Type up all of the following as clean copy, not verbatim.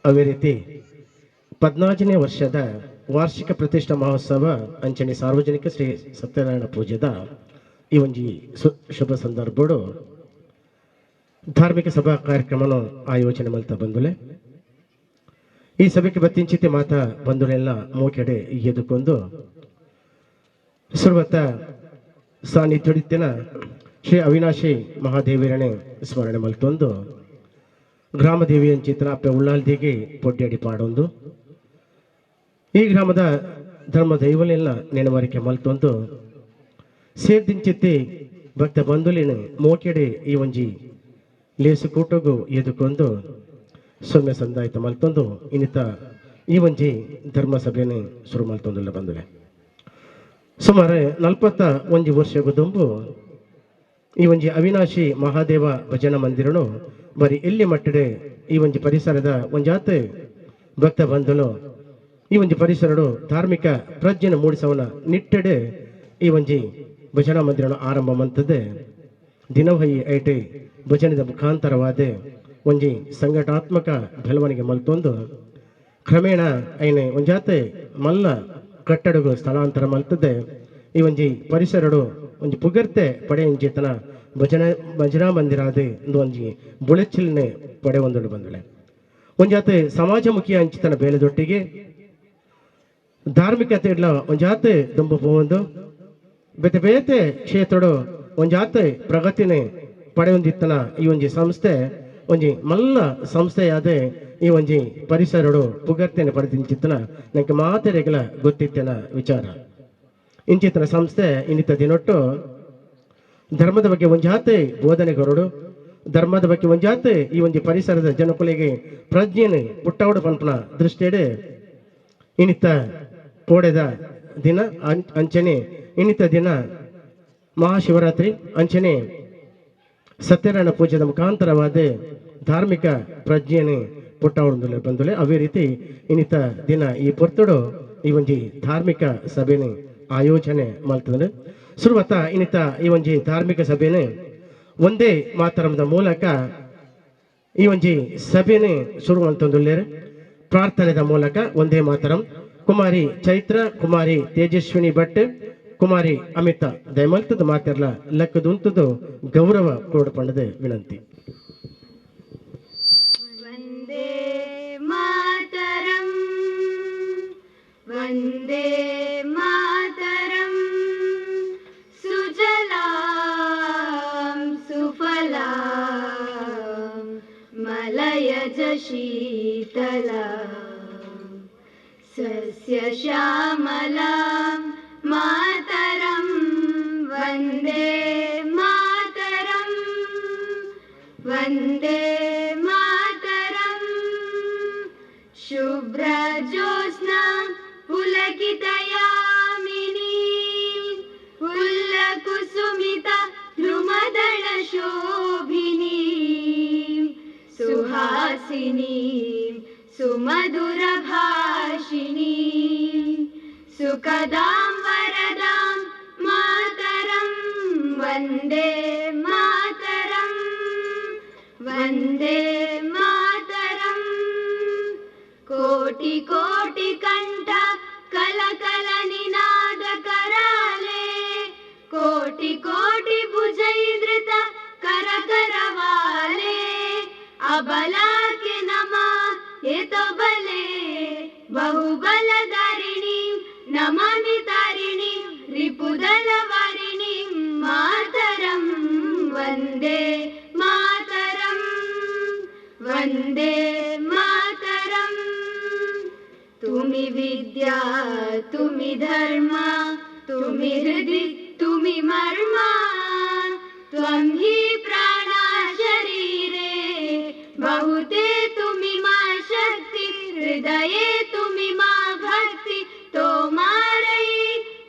ಅದೇ ರೀತಿ 14ನೇ ವರ್ಷದ ವಾರ್ಷಿಕ ಪ್ರತಿಷ್ಠಾ ಮಹೋತ್ಸವ ಅಂಚನೆ ಸಾರ್ವಜನಿಕ ಶ್ರೀ ಸತ್ಯನಾರಾಯಣ ಪೂಜೆದ ಈ ಒಂಜಿ ಶುಭ ಸಂದರ್ಭಡು ಧಾರ್ಮಿಕ ಸಭಾ ಕಾರ್ಯಕ್ರಮವನ್ನು ಆಯೋಜನೆ ಮಾಡ್ತಾ ಬಂದುಲೆ ಈ ಸಭೆಗೆ ಬತ್ತಿಂಚಿತೆ ಮಾತಾ ಬಂಧುಳೆಲ್ಲ ಮೂಕೆಡೆ ಎದುಕೊಂಡು ಸುರ್ವತ್ತ ಸಾನ್ನಿಧ್ಯುಡಿತ್ತಿನ ಶ್ರೀ ಅವಿನಾಶಿ ಮಹಾದೇವಿರನೆ ಸ್ಮರಣೆ ಮಲ್ತೊಂದು ಗ್ರಾಮದೇವಿ ಅಂಚಿತ್ರ ಅಪ್ಪೆ ಉಳ್ಳಾಲ್ದಿಗೆ ಪೊಡ್ಡಡಿ ಪಾಡೊಂದು ಈ ಗ್ರಾಮದ ಧರ್ಮ ದೈವಲೆಲ್ಲ ನೆನವರಿಕೆ ಮಲ್ತೊಂದು ಸೇರ್ದಿಂಚಿತ್ತಿ ಭಕ್ತ ಬಂಧುಲಿನ ಮೋಕೆಡೆ ಈ ಒಂಜಿ ಲೇಸು ಕೂಟಗು ಎದುಕೊಂಡು ಸೊಮ್ಮೆ ಸಂದಾಯಿತ ಮಲ್ತೊಂದು ಇನ್ನಿತ ಈ ಒಂಜಿ ಧರ್ಮ ಸಭೆನೆ ಶುರು ಮಲ್ತೊಂದುಲ್ಲ ಬಂದುಲೆ ಸುಮಾರು 41 ವರ್ಷಗೂ ದುಂಬು ಈ ಒಂಜಿ ಅವಿನಾಶಿ ಮಹಾದೇವ ಭಜನಾ ಮಂದಿರನು ಬರೀ ಎಲ್ಲಿ ಮಟ್ಟಡೆ ಈ ಒಂಜಿ ಪರಿಸರದ ಒಂಜಾತ ಭಕ್ತ ಬಂಧುಲು ಈ ಒಂಜಿ ಪರಿಸರಡು ಧಾರ್ಮಿಕ ಪ್ರಜ್ಞೆನ ಮೂಡಿಸವನ ನಿಟ್ಟೆಡೆ ಈ ಒಂಜಿ ಭಜನಾ ಮಂದಿರನು ಆರಂಭ ಮಂತದೆ ದಿನವೈ ಐಟೆ ಭಜನದ ಮುಖಾಂತರವಾದ ಒಂಜಿ ಸಂಘಟಾತ್ಮಕ ಬೆಳವಣಿಗೆ ಮಲ್ತೊಂದು ಕ್ರಮೇಣ ಐನೆ ಒಂಜಾತೆ ಮಲ್ಲ ಕಟ್ಟಡಗಳು ಸ್ಥಳಾಂತರ ಮಲ್ತದೆ ಈ ಒಂಜಿ ಪರಿಸರಡು ಒಂಜಿ ಪುಗರ್ತೆ ಪಡೆಯಂಚಿತನ ಭಜನಾ ಮಂದಿರಾದ ಒಂಜಿ ಬುಳೆಚಿಲ್ನೆ ಪಡೆ ಒಂದೊಂದು ಬಂದಳೆ ಒಂಜಾತೆ ಸಮಾಜಮುಖಿ ಅಂಚಿತನ ಬೇಲೆದೊಟ್ಟಿಗೆ ಧಾರ್ಮಿಕತೆ ಇಡ್ಲ ಒಂಜಾತೆ ದುಂಬು ಪೋವೊಂದು ಬೇತೆ ಬೇತೆ ಕ್ಷೇತ್ರಡು ಒಂಜಾತೆ ಪ್ರಗತಿನೇ ಪಡೆಯೊಂದಿತ್ತನ ಈ ಒಂಜಿ ಸಂಸ್ಥೆ ಒಂಜಿ ಮಲ್ಲ ಸಂಸ್ಥೆಯಾದೆ ಈ ಒಂಜಿ ಪರಿಸರಡು ಪುಗರ್ತೆನೆ ಪಡೆದಿಂಚಿತ್ತನ ನಂಗೆ ಮಾತೆರೆಗಳ ಗೊತ್ತಿತ್ತನ ವಿಚಾರ ಇಂಚಿತನ ಸಂಸ್ಥೆ ಇನ್ನಿತ ದಿನೊಟ್ಟು ಧರ್ಮದ ಬಗ್ಗೆ ಒಂಜಾತೆ ಬೋಧನೆಗೊರಡು ಧರ್ಮದ ಬಗ್ಗೆ ಒಂಜಾತೆ ಈ ಒಂಜಿ ಪರಿಸರದ ಜನಕುಲಿಗೆ ಪ್ರಜ್ಞೆನೆ ಪುಟ್ಟವಡು ಪಂಪನ ದೃಷ್ಟಿಯಡೆ ಇನ್ನಿತ ಪೋಡೆದ ದಿನ ಅಂಚನೆ ಇನ್ನಿತ ದಿನ ಮಹಾಶಿವರಾತ್ರಿ ಅಂಚನೆ ಸತ್ಯನಾರಾಯಣ ಪೂಜೆದ ಮುಖಾಂತರವಾದ ಧಾರ್ಮಿಕ ಪ್ರಜ್ಞೆನೆ ಪುಟ್ಟವಡು ಬಂದುಲೆ ಅವೇ ರೀತಿ ಇನ್ನಿತ ದಿನ ಈ ಪೊರ್ತುಡು ಈ ಒಂಜಿ ಧಾರ್ಮಿಕ ಸಭೆನೆ ಆಯೋಜನೆ ಮಾಡ್ತಂದ್ರೆ ಶುರುವತ್ತ ಇನ್ನಿತ ಈ ಒಂಜಿ ಧಾರ್ಮಿಕ ಸಭೆನೆ ಒಂದೇ ಮಾತರಮದ ಮೂಲಕ ಈ ಒಂಜಿ ಸಭೆನೆ ಶುರು ಅಂತಂದುಲ್ಲೇರೆ ಪ್ರಾರ್ಥನೆದ ಮೂಲಕ ಒಂದೇ ಮಾತರಂ ಕುಮಾರಿ ಚೈತ್ರ ಕುಮಾರಿ ತೇಜಸ್ವಿನಿ ಭಟ್ ಕುಮಾರಿ ಅಮಿತಾ ದಯಮಲ್ತದ ಮಾತೆರ್ಲ ಲೆಕ್ಕದುಂತದು ಗೌರವ ಕೊಡಪಂಡದ ವಿನಂತಿ. ವಂದೇ ಮಾತರಂ ವಂದೇ ಮಾತರಂ ಸುಜಲಾಂ ಸುಫಲಾಂ ಮಲಯಜ ಶೀತಲಾಂ ಸಸ್ಯ ಶ್ಯಾಮಲಾಂ ಮಾತರಂ ವಂದೇ ಮಾತರಂ ವಂದೇ ಮಾತರಂ ಶುಭ್ರ ಜ್ಯೋತ್ಸ್ನಾ ಪುಲಕಿತಯಾಮಿನಿ ಉಲ್ಲಕುಸುಮಿತ ಧ್ರುಮದಳ ಶೋಭಿನಿ ಸುಹಾಸಿನಿ ಸುಮಧುರ ಭಾಷಿಣಿ ಸುಖದಾಂ ವರದಾಂ ಮಾತರಂ ವಂದೇ ಮಾತರಂ ವಂದೇ ಮಾತರಂ ಕೋಟಿ ಕೋಟಿ ಕಂಠ ಕಲಕಲ ನಿನಾದ ಕರಾಲೆ ಕೋಟಿ ಕೋಟಿ ಭುಜೈದೃತ ಕರ ಕರವಾಲೆ ಅಬಲಾ ಕೆ ನಮ ಏತೋ ಬಲೆ ಬಹುಬಲಧಾರಿಣಿ ನಮಾಮಿ ತಾರಿಣಿ ರಿಪುದಲ ವಾರಿಣಿ ಮಾತರಂ ವಂದೇ ಮಾತರಂ ವಂದೇ ಮಾತರಂ ತುಮಿ ವಿದ್ಯಾ ತುಮಿ ಧರ್ಮ ತುಮಿ ಹೃದಿ ತುಮಿ ಮರ್ಮ ತ್ವಂ ಹಿ ಪ್ರಾಣ ಶರೀರೆ ಬಹುತೆ ತುಮಿ ಮಾ ಶಕ್ತಿ ಹೃದಯೇ ತುಮಿ ಮಾ ಭಕ್ತಿ ತೋಮಾರೈ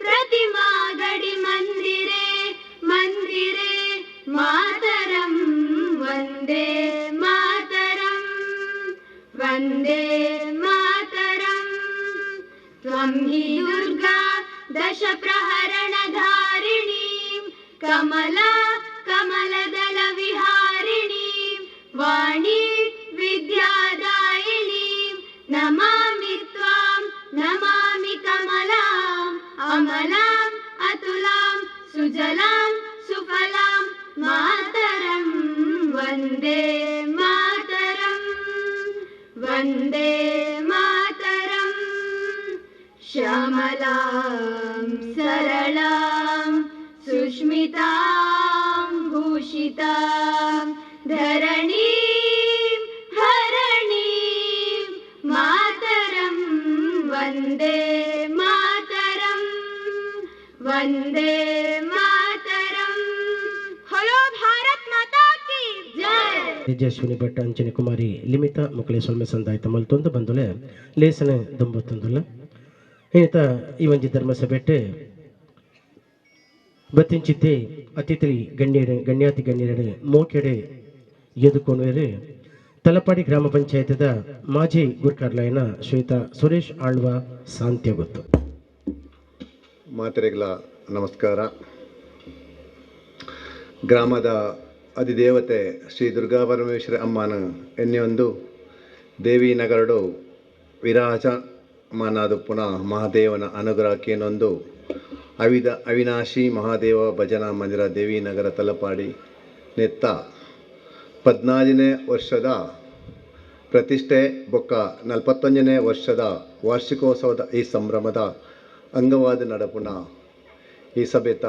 ಪ್ರತಿಮಾ ಗಡಿ ಮಂದಿರೆ ಮಂದಿರೆ ಮಾತರಂ ವಂದೇ ಮಾತರಂ ವಂದೇ ಮಾತರಂ ತ್ವಂ ಹಿ ದುರ್ಗಾ ದಶ ಪ್ರಹರಣ ಧಾರಿಣಿ ಕಮಲಾ ಕಮಲದಲ ವಿಹಾರಿಣಿ ವಾಣಿ ವಿದ್ಯಾದಾಯಿನಿ वन्दे मातरम् वन्दे मातरम् श्यामलां सरलां सुष्मितां भूषितां धरणीं हरणीं मातरं वन्दे मातरम् वन्दे मातरम् हलो भारत माता की जय ತೇಜಸ್ವಿನಿ ಭಟ್ ಅಂಚನೆ ಕುಮಾರಿ ಲಿಮಿತ ಮುಕ್ಕಳೆ ಸೊಲ್ಮೆ ಸಂದಾಯಿತ ಮಲ್ತೊಂದು ಬಂದುಲೆ ಲೇಸನೆ ದುಂಬತ್ತೊಂದುಲ್ಲ ಈತ ಈ ಒಂಜಿ ಧರ್ಮಸಭೆಟ್ಟು ಬತ್ತಿಂಚಿದ್ದೆ ಅತಿಥಿ ಗಣ್ಯಾತಿ ಗಣ್ಯರಡೆ ಮೋಕೆಡೆ ಎದುಕೊಂಡ್ರೆ ತಲಪಾಡಿ ಗ್ರಾಮ ಪಂಚಾಯತದ ಮಾಜಿ ಗುರ್ಕಾರ್ಲೈನ ಶ್ರೀಯುತ ಸುರೇಶ್ ಆಳ್ವ ಸಾಂತ್ಯ ಗೊತ್ತು. ಮಾತೆರೆಗಳ ನಮಸ್ಕಾರ. ಗ್ರಾಮದ ಅಧಿದೇವತೆ ಶ್ರೀ ದುರ್ಗಾ ಪರಮೇಶ್ವರಿ ಅಮ್ಮನ ಎನ್ನೆಯೊಂದು ದೇವಿ ನಗರಡು ವಿರಾಜಮಾನಾದು ಪುನಃ ಮಹಾದೇವನ ಅನುಗ್ರಹಕ್ಕೇನೊಂದು ಅವಿನಾಶಿ ಮಹಾದೇವ ಭಜನಾ ಮಂದಿರ ದೇವಿ ನಗರ ತಲಪಾಡಿ ನೆತ್ತ 14ನೇ ವರ್ಷದ ಪ್ರತಿಷ್ಠೆ ಬೊಕ್ಕ 41ನೇ ವರ್ಷದ ವಾರ್ಷಿಕೋತ್ಸವದ ಈ ಸಂಭ್ರಮದ ಅಂಗವಾದ ನಡಪುಣ ಈ ಸಭೆತ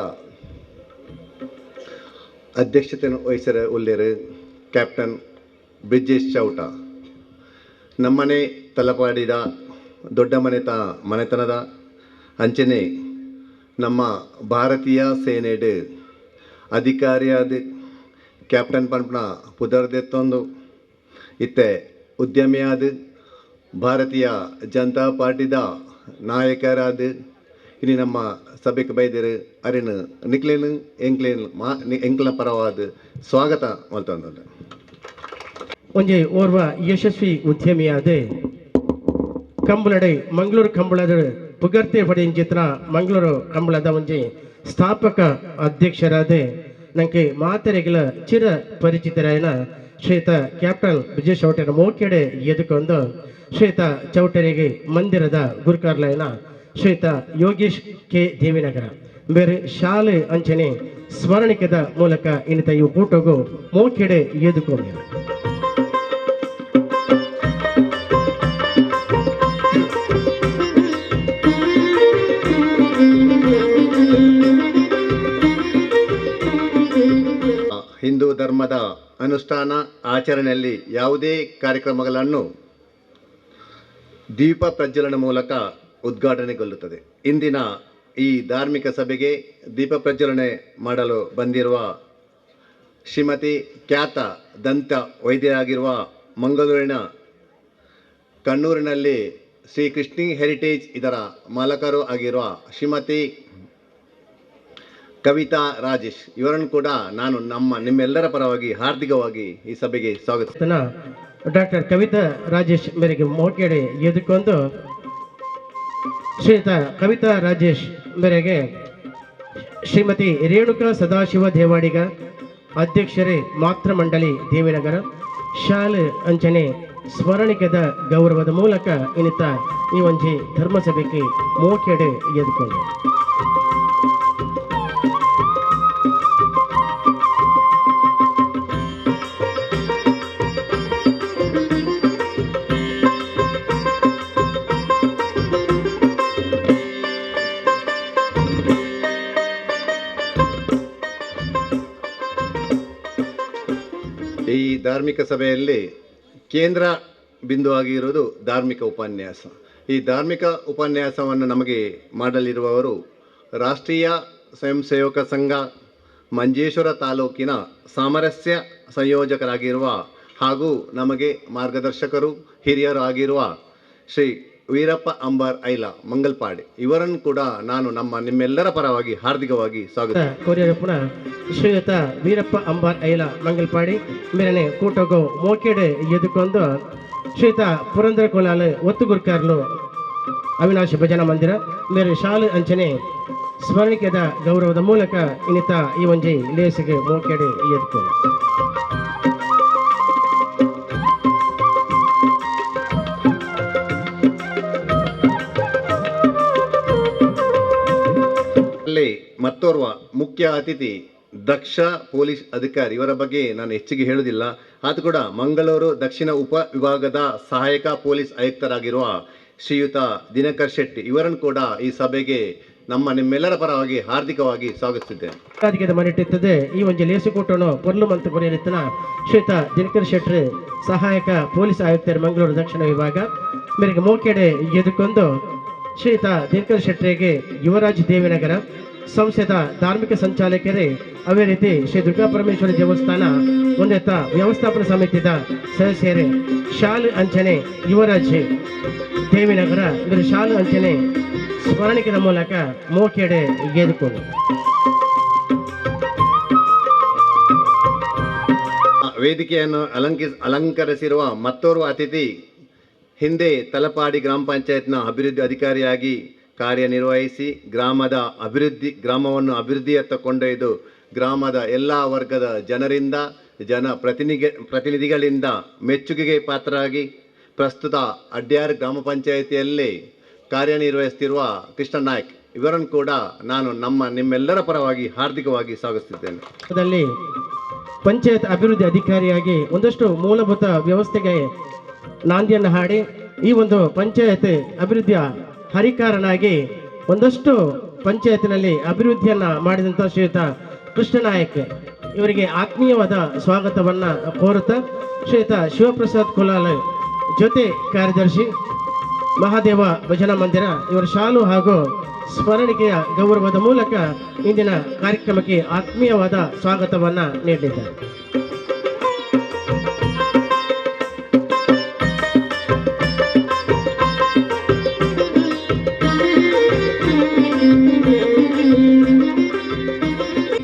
ಅಧ್ಯಕ್ಷತೆಯನ್ನು ವಹಿಸಿರ ಉಲ್ಲೇರು ಕ್ಯಾಪ್ಟನ್ ಬ್ರಿಜೇಶ್ ಚೌಟ. ನಮ್ಮನೆ ತಲಪಾಡಿದ ದೊಡ್ಡ ಮನೆತನದ ಅಂಚನೆ ನಮ್ಮ ಭಾರತೀಯ ಸೇನೆಡ್ ಅಧಿಕಾರಿಯಾದ ಕ್ಯಾಪ್ಟನ್ ಪಂಪ್ನ ಪುದರ್ದೆತ್ತೊಂದು ಇತ್ತೆ ಉದ್ಯಮಿಯಾದ ಭಾರತೀಯ ಜನತಾ ಪಾರ್ಟಿದ ನಾಯಕರಾದ ಇನ್ನು ನಮ್ಮ ಸಭೆಗೆ ಬೈದಿರು ಅರಿನು ನಿಕ್ಲೇನು ಎಂಕ್ಲ ಪರವಾದ ಸ್ವಾಗತ ಮಲ್ತಂದ. ಒಂಜಿ ಓರ್ವ ಯಶಸ್ವಿ ಉದ್ಯಮಿಯಾದ ಕಂಬಳಡೆ ಮಂಗಳೂರು ಕಂಬಳದ ಪುಗರ್ತೆ ಪಡೆಯಿಂಚಿತ್ರ ಮಂಗಳೂರು ಕಂಬಳದ ಒಂಜಿ ಸ್ಥಾಪಕ ಅಧ್ಯಕ್ಷರಾದ ನಂಗೆ ಮಾತೆರೆಗಳ ಚಿರ ಪರಿಚಿತರಾಯನ ಶ್ರೀಯುತ ಕ್ಯಾಪ್ಟನ್ ಬ್ರಿಜೇಶ್ ಚೌಟರ ಮೋಕೆಡೆ ಎದುಕೊಂಡು ಶ್ರೀಯುತ ಚೌಟರಿಗೆ ಮಂದಿರದ ಗುರುಕಾರ್ಲೈನ ಶ್ರೀಯುತ ಯೋಗೇಶ್ ಕೆ ದೇವಿನಗರ ಬೇರೆ ಶಾಲೆ ಅಂಚನೆ ಸ್ಮರಣಿಕದ ಮೂಲಕ ಇನ್ನಿತ ಇವು ಫೋಟೋಗೂ ಮೋಕೆಡೆ ಎದುಕೊಂಡಿರು. ಹಿಂದೂ ಧರ್ಮದ ಅನುಷ್ಠಾನ ಆಚರಣೆಯಲ್ಲಿ ಯಾವುದೇ ಕಾರ್ಯಕ್ರಮಗಳನ್ನು ದೀಪ ಪ್ರಜ್ವಲನ ಮೂಲಕ ಉದ್ಘಾಟನೆಗೊಳ್ಳುತ್ತದೆ. ಇಂದಿನ ಈ ಧಾರ್ಮಿಕ ಸಭೆಗೆ ದೀಪ ಪ್ರಜ್ವಲನೆ ಮಾಡಲು ಬಂದಿರುವ ಶ್ರೀಮತಿ ಖ್ಯಾತ ದಂತ ವೈದ್ಯರಾಗಿರುವ ಮಂಗಳೂರಿನ ಕಣ್ಣೂರಿನಲ್ಲಿ ಶ್ರೀ ಕೃಷ್ಣಿ ಹೆರಿಟೇಜ್ ಇದರ ಮಾಲಕರು ಆಗಿರುವ ಶ್ರೀಮತಿ ಕವಿತಾ ರಾಜೇಶ್ ಇವರನ್ನು ಕೂಡ ನಾನು ನಿಮ್ಮೆಲ್ಲರ ಪರವಾಗಿ ಹಾರ್ದಿಕವಾಗಿ ಈ ಸಭೆಗೆ ಸ್ವಾಗತ. ಡಾಕ್ಟರ್ ಕವಿತಾ ರಾಜೇಶ್ ಮೇರೆಗೆ ಮೋಕೆಡೆ ಎದುಕೊಂಡು ಶ್ರೀಯುತ ಕವಿತಾ ರಾಜೇಶ್ ಮೇರೆಗೆ ಶ್ರೀಮತಿ ರೇಣುಕಾ ಸದಾಶಿವ ದೇವಾಡಿಗ ಅಧ್ಯಕ್ಷರೇ ಮಾತೃ ಮಂಡಳಿ ದೇವಿನಗರ ಶಾಲೆ ಅಂಚನೆ ಸ್ಮರಣಿಕದ ಗೌರವದ ಮೂಲಕ ಇನ್ನಿತ ಈ ಒಂಜಿ ಧರ್ಮಸಭೆಗೆ ಮೋಕೆಡೆ ಎದುಕೊಂಡು ಈ ಧಾರ್ಮಿಕ ಸಭೆಯಲ್ಲಿ ಕೇಂದ್ರ ಬಿಂದುವಾಗಿರುವುದು ಧಾರ್ಮಿಕ ಉಪನ್ಯಾಸ. ಈ ಧಾರ್ಮಿಕ ಉಪನ್ಯಾಸವನ್ನು ನಮಗೆ ಮಾಡಲಿರುವವರು ರಾಷ್ಟ್ರೀಯ ಸ್ವಯಂ ಸೇವಕ ಸಂಘ ಮಂಜೇಶ್ವರ ತಾಲೂಕಿನ ಸಾಮರಸ್ಯ ಸಂಯೋಜಕರಾಗಿರುವ ಹಾಗೂ ನಮಗೆ ಮಾರ್ಗದರ್ಶಕರು ಹಿರಿಯರು ಆಗಿರುವ ಶ್ರೀ ವೀರಪ್ಪ ಅಂಬಾರ್ ಐಲ ಮಂಗಲ್ಪಾಡಿ ಇವರನ್ನು ಕೂಡ ನಾನು ನಿಮ್ಮೆಲ್ಲರ ಪರವಾಗಿ ಹಾರ್ದಿಕವಾಗಿ ಸ್ವಾಗತ ಕೋರಿಯರಪ್ಪನ ಶ್ರೀಯುತ ವೀರಪ್ಪ ಅಂಬಾರ್ ಐಲ ಮಂಗಲ್ಪಾಡಿ ಮೇರನೆ ಕೂಟಗೋ ಮೋಕೆಡೆ ಎದುಕೊಂಡು ಶ್ರೀಯುತ ಪುರಂದರ ಕೋಲಾಲ ಒತ್ತುಗುರ್ಕಾರ್ಲು ಅವಿನಾಶಿ ಭಜನಾ ಮಂದಿರ ಮೇರೆ ಶಾಲೆ ಅಂಚನೆ ಸ್ಮರಣಿಕೆದ ಗೌರವದ ಮೂಲಕ ಇನ್ನಿತ ಈ ಒಂಜಿ ಲೇಸಿಗೆ ಮೋಕೆಡೆ ಎದುಕೊಂಡು ಮತ್ತೋರ್ವ ಮುಖ್ಯ ಅತಿಥಿ ದಕ್ಷ ಪೊಲೀಸ್ ಅಧಿಕಾರಿ, ಇವರ ಬಗ್ಗೆ ನಾನು ಹೆಚ್ಚಿಗೆ ಹೇಳುವುದಿಲ್ಲ. ಅದು ಕೂಡ ಮಂಗಳೂರು ದಕ್ಷಿಣ ಉಪ ವಿಭಾಗದ ಸಹಾಯಕ ಪೊಲೀಸ್ ಆಯುಕ್ತರಾಗಿರುವ ಶ್ರೀಯುತ ದಿನಕರ್ ಶೆಟ್ಟಿ, ಇವರನ್ನು ಕೂಡ ಈ ಸಭೆಗೆ ನಿಮ್ಮೆಲ್ಲರ ಪರವಾಗಿ ಹಾರ್ದಿಕವಾಗಿ ಸ್ವಾಗತಿಸಿದ್ದೇನೆ. ರಾಜಕೀಯದ ಮನೆಟ್ಟಿತ್ತದೆ ಈ ಒಂದು ಲೇಸುಕೋಟನು ಪೊರ್ಲು ಮಂತ್ ಕೊನೆಯಲ್ಲಿತ್ತನ ಶ್ರೀಯುತ ದಿನಕರ್ ಶೆಟ್ಟಿ ಸಹಾಯಕ ಪೊಲೀಸ್ ಆಯುಕ್ತರು ಮಂಗಳೂರು ದಕ್ಷಿಣ ವಿಭಾಗ ಮೇರೆಗೆ ಮೋಕೆಡೆ ಎದುಕೊಂಡು ಶ್ರೀಯುತ ದಿನಕರ್ ಶೆಟ್ಟಿಗೆ ಯುವರಾಜ್ ದೇವಿನಗರ ಸಂಸ್ಥೆದ ಧಾರ್ಮಿಕ ಸಂಚಾಲಕರೇ, ಅವೇ ರೀತಿ ಶ್ರೀ ದುರ್ಗಾ ಪರಮೇಶ್ವರಿ ದೇವಸ್ಥಾನ ಒಂದೆತ್ತ ವ್ಯವಸ್ಥಾಪನಾ ಸಮಿತಿದ ಸದಸ್ಯರೇ, ಶಾಲು ಅಂಚನೆ ಯುವರಾಜ್ ದೇವಿನಗರ ಇವರು ಶಾಲು ಅಂಚನೆ ಸ್ಮರಣಿಕೆಯ ಮೂಲಕ ಮೋಕೆಡೆ ಗೆದ್ದುಕೊಂಡು ವೇದಿಕೆಯನ್ನು ಅಲಂಕರಿಸಿರುವ ಮತ್ತೋರ್ವ ಅತಿಥಿ ಹಿಂದೆ ತಲಪಾಡಿ ಗ್ರಾಮ ಪಂಚಾಯತ್ನ ಅಭಿವೃದ್ಧಿ ಅಧಿಕಾರಿಯಾಗಿ ಕಾರ್ಯನಿರ್ವಹಿಸಿ ಗ್ರಾಮವನ್ನು ಅಭಿವೃದ್ಧಿಯತ್ತ ಕೊಂಡೊಯ್ದು ಗ್ರಾಮದ ಎಲ್ಲ ವರ್ಗದ ಜನರಿಂದ ಪ್ರತಿನಿಧಿಗಳಿಂದ ಮೆಚ್ಚುಗೆಗೆ ಪಾತ್ರರಾಗಿ ಪ್ರಸ್ತುತ ಅಡ್ಯಾರ್ ಗ್ರಾಮ ಪಂಚಾಯಿತಿಯಲ್ಲಿ ಕಾರ್ಯನಿರ್ವಹಿಸುತ್ತಿರುವ ಕೃಷ್ಣ ನಾಯ್ಕ್, ಇವರನ್ನು ಕೂಡ ನಾನು ನಿಮ್ಮೆಲ್ಲರ ಪರವಾಗಿ ಹಾರ್ದಿಕವಾಗಿ ಸ್ವಾಗತಿಸಿದ್ದೇನೆ. ಪಂಚಾಯತ್ ಅಭಿವೃದ್ಧಿ ಅಧಿಕಾರಿಯಾಗಿ ಒಂದಷ್ಟು ಮೂಲಭೂತ ವ್ಯವಸ್ಥೆಗೆ ನಾಂದಿಯನ್ನು ಹಾಡಿ ಈ ಒಂದು ಪಂಚಾಯತ್ ಅಭಿವೃದ್ಧಿಯ ಹರಿಕಾರನಾಗಿ ಒಂದಷ್ಟು ಪಂಚಾಯತಿನಲ್ಲಿ ಅಭಿವೃದ್ಧಿಯನ್ನ ಮಾಡಿದಂಥ ಶ್ರೀಯುತ ಕೃಷ್ಣ ನಾಯಕ್ ಇವರಿಗೆ ಆತ್ಮೀಯವಾದ ಸ್ವಾಗತವನ್ನ ಕೋರುತ್ತಾ ಶ್ರೀಯುತ ಶಿವಪ್ರಸಾದ್ ಕುಲಾಲ್ ಜೊತೆ ಕಾರ್ಯದರ್ಶಿ ಮಹಾದೇವ ಭಜನಾ ಮಂದಿರ ಇವರ ಶಾಲು ಹಾಗೂ ಸ್ಮರಣಿಕೆಯ ಗೌರವದ ಮೂಲಕ ಇಂದಿನ ಕಾರ್ಯಕ್ರಮಕ್ಕೆ ಆತ್ಮೀಯವಾದ ಸ್ವಾಗತವನ್ನ ನೀಡಲಿದ್ದಾರೆ.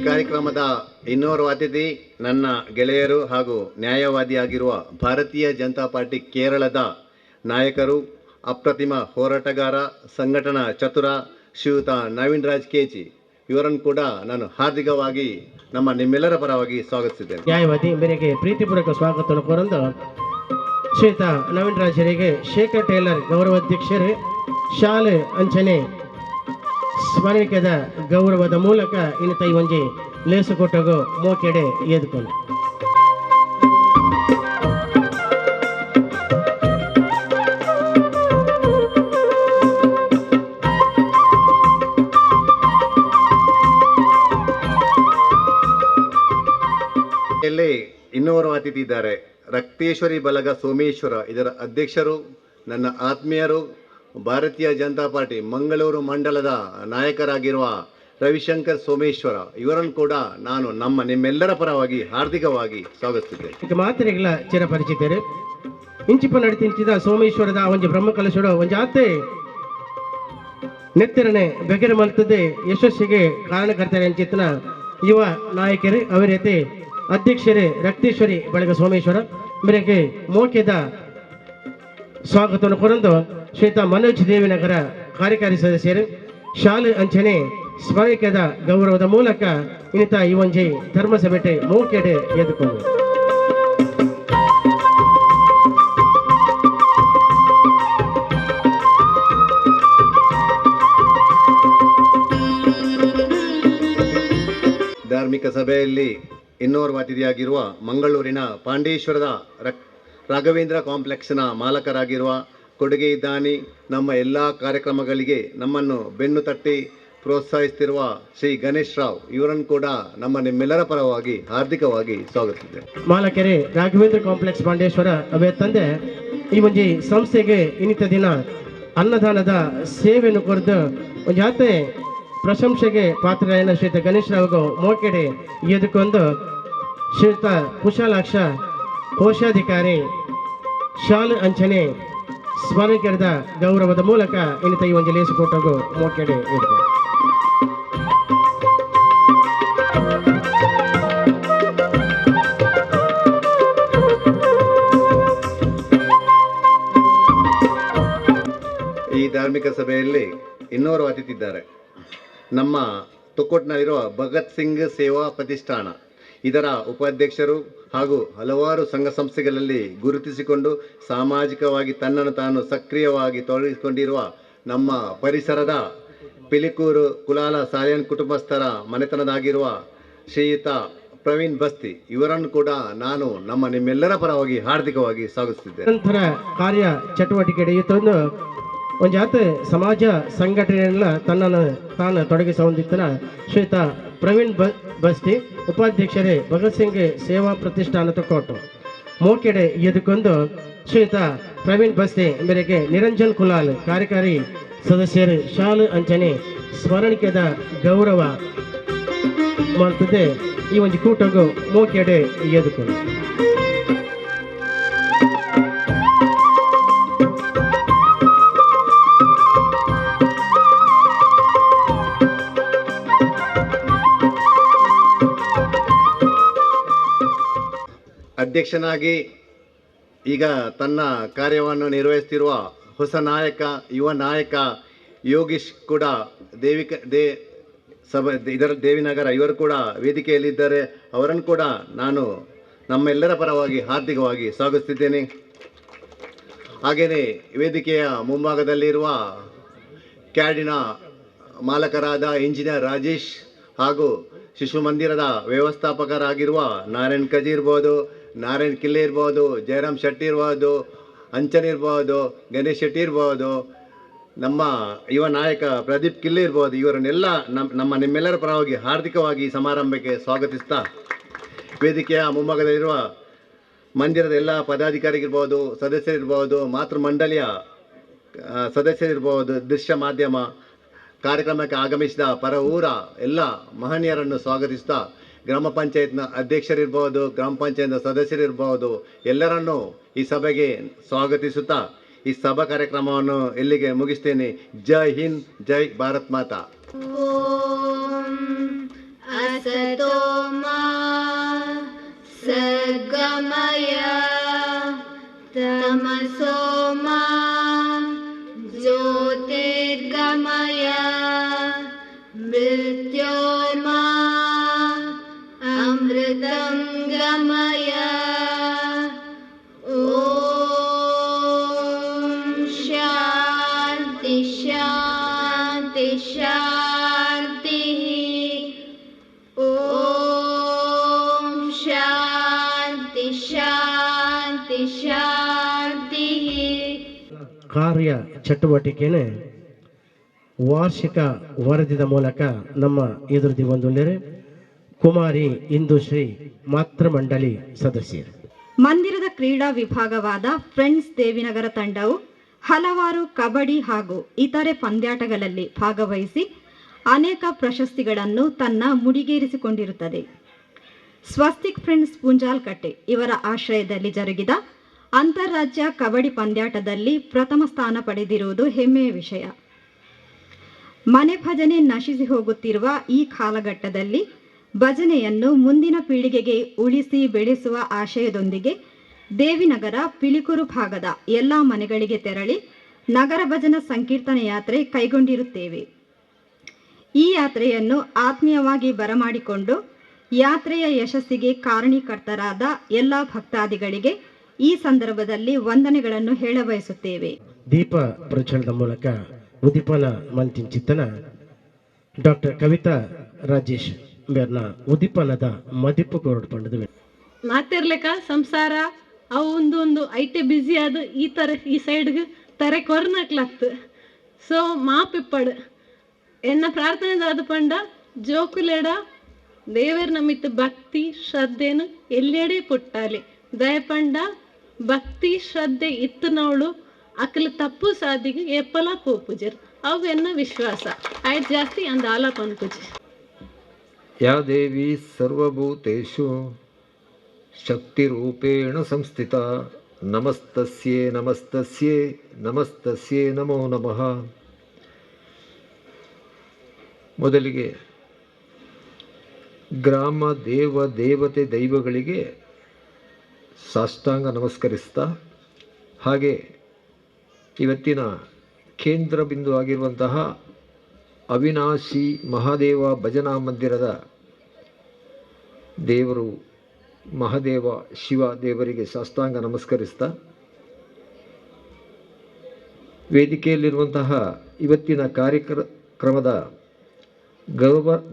ಕಾರ್ಯಕ್ರಮದ ಇನ್ನೋರ್ವ ಅತಿಥಿ ನನ್ನ ಗೆಳೆಯರು ಹಾಗೂ ನ್ಯಾಯವಾದಿಯಾಗಿರುವ ಭಾರತೀಯ ಜನತಾ ಪಾರ್ಟಿ ಕೇರಳದ ನಾಯಕರು, ಅಪ್ರತಿಮ ಹೋರಾಟಗಾರ, ಸಂಘಟನಾ ಚತುರ ಶ್ರೀಯುತ ನವೀನ್ ರಾಜ್ ಕೇಚಿ, ಇವರನ್ನು ಕೂಡ ನಾನು ಹಾರ್ದಿಕವಾಗಿ ನಿಮ್ಮೆಲ್ಲರ ಪರವಾಗಿ ಸ್ವಾಗತಿಸಿದ್ದೇನೆ. ನ್ಯಾಯವಾದಿ ಮೇರೆಗೆ ಪ್ರೀತಿಪೂರ್ವಕ ಸ್ವಾಗತವನ್ನು ಕೋರಂದು ಶ್ರೀಯುತ ನವೀನ್ ರಾಜರಿಗೆ ಶೇಖರ್ ಟೇಲರ್ ಗೌರವಾಧ್ಯಕ್ಷರು ಶಾಲೆ ಅಂಚನೆ ಸ್ಮರಣಿಕೆದ ಗೌರವದ ಮೂಲಕ ಇನ್ನಿತ ಈ ಒಂಜಿ ಲೇಸುಕೊಟ್ಟಗು ಮೋಕೆಡೆ ಎದ್ಕೊಂಡು ಇನ್ನೋರ್ವ ಅತಿಥಿ ಇದ್ದಾರೆ. ರಕ್ತೇಶ್ವರಿ ಬಲಗ ಸೋಮೇಶ್ವರ, ಇದರ ಅಧ್ಯಕ್ಷರು, ನನ್ನ ಆತ್ಮೀಯರು, ಭಾರತೀಯ ಜನತಾ ಪಾರ್ಟಿ ಮಂಗಳೂರು ಮಂಡಲದ ನಾಯಕರಾಗಿರುವ ರವಿಶಂಕರ್ ಸೋಮೇಶ್ವರ, ಇವರನ್ನು ಕೂಡ ನಾನು ನಿಮ್ಮೆಲ್ಲರ ಪರವಾಗಿ ಹಾರ್ದಿಕವಾಗಿ ಸ್ವಾಗತಿಸಿದ್ದೇನೆ. ಈಗ ಮಾತ್ರೆಗಳ ಚಿರಪರಿಚಿತರು ಇಂಚಿಪ ನಡಿತಿಂಚಿದ ಸೋಮೇಶ್ವರದ ಒಂಜಿ ಬ್ರಹ್ಮಕಲಶೋಡ ಒಂಜಿ ಆತೆ ನೆತ್ತರನೆ ಬೆಗರೆ ಮಲ್ತದೆ ಯಶಸ್ಸಿಗೆ ಕಾರಣಕರ್ತಾರೆ ಅಂಚಿತ್ತನ ಯುವ ನಾಯಕರು, ಅವರ ರೀತಿ ಅಧ್ಯಕ್ಷರೇ ರಕ್ತೇಶ್ವರಿ ಬಳಗ ಸೋಮೇಶ್ವರ ಮೇರೆಗೆ ಮೋಕೆದ ಸ್ವಾಗತವನ್ನು ಕೊರಂದು ಶ್ರೀಯುತ ಮನೋಜ್ ದೇವಿನಗರ ಕಾರ್ಯಕಾರಿ ಸದಸ್ಯರು ಶಾಲೆ ಅಂಚನೆ ಸ್ಮರಣಿಕೆದ ಗೌರವದ ಮೂಲಕ ಇನ್ನಿತ ಈ ಒಂಜಿ ಧರ್ಮಸಭೆಟೆ ಮೋಕೆಡೆ ಎದ್ದುಕೊಂಡು ಧಾರ್ಮಿಕ ಸಭೆಯಲ್ಲಿ ಇನ್ನೋರ್ವ ಅತಿಥಿಯಾಗಿರುವ ಮಂಗಳೂರಿನ ಪಾಂಡೇಶ್ವರದ ರಾಘವೇಂದ್ರ ಕಾಂಪ್ಲೆಕ್ಸ್ನ ಮಾಲಕರಾಗಿರುವ ಕೊಡುಗೆ ದಾನಿ, ನಮ್ಮ ಎಲ್ಲ ಕಾರ್ಯಕ್ರಮಗಳಿಗೆ ನಮ್ಮನ್ನು ಬೆನ್ನು ತಟ್ಟಿ ಪ್ರೋತ್ಸಾಹಿಸುತ್ತಿರುವ ಶ್ರೀ ಗಣೇಶ್ ರಾವ್, ಇವರನ್ನು ಕೂಡ ನಿಮ್ಮೆಲ್ಲರ ಪರವಾಗಿ ಹಾರ್ದಿಕವಾಗಿ ಸ್ವಾಗತಿಸಿದೆ. ಮಾಲಕೆರೆ ರಾಘವೇಂದ್ರ ಕಾಂಪ್ಲೆಕ್ಸ್ ಪಾಂಡೇಶ್ವರ ಅವೇ ತಂದೆ ಈ ಒಂಜಿ ಸಂಸ್ಥೆಗೆ ಇನ್ನಿತ ದಿನ ಅನ್ನದಾನದ ಸೇವೆಯನ್ನು ಕೊರೆದು ಒಂದು ಜಾತೆ ಪ್ರಶಂಸೆಗೆ ಪಾತ್ರರಾಯನ ಶ್ರೀಯುತ ಗಣೇಶ್ ರಾವ್ಗೂ ಮೋಕೆಡೆ ಎದುಕೊಂಡು ಶ್ರೀಯುತ ಕುಶಾಲಾಕ್ಷ ಕೋಶಾಧಿಕಾರಿ ಶಾಲು ಅಂಚನೆ ಸ್ಮರಣಿಕೆದ ಗೌರವದ ಮೂಲಕ ಇನ್ನಿತ ಈ ಒಂದು ಲೇಸುಕೋಟಗೂ ಮೋಕೆಡೆ ಎದುಕೊಂಡು ಈ ಧಾರ್ಮಿಕ ಸಭೆಯಲ್ಲಿ ಇನ್ನೋರ್ವ ಅತಿಥಿ ಇದ್ದಾರೆ. ನಮ್ಮ ತುಕೋಟ್ನಲ್ಲಿರುವ ಭಗತ್ ಸಿಂಗ್ ಸೇವಾ ಪ್ರತಿಷ್ಠಾನ, ಇದರ ಉಪಾಧ್ಯಕ್ಷರು ಹಾಗೂ ಹಲವಾರು ಸಂಘ ಸಂಸ್ಥೆಗಳಲ್ಲಿ ಗುರುತಿಸಿಕೊಂಡು ಸಾಮಾಜಿಕವಾಗಿ ತನ್ನನ್ನು ತಾನು ಸಕ್ರಿಯವಾಗಿ ತೊಡಗಿಸಿಕೊಂಡಿರುವ ನಮ್ಮ ಪರಿಸರದ ಪಿಲಿಕೂರು ಕುಲಾಲ ಸಾಲಿಯನ್ ಕುಟುಂಬಸ್ಥರ ಮನೆತನದಾಗಿರುವ ಶ್ರೀಯುತ ಪ್ರವೀಣ್ ಬಸ್ತಿ ಇವರನ್ನು ಕೂಡ ನಾನು ನಿಮ್ಮೆಲ್ಲರ ಪರವಾಗಿ ಹಾರ್ದಿಕವಾಗಿ ಸ್ವಾಗತಿಸಿದ್ದೇನೆ. ನಿರಂತರ ಕಾರ್ಯ ಚಟುವಟಿಕೆ ನಡೆಯುತ್ತಂದು ಒಂಜಾತೆ ಸಮಾಜ ಸಂಘಟನೆಯಲ್ಲ ತನ್ನನ್ನು ತಾನು ತೊಡಗಿಸಿಕೊಂಡಿದ್ದನ ಶ್ರೀಯುತ ಪ್ರವೀಣ್ ಬಸ್ತಿ ಉಪಾಧ್ಯಕ್ಷರೇ ಭಗತ್ ಸಿಂಗ್ ಸೇವಾ ಪ್ರತಿಷ್ಠಾನ ತೊಕ್ಕೋಟು ಮೋಕೆಡೆ ಎದುಕೊಂಡು ಶ್ರೀಯುತ ಪ್ರವೀಣ್ ಬಸ್ತಿ ಮೇರೆಗೆ ನಿರಂಜನ್ ಕುಲಾಲ್ ಕಾರ್ಯಕಾರಿ ಸದಸ್ಯರು ಶಾಲು ಅಂಚನೆ ಸ್ಮರಣಿಕೆದ ಗೌರವ ಮಾಡ್ತದೆ ಈ ಒಂದು ಕೂಟಗೂ ಮೋಕೆಡೆ ಎದುಕೊಂಡು ಅಧ್ಯಕ್ಷನಾಗಿ ಈಗ ತನ್ನ ಕಾರ್ಯವನ್ನು ನಿರ್ವಹಿಸುತ್ತಿರುವ ಹೊಸ ನಾಯಕ ಯುವ ನಾಯಕ ಯೋಗೀಶ್ ಕೂಡ ದೇವಿನಗರ ಇವರು ಕೂಡ ವೇದಿಕೆಯಲ್ಲಿದ್ದಾರೆ. ಅವರನ್ನು ಕೂಡ ನಾನು ನಮ್ಮೆಲ್ಲರ ಪರವಾಗಿ ಹಾರ್ದಿಕವಾಗಿ ಸ್ವಾಗತಿಸಿದ್ದೇನೆ. ಹಾಗೆಯೇ ವೇದಿಕೆಯ ಮುಂಭಾಗದಲ್ಲಿರುವ ಕ್ಯಾಡಿನ ಮಾಲಕರಾದ ಇಂಜಿನಿಯರ್ ರಾಜೇಶ್ ಹಾಗೂ ಶಿಶು ಮಂದಿರದ ವ್ಯವಸ್ಥಾಪಕರಾಗಿರುವ ನಾರಾಯಣ್ ಕಜಿ ಇರ್ಬೋದು, ನಾರಾಯಣ್ ಕಿಲ್ಲೆ ಇರ್ಬೋದು, ಜಯರಾಮ್ ಶೆಟ್ಟಿ ಇರ್ಬೋದು, ಅಂಚನ್ ಇರ್ಬೋದು, ಗಣೇಶ್ ಶೆಟ್ಟಿ ಇರ್ಬೋದು, ನಮ್ಮ ಯುವ ನಾಯಕ ಪ್ರದೀಪ್ ಕಿಲ್ಲೆ ಇರ್ಬೋದು, ಇವರನ್ನೆಲ್ಲ ನಿಮ್ಮೆಲ್ಲರ ಪರವಾಗಿ ಹಾರ್ದಿಕವಾಗಿ ಸಮಾರಂಭಕ್ಕೆ ಸ್ವಾಗತಿಸ್ತಾ ವೇದಿಕೆಯ ಮುಂಭಾಗದಲ್ಲಿರುವ ಮಂದಿರದ ಎಲ್ಲ ಪದಾಧಿಕಾರಿಗಿರ್ಬೋದು, ಸದಸ್ಯರಿರ್ಬೋದು, ಮಾತೃ ಮಂಡಳಿಯ ಸದಸ್ಯರಿರ್ಬೋದು, ದೃಶ್ಯ ಮಾಧ್ಯಮ ಕಾರ್ಯಕ್ರಮಕ್ಕೆ ಆಗಮಿಸಿದ ಪರ ಊರ ಎಲ್ಲ ಮಹನೀಯರನ್ನು ಸ್ವಾಗತಿಸ್ತಾ ಗ್ರಾಮ ಪಂಚಾಯತ್ನ ಅಧ್ಯಕ್ಷರಿರ್ಬೋದು, ಗ್ರಾಮ ಪಂಚಾಯತ್ನ ಸದಸ್ಯರಿರ್ಬೋದು, ಎಲ್ಲರನ್ನೂ ಈ ಸಭೆಗೆ ಸ್ವಾಗತಿಸುತ್ತಾ ಈ ಸಭಾ ಕಾರ್ಯಕ್ರಮವನ್ನು ಇಲ್ಲಿಗೆ ಮುಗಿಸ್ತೇನೆ. ಜೈ ಹಿಂದ್, ಜೈ ಭಾರತ್ ಮಾತಾ. ಓಂ ಅಸತೋ ಮಾ ಸದ್ಗಮಯ ತಮಸೋ ಮಾ ಜ್ಯೋತಿರ್ಗಮಯ ಮೃತ್ಯೋರ್ಮಾ ಅಮೃತಂ ಗಮಯ. ಓಂ ಶಾಂತಿ ಶಾಂತಿ ಶಾಂತಿ. ಓಂ ಶಾಂತಿ ಶಾಂತಿ ಶಾಂತಿ. ಕಾರ್ಯ ಚಟುವಟಿಕೆನೇ ವಾರ್ಷಿಕ ವರದಿದ ಮೂಲಕ ನಮ್ಮ ಎದುರಿದಿ ಬಂದುಳ್ಳರೆ ಕುಮಾರಿ ಇಂದುಶ್ರೀ ಮಾತೃ ಮಂಡಳಿ ಸದಸ್ಯರು. ಮಂದಿರದ ಕ್ರೀಡಾ ವಿಭಾಗವಾದ ಫ್ರೆಂಡ್ಸ್ ದೇವಿನಗರ ತಂಡವು ಹಲವಾರು ಕಬಡ್ಡಿ ಹಾಗೂ ಇತರೆ ಪಂದ್ಯಾಟಗಳಲ್ಲಿ ಭಾಗವಹಿಸಿ ಅನೇಕ ಪ್ರಶಸ್ತಿಗಳನ್ನು ತನ್ನ ಮುಡಿಗೇರಿಸಿಕೊಂಡಿರುತ್ತದೆ. ಸ್ವಸ್ತಿಕ್ ಫ್ರೆಂಡ್ಸ್ ಪುಂಜಾಲ್ಕಟ್ಟೆ ಇವರ ಆಶ್ರಯದಲ್ಲಿ ಜರುಗಿದ ಅಂತಾರಾಜ್ಯ ಕಬಡ್ಡಿ ಪಂದ್ಯಾಟದಲ್ಲಿ ಪ್ರಥಮ ಸ್ಥಾನ ಪಡೆದಿರುವುದು ಹೆಮ್ಮೆಯ ವಿಷಯ. ಮನೆ ಭಜನೆ ನಶಿಸಿ ಹೋಗುತ್ತಿರುವ ಈ ಕಾಲಘಟ್ಟದಲ್ಲಿ ಭಜನೆಯನ್ನು ಮುಂದಿನ ಪೀಳಿಗೆಗೆ ಉಳಿಸಿ ಬೆಳೆಸುವ ಆಶಯದೊಂದಿಗೆ ದೇವಿನಗರ ಪಿಲಿಕೂರು ಭಾಗದ ಎಲ್ಲ ಮನೆಗಳಿಗೆ ತೆರಳಿ ನಗರ ಭಜನಾ ಸಂಕೀರ್ತನ ಯಾತ್ರೆ ಕೈಗೊಂಡಿರುತ್ತೇವೆ. ಈ ಯಾತ್ರೆಯನ್ನು ಆತ್ಮೀಯವಾಗಿ ಬರಮಾಡಿಕೊಂಡು ಯಾತ್ರೆಯ ಯಶಸ್ಸಿಗೆ ಕಾರಣೀಕರ್ತರಾದ ಎಲ್ಲ ಭಕ್ತಾದಿಗಳಿಗೆ ಈ ಸಂದರ್ಭದಲ್ಲಿ ವಂದನೆಗಳನ್ನು ಹೇಳಬಯಸುತ್ತೇವೆ. ದೀಪ ಪ್ರಜ್ವಲದ ಮೂಲಕ ಉದ್ದೀಪನ ಮಂತಿನ ಚಿತ್ತನ ಡಾಕ್ಟರ್ ಕವಿತಾ ರಾಜೇಶ್ ಮೇರ್ನ ಉದ್ದೀಪನದ ಮದಿಪ್ಪು ಕೋರ್ಡ್ ಪಂಡದ ಮಾತಿರ್ಲಿಕ್ಕ ಸಂಸಾರ ಅವು ಒಂದು ಐಟೆ ಬ್ಯುಸಿ ಆದ ಈ ಸೈಡ್ಗೆ ತರೆ ಕೊರ್ನಕ್ಲತ್ತು. ಸೊ ಮಾಪಿಪ್ಪಡು ಎನ್ನ ಪ್ರಾರ್ಥನೆ ಅದು ಪಂಡ ಜೋಕುಲೆಡ ದೇವರ ನಮಿತ್ ಭಕ್ತಿ ಶ್ರದ್ಧೆನು ಎಲ್ಲೆಡೆ ಪುಟ್ಟಾಲಿ ದಯಪಂಡ ಭಕ್ತಿ ಶ್ರದ್ಧೆ ಇತ್ತನವಳು ಅಕ್ಕಲು ತಪ್ಪು ಸಾಧಿಗೆ ಎಪ್ಪಲ ಪೋಪುಜರ್ ಅವು ಎನ್ನ ವಿಶ್ವಾಸ ಆಯ್ತು ಜಾಸ್ತಿ ಅಂದ ಆಲ ಪನ್ಪುಜಿ. ಯಾ ದೇವಿ ಸರ್ವಭೂತೇಷು ಶಕ್ತಿರೂಪೇಣ ಸಂಸ್ಥಿತ ನಮಸ್ತಸ್ಯೇ ನಮಸ್ತಸ್ಯೇ ನಮಸ್ತಸ್ಯೇ ನಮೋ ನಮಃ. ಮೊದಲಿಗೆ ಗ್ರಾಮ ದೇವತೆ ದೈವಗಳಿಗೆ ಸಾಷ್ಟಾಂಗ ನಮಸ್ಕರಿಸ್ತಾ, ಹಾಗೆ ಇವತ್ತಿನ ಕೇಂದ್ರ ಬಿಂದು ಆಗಿರುವಂತಹ ಅವಿನಾಶಿ ಮಹಾದೇವ ಭಜನಾ ಮಂದಿರದ ದೇವರು ಮಹಾದೇವ ಶಿವ ದೇವರಿಗೆ ಸಾಷ್ಟಾಂಗ ನಮಸ್ಕರಿಸ್ತಾ, ವೇದಿಕೆಯಲ್ಲಿರುವಂತಹ ಇವತ್ತಿನ ಕಾರ್ಯಕ್ರಮದ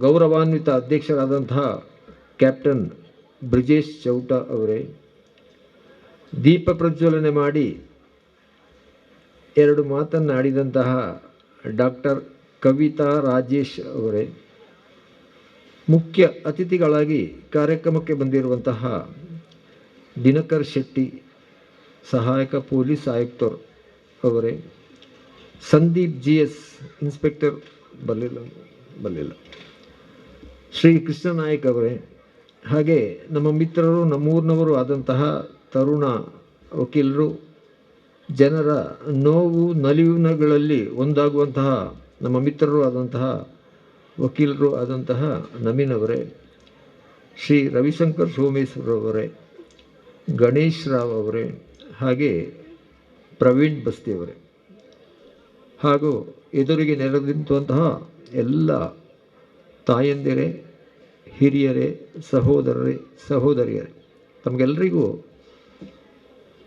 ಗೌರವಾನ್ವಿತ ಅಧ್ಯಕ್ಷರಾದಂತಹ ಕ್ಯಾಪ್ಟನ್ ಬ್ರಿಜೇಶ್ ಚೌಟ ಅವರೇ, ದೀಪ ಪ್ರಜ್ವಲನೆ ಮಾಡಿ 2 ಮಾತನ್ನಾಡಿದಂತಹ ಡಾಕ್ಟರ್ ಕವಿತಾ ರಾಜೇಶ್ ಅವರೇ, ಮುಖ್ಯ ಅತಿಥಿಗಳಾಗಿ ಕಾರ್ಯಕ್ರಮಕ್ಕೆ ಬಂದಿರುವಂತಹ ದಿನಕರ್ ಶೆಟ್ಟಿ, ಸಹಾಯಕ ಪೊಲೀಸ್ ಆಯುಕ್ತರು ಅವರೇ, ಸಂದೀಪ್ GS ಇನ್ಸ್ಪೆಕ್ಟರ್ ಬರಲಿಲ್ಲ, ಶ್ರೀ ಕೃಷ್ಣ ನಾಯಕ್ ಅವರೇ, ಹಾಗೆ ನಮ್ಮ ಮಿತ್ರರು, ನಮ್ಮೂರಿನವರು ಆದಂತಹ ತರುಣ ವಕೀಲರು, ಜನರ ನೋವು ನಲಿವುಗಳಲ್ಲಿ ಒಂದಾಗುವಂತಹ ನಮ್ಮ ಮಿತ್ರರು ಆದಂತಹ ವಕೀಲರು ಆದಂತಹ ನವೀನ್ ಅವರೇ, ಶ್ರೀ ರವಿಶಂಕರ್ ಸೋಮೇಶ್ವರ ಅವರೇ, ಗಣೇಶ್ ರಾವ್ ಅವರೇ, ಹಾಗೆ ಪ್ರವೀಣ್ ಬಸ್ತಿ ಅವರೇ, ಹಾಗೂ ಎದುರಿಗೆ ನೆರೆದಿರುವಂತಹ ಎಲ್ಲ ತಾಯಂದಿರೇ, ಹಿರಿಯರೇ, ಸಹೋದರಿಯರೇ, ತಮಗೆಲ್ಲರಿಗೂ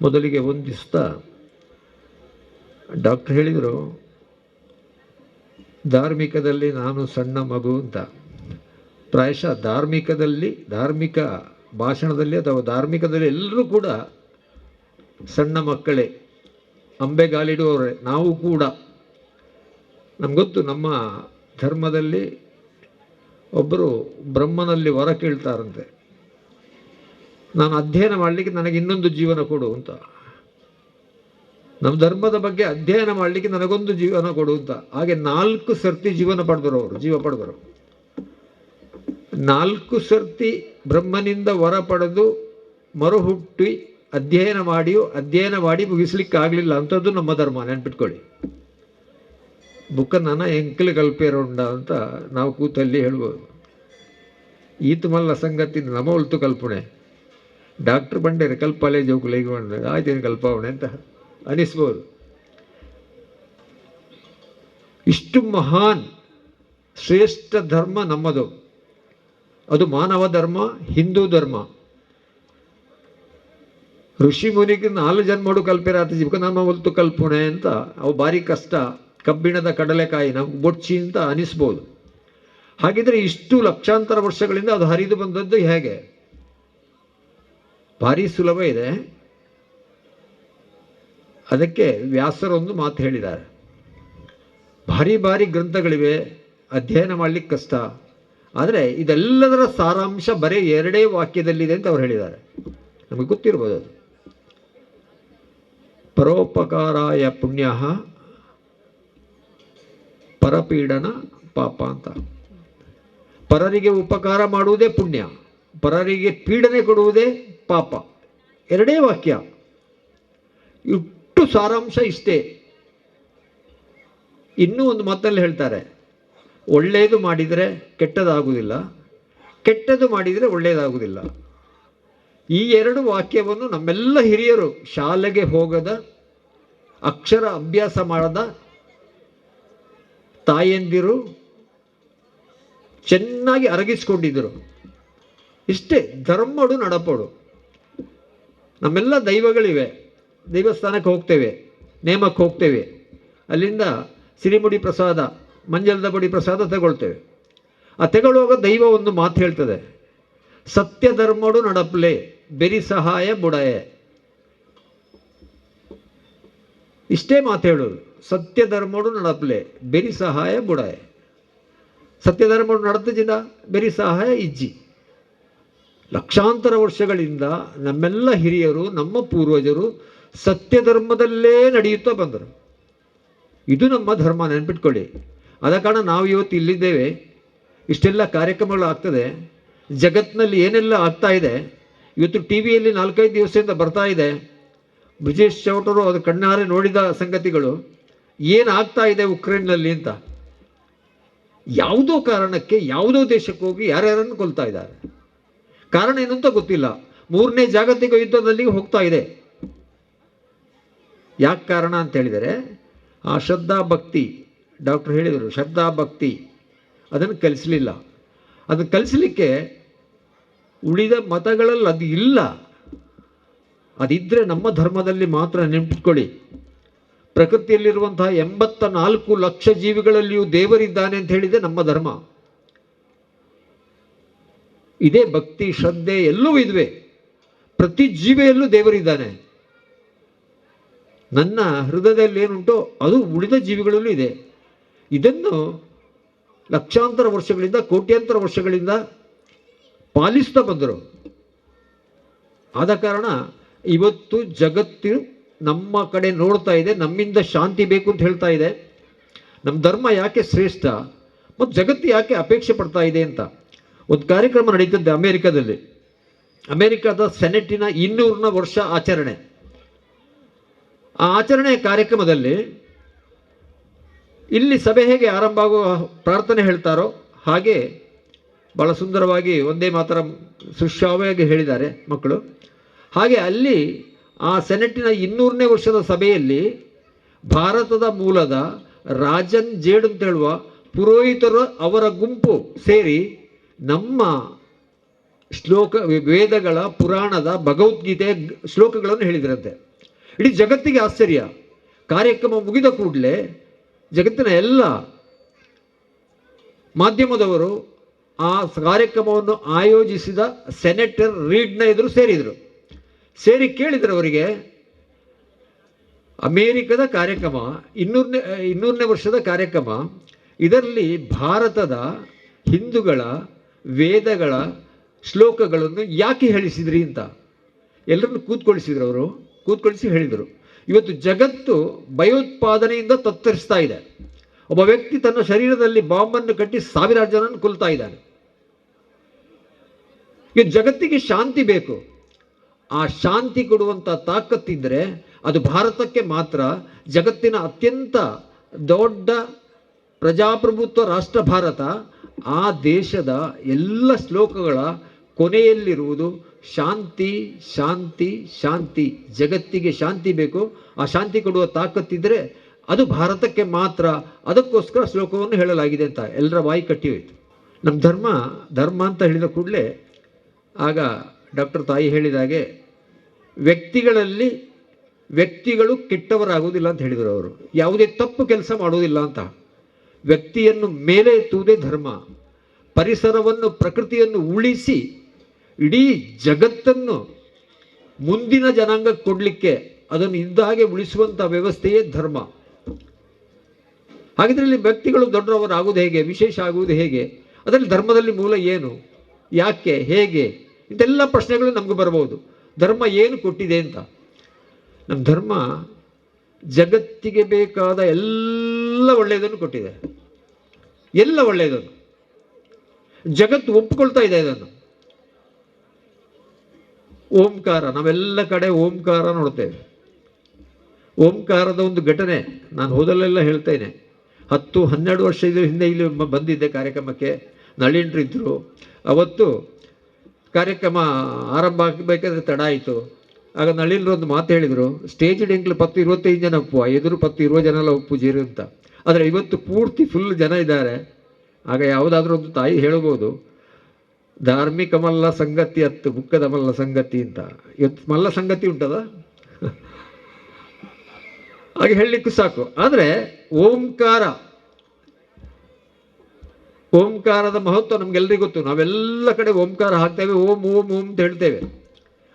ಮೊದಲಿಗೆ ವಂದಿಸ್ತಾ, ಡಾಕ್ಟರ್ ಹೇಳಿದರು ಧಾರ್ಮಿಕದಲ್ಲಿ ನಾನು ಸಣ್ಣ ಮಗು ಅಂತ. ಪ್ರಾಯಶಃ ಧಾರ್ಮಿಕ ಭಾಷಣದಲ್ಲಿ ಅಥವಾ ಧಾರ್ಮಿಕದಲ್ಲಿ ಎಲ್ಲರೂ ಕೂಡ ಸಣ್ಣ ಮಕ್ಕಳೇ, ಅಂಬೆಗಾಲಿಡುವವರೇ. ನಾವು ಕೂಡ ನಮಗೊತ್ತು, ನಮ್ಮ ಧರ್ಮದಲ್ಲಿ ಒಬ್ಬರು ಬ್ರಹ್ಮನಲ್ಲಿ ವರ ಕೇಳ್ತಾರಂತೆ, ನಾನು ಅಧ್ಯಯನ ಮಾಡಲಿಕ್ಕೆ ನನಗೆ ಇನ್ನೊಂದು ಜೀವನ ಕೊಡು ಅಂತ. ನಮ್ಮ ಧರ್ಮದ ಬಗ್ಗೆ ಅಧ್ಯಯನ ಮಾಡಲಿಕ್ಕೆ ನನಗೊಂದು ಜೀವನ ಕೊಡು ಅಂತ. ಹಾಗೆ 4 ಸರ್ತಿ ಜೀವ ಪಡೆದರು. 4 ಸರ್ತಿ ಬ್ರಹ್ಮನಿಂದ ವರ ಪಡೆದು ಮರುಹುಟ್ಟಿ ಅಧ್ಯಯನ ಮಾಡಿ ಮುಗಿಸ್ಲಿಕ್ಕಾಗಲಿಲ್ಲ ಅಂಥದ್ದು ನಮ್ಮ ಧರ್ಮ. ನೆನ್ಪಿಟ್ಕೊಳ್ಳಿ. ಬುಕ್ಕ ನನ್ನ ಎಂಕಲು ಕಲ್ಪೇರುಂಡ ಅಂತ ನಾವು ಕೂತಲ್ಲಿ ಹೇಳ್ಬೋದು. ಈತ ಮಲ್ಲ ಸಂಗತಿ ನಮ ಉಳ್ತು ಕಲ್ಪನೆ, ಡಾಕ್ಟ್ರ್ ಬಂಡೇರೆ ಕಲ್ಪಾಲೆ ಜೋಕುಲ ಈಗ ಬಂದರೆ ಆಯ್ತೇನು ಕಲ್ಪಾವಣೆ ಅಂತ ಅನಿಸ್ಬೋದು. ಇಷ್ಟು ಮಹಾನ್ ಶ್ರೇಷ್ಠ ಧರ್ಮ ನಮ್ಮದು. ಅದು ಮಾನವ ಧರ್ಮ, ಹಿಂದೂ ಧರ್ಮ. ಋಷಿ ಮುನಿಗೆ 4 ಜನ್ಮಡು ಕಲ್ಪಿರಾತ ಜೀವಕ ನಮ್ಮ ಒಲ್ತು ಕಲ್ಪನೆ ಅಂತ. ಅವು ಭಾರಿ ಕಷ್ಟ. ಕಬ್ಬಿಣದ ಕಡಲೆಕಾಯಿ ನಮ್ಗೆ ಬೊಡ್ಚಿ ಅಂತ ಅನಿಸ್ಬೋದು. ಹಾಗಿದ್ರೆ ಇಷ್ಟು ಲಕ್ಷಾಂತರ ವರ್ಷಗಳಿಂದ ಅದು ಹರಿದು ಬಂದದ್ದು ಹೇಗೆ? ಭಾರಿ ಸುಲಭ ಇದೆ. ಅದಕ್ಕೆ ವ್ಯಾಸರೊಂದು ಮಾತು ಹೇಳಿದ್ದಾರೆ. ಭಾರಿ ಗ್ರಂಥಗಳಿವೆ, ಅಧ್ಯಯನ ಮಾಡಲಿಕ್ಕೆ ಕಷ್ಟ. ಆದರೆ ಇದೆಲ್ಲದರ ಸಾರಾಂಶ ಬರೀ 2 ವಾಕ್ಯದಲ್ಲಿದೆ ಅಂತ ಅವ್ರು ಹೇಳಿದ್ದಾರೆ. ನಮಗೆ ಗೊತ್ತಿರ್ಬೋದು ಅದು. ಪರೋಪಕಾರಾಯ ಪುಣ್ಯ, ಪರಪೀಡನ ಪಾಪ ಅಂತ. ಪರರಿಗೆ ಉಪಕಾರ ಮಾಡುವುದೇ ಪುಣ್ಯ, ಪರರಿಗೆ ಪೀಡನೆ ಕೊಡುವುದೇ ಪಾಪ. 2 ವಾಕ್ಯ. ಇಷ್ಟು ಸಾರಾಂಶ ಇಷ್ಟೇ. ಇನ್ನೂ ಒಂದು ಮಾತಲ್ಲಿ ಹೇಳ್ತಾರೆ, ಒಳ್ಳೆಯದು ಮಾಡಿದರೆ ಕೆಟ್ಟದಾಗುವುದಿಲ್ಲ, ಕೆಟ್ಟದ್ದು ಮಾಡಿದರೆ ಒಳ್ಳೆಯದಾಗುವುದಿಲ್ಲ. ಈ 2 ವಾಕ್ಯವನ್ನು ನಮ್ಮೆಲ್ಲ ಹಿರಿಯರು, ಶಾಲೆಗೆ ಹೋಗದ, ಅಕ್ಷರ ಅಭ್ಯಾಸ ಮಾಡದ ತಾಯಂದಿರು ಚೆನ್ನಾಗಿ ಅರಗಿಸ್ಕೊಂಡಿದ್ದರು. ಇಷ್ಟೇ ಧರ್ಮಡು ನಡಪಡು. ನಮ್ಮೆಲ್ಲ ದೈವಗಳಿವೆ, ದೇವಸ್ಥಾನಕ್ಕೆ ಹೋಗ್ತೇವೆ, ನೇಮಕ್ಕೆ ಹೋಗ್ತೇವೆ, ಅಲ್ಲಿಂದ ಸಿರಿಮುಡಿ ಪ್ರಸಾದ, ಮಂಜಲದ ಬಡಿ ಪ್ರಸಾದ ತಗೊಳ್ತೇವೆ. ಆ ತಗೊಳ್ಳುವಾಗ ದೈವ ಒಂದು ಮಾತು ಹೇಳ್ತದೆ, ಸತ್ಯ ಧರ್ಮಡು ನಡಪ್ಲೆ ಬೆರಿ ಸಹಾಯ ಬುಡಯೆ. ಇಷ್ಟೇ ಮಾತು ಹೇಳೋದು. ಸತ್ಯ ಧರ್ಮಡು ನಡಪ್ಲೆ ಬೆರಿ ಸಹಾಯ ಬುಡಯೆ. ಸತ್ಯ ಧರ್ಮಡು ನಡತಜಿದ ಬೆರಿ ಸಹಾಯ ಇಜ್ಜಿ. ಲಕ್ಷಾಂತರ ವರ್ಷಗಳಿಂದ ನಮ್ಮೆಲ್ಲ ಹಿರಿಯರು, ನಮ್ಮ ಪೂರ್ವಜರು ಸತ್ಯ ಧರ್ಮದಲ್ಲೇ ನಡೆಯುತ್ತಾ ಬಂದರು. ಇದು ನಮ್ಮ ಧರ್ಮ, ನೆನ್ಪಿಟ್ಕೊಳ್ಳಿ. ಆದ ಕಾರಣ ನಾವು ಇವತ್ತು ಇಲ್ಲಿದ್ದೇವೆ. ಇಷ್ಟೆಲ್ಲ ಕಾರ್ಯಕ್ರಮಗಳು ಆಗ್ತದೆ, ಜಗತ್ತಿನಲ್ಲಿ ಏನೆಲ್ಲ ಆಗ್ತಾ ಇದೆ. ಇವತ್ತು ಟಿ ವಿಯಲ್ಲಿ 4-5 ದಿವಸದಿಂದ ಬರ್ತಾ ಇದೆ. ಬ್ರಿಜೇಶ್ ಚೌಟರು ಅದು ಕಣ್ಣಾರೆ ನೋಡಿದ ಸಂಗತಿಗಳು, ಏನಾಗ್ತಾ ಇದೆ ಉಕ್ರೇನ್ನಲ್ಲಿ ಅಂತ. ಯಾವುದೋ ಕಾರಣಕ್ಕೆ ಯಾವುದೋ ದೇಶಕ್ಕೆ ಹೋಗಿ ಯಾರ್ಯಾರನ್ನು ಕೊಲ್ತಾ ಇದ್ದಾರೆ. ಕಾರಣ ಏನು ಅಂತ ಗೊತ್ತಿಲ್ಲ. 3ನೇ ಜಾಗತಿಕ ಯುದ್ಧದಲ್ಲಿ ಹೋಗ್ತಾ ಇದೆ. ಯಾಕೆ ಕಾರಣ ಅಂತ ಹೇಳಿದರೆ, ಆ ಶ್ರದ್ಧಾ ಭಕ್ತಿ, ಡಾಕ್ಟರ್ ಹೇಳಿದರು, ಶ್ರದ್ಧಾ ಭಕ್ತಿ ಅದನ್ನು ಕಲಿಸಲಿಲ್ಲ. ಅದನ್ನು ಕಲಿಸಲಿಕ್ಕೆ ಉಳಿದ ಮತಗಳಲ್ಲಿ ಅದು ಇಲ್ಲ. ಅದಿದ್ದರೆ ನಮ್ಮ ಧರ್ಮದಲ್ಲಿ ಮಾತ್ರ. ನೆನಪಿಟ್ಕೊಳ್ಳಿ, ಪ್ರಕೃತಿಯಲ್ಲಿರುವಂತಹ 84 ಲಕ್ಷ ಜೀವಿಗಳಲ್ಲಿಯೂ ದೇವರಿದ್ದಾನೆ ಅಂತ ಹೇಳಿದೆ ನಮ್ಮ ಧರ್ಮ. ಇದೇ ಭಕ್ತಿ ಶ್ರದ್ಧೆ ಎಲ್ಲವೂ ಇದುವೆ. ಪ್ರತಿ ಜೀವಿಯಲ್ಲೂ ದೇವರಿದ್ದಾನೆ. ನನ್ನ ಹೃದಯದಲ್ಲಿ ಏನುಂಟೋ ಅದು ಉಳಿದ ಜೀವಿಗಳಲ್ಲೂ ಇದೆ. ಇದನ್ನು ಲಕ್ಷಾಂತರ ವರ್ಷಗಳಿಂದ ಕೋಟ್ಯಾಂತರ ವರ್ಷಗಳಿಂದ ಪಾಲಿಸ್ತಾ ಬಂದರು. ಆದ ಕಾರಣ ಇವತ್ತು ಜಗತ್ತು ನಮ್ಮ ಕಡೆ ನೋಡ್ತಾ ಇದೆ, ನಮ್ಮಿಂದ ಶಾಂತಿ ಬೇಕು ಅಂತ ಹೇಳ್ತಾ ಇದೆ. ನಮ್ಮ ಧರ್ಮ ಯಾಕೆ ಶ್ರೇಷ್ಠ ಮತ್ತು ಜಗತ್ತು ಯಾಕೆ ಅಪೇಕ್ಷೆ ಪಡ್ತಾ ಇದೆ ಅಂತ ಒಂದು ಕಾರ್ಯಕ್ರಮ ನಡೀತದೆ ಅಮೇರಿಕಾದಲ್ಲಿ. ಅಮೇರಿಕಾದ ಸೆನೆಟಿನ 200ನೇ ವರ್ಷ ಆಚರಣೆ. ಆ ಆಚರಣೆಯ ಕಾರ್ಯಕ್ರಮದಲ್ಲಿ ಇಲ್ಲಿ ಸಭೆ ಹೇಗೆ ಆರಂಭ ಆಗುವ ಪ್ರಾರ್ಥನೆ ಹೇಳ್ತಾರೋ ಹಾಗೆ ಭಾಳ ಸುಂದರವಾಗಿ ಒಂದೇ ಮಾತರ ಸುಶ್ರಾವ್ಯವಾಗಿ ಹೇಳಿದ್ದಾರೆ ಮಕ್ಕಳು. ಹಾಗೆ ಅಲ್ಲಿ ಆ ಸೆನೆಟಿನ 200ನೇ ವರ್ಷದ ಸಭೆಯಲ್ಲಿ ಭಾರತದ ಮೂಲದ ರಾಜನ್ ಜೇಡ್ ಅಂತ ಹೇಳುವ ಪುರೋಹಿತರು ಅವರ ಗುಂಪು ಸೇರಿ ನಮ್ಮ ವೇದಗಳ ಪುರಾಣದ ಭಗವದ್ಗೀತೆಯ ಶ್ಲೋಕಗಳನ್ನು ಹೇಳಿದ್ರಂತೆ. ಇಡೀ ಜಗತ್ತಿಗೆ ಆಶ್ಚರ್ಯ. ಕಾರ್ಯಕ್ರಮ ಮುಗಿದ ಕೂಡಲೇ ಜಗತ್ತಿನ ಎಲ್ಲ ಮಾಧ್ಯಮದವರು ಆ ಕಾರ್ಯಕ್ರಮವನ್ನು ಆಯೋಜಿಸಿದ ಸೆನೆಟರ್ ರೀಡ್ನ ಎದುರು ಸೇರಿದರು. ಸೇರಿ ಕೇಳಿದರು ಅವರಿಗೆ, ಅಮೇರಿಕದ ಕಾರ್ಯಕ್ರಮ 200ನೇ ವರ್ಷದ ಕಾರ್ಯಕ್ರಮ, ಇದರಲ್ಲಿ ಭಾರತದ ಹಿಂದೂಗಳ ವೇದಗಳ ಶ್ಲೋಕಗಳನ್ನು ಯಾಕೆ ಹೇಳಿಸಿದ್ರಿ ಅಂತ ಎಲ್ಲರನ್ನು ಕೂತ್ಕೊಳಿಸಿದ್ರು. ಅವರು ಕೂತ್ಕೊಳಿಸಿ ಹೇಳಿದರು, ಇವತ್ತು ಜಗತ್ತು ಭಯೋತ್ಪಾದನೆಯಿಂದ ತತ್ತರಿಸ್ತಾ ಇದೆ. ಒಬ್ಬ ವ್ಯಕ್ತಿ ತನ್ನ ಶರೀರದಲ್ಲಿ ಬಾಂಬನ್ನು ಕಟ್ಟಿ ಸಾವಿರಾರು ಜನರನ್ನು ಕೊಲ್ತಾ ಇದ್ದಾನೆ. ಈ ಜಗತ್ತಿಗೆ ಶಾಂತಿ ಬೇಕು. ಆ ಶಾಂತಿ ಕೊಡುವಂಥ ತಾಕತ್ತಿದ್ದರೆ ಅದು ಭಾರತಕ್ಕೆ ಮಾತ್ರ. ಜಗತ್ತಿನ ಅತ್ಯಂತ ದೊಡ್ಡ ಪ್ರಜಾಪ್ರಭುತ್ವ ರಾಷ್ಟ್ರ ಭಾರತ. ಆ ದೇಶದ ಎಲ್ಲ ಶ್ಲೋಕಗಳ ಕೊನೆಯಲ್ಲಿರುವುದು ಶಾಂತಿ ಶಾಂತಿ ಶಾಂತಿ. ಜಗತ್ತಿಗೆ ಶಾಂತಿ ಬೇಕು. ಆ ಶಾಂತಿ ಕೊಡುವ ತಾಕತ್ತಿದ್ದರೆ ಅದು ಭಾರತಕ್ಕೆ ಮಾತ್ರ. ಅದಕ್ಕೋಸ್ಕರ ಶ್ಲೋಕವನ್ನು ಹೇಳಲಾಗಿದೆ ಅಂತ ಎಲ್ಲರ ಬಾಯಿ ಕಟ್ಟಿ ಹೋಯಿತು. ನಮ್ಮ ಧರ್ಮ ಅಂತ ಹೇಳಿದ ಕೂಡಲೇ ಆಗ ಡಾಕ್ಟರ್ ತಾಯಿ ಹೇಳಿದಾಗೆ ವ್ಯಕ್ತಿಗಳು ಕೆಟ್ಟವರಾಗುವುದಿಲ್ಲ ಅಂತ ಹೇಳಿದರು. ಅವರು ಯಾವುದೇ ತಪ್ಪು ಕೆಲಸ ಮಾಡುವುದಿಲ್ಲ ಅಂತ. ವ್ಯಕ್ತಿಯನ್ನು ಮೇಲೆ ಎತ್ತುವುದೇ ಧರ್ಮ. ಪರಿಸರವನ್ನು ಪ್ರಕೃತಿಯನ್ನು ಉಳಿಸಿ ಇಡೀ ಜಗತ್ತನ್ನು ಮುಂದಿನ ಜನಾಂಗಕ್ಕೆ ಕೊಡಲಿಕ್ಕೆ ಅದನ್ನು ಇದ್ದ ಹಾಗೆ ಉಳಿಸುವಂಥ ವ್ಯವಸ್ಥೆಯೇ ಧರ್ಮ. ಹಾಗಿದ್ರೆ ಇಲ್ಲಿ ವ್ಯಕ್ತಿಗಳು ದೊಡ್ಡವರಾಗುವುದು ಹೇಗೆ, ವಿಶೇಷ ಆಗುವುದು ಹೇಗೆ, ಅದರಲ್ಲಿ ಧರ್ಮದಲ್ಲಿ ಮೂಲ ಏನು, ಯಾಕೆ, ಹೇಗೆ, ಇಂತೆಲ್ಲ ಪ್ರಶ್ನೆಗಳು ನಮಗೂ ಬರ್ಬೋದು. ಧರ್ಮ ಏನು ಕೊಟ್ಟಿದೆ ಅಂತ. ನಮ್ಮ ಧರ್ಮ ಜಗತ್ತಿಗೆ ಬೇಕಾದ ಎಲ್ಲ ಒಳ್ಳೆಯದನ್ನು ಕೊಟ್ಟಿದೆ. ಎಲ್ಲ ಒಳ್ಳೆಯದನ್ನು ಜಗತ್ತು ಒಪ್ಪಿಕೊಳ್ತಾ ಇದೆ. ಇದನ್ನು ಓಂಕಾರ, ನಾವೆಲ್ಲ ಕಡೆ ಓಂಕಾರ ನೋಡ್ತೇವೆ. ಓಂಕಾರದ ಒಂದು ಘಟನೆ ನಾನು ಹೋದಲ್ಲೆಲ್ಲ ಹೇಳ್ತೇನೆ. 10-12 ವರ್ಷ ಹಿಂದೆ ಇಲ್ಲಿ ಬಂದಿದ್ದೆ ಕಾರ್ಯಕ್ರಮಕ್ಕೆ. ನಳಿನ್ರಿದ್ದರು. ಅವತ್ತು ಕಾರ್ಯಕ್ರಮ ಆರಂಭ ಆಗಬೇಕಾದ್ರೆ ತಡ ಆಯಿತು. ಆಗ ನಳಿನ್ರು ಒಂದು ಮಾತು ಹೇಳಿದರು, ಸ್ಟೇಜ್ ಎಂಕ್ಲು 10-25 ಜನ ಒಪ್ಪು, ಎದುರು 10-20 ಜನ ಎಲ್ಲ ಒಪ್ಪು ಜೀರು ಅಂತ. ಆದರೆ ಇವತ್ತು ಪೂರ್ತಿ ಫುಲ್ ಜನ ಇದ್ದಾರೆ. ಆಗ ಯಾವುದಾದ್ರೂ ಒಂದು ತಾಯಿ ಹೇಳ್ಬೋದು, ಧಾರ್ಮಿಕ ಮಲ್ಲ ಸಂಗತಿ ಹತ್ತು, ಬುಕ್ಕದ ಮಲ್ಲ ಸಂಗತಿ ಅಂತ. ಇವತ್ತು ಮಲ್ಲ ಸಂಗತಿ ಉಂಟದ ಹಾಗೆ ಹೇಳಲಿಕ್ಕೂ ಸಾಕು. ಆದರೆ ಓಂಕಾರದ ಮಹತ್ವ ನಮ್ಗೆಲ್ಲರಿಗೂ ಗೊತ್ತು. ನಾವೆಲ್ಲ ಕಡೆ ಓಂಕಾರ ಹಾಕ್ತೇವೆ, ಓಂ ಓಂ ಓಂ ಅಂತ ಹೇಳ್ತೇವೆ.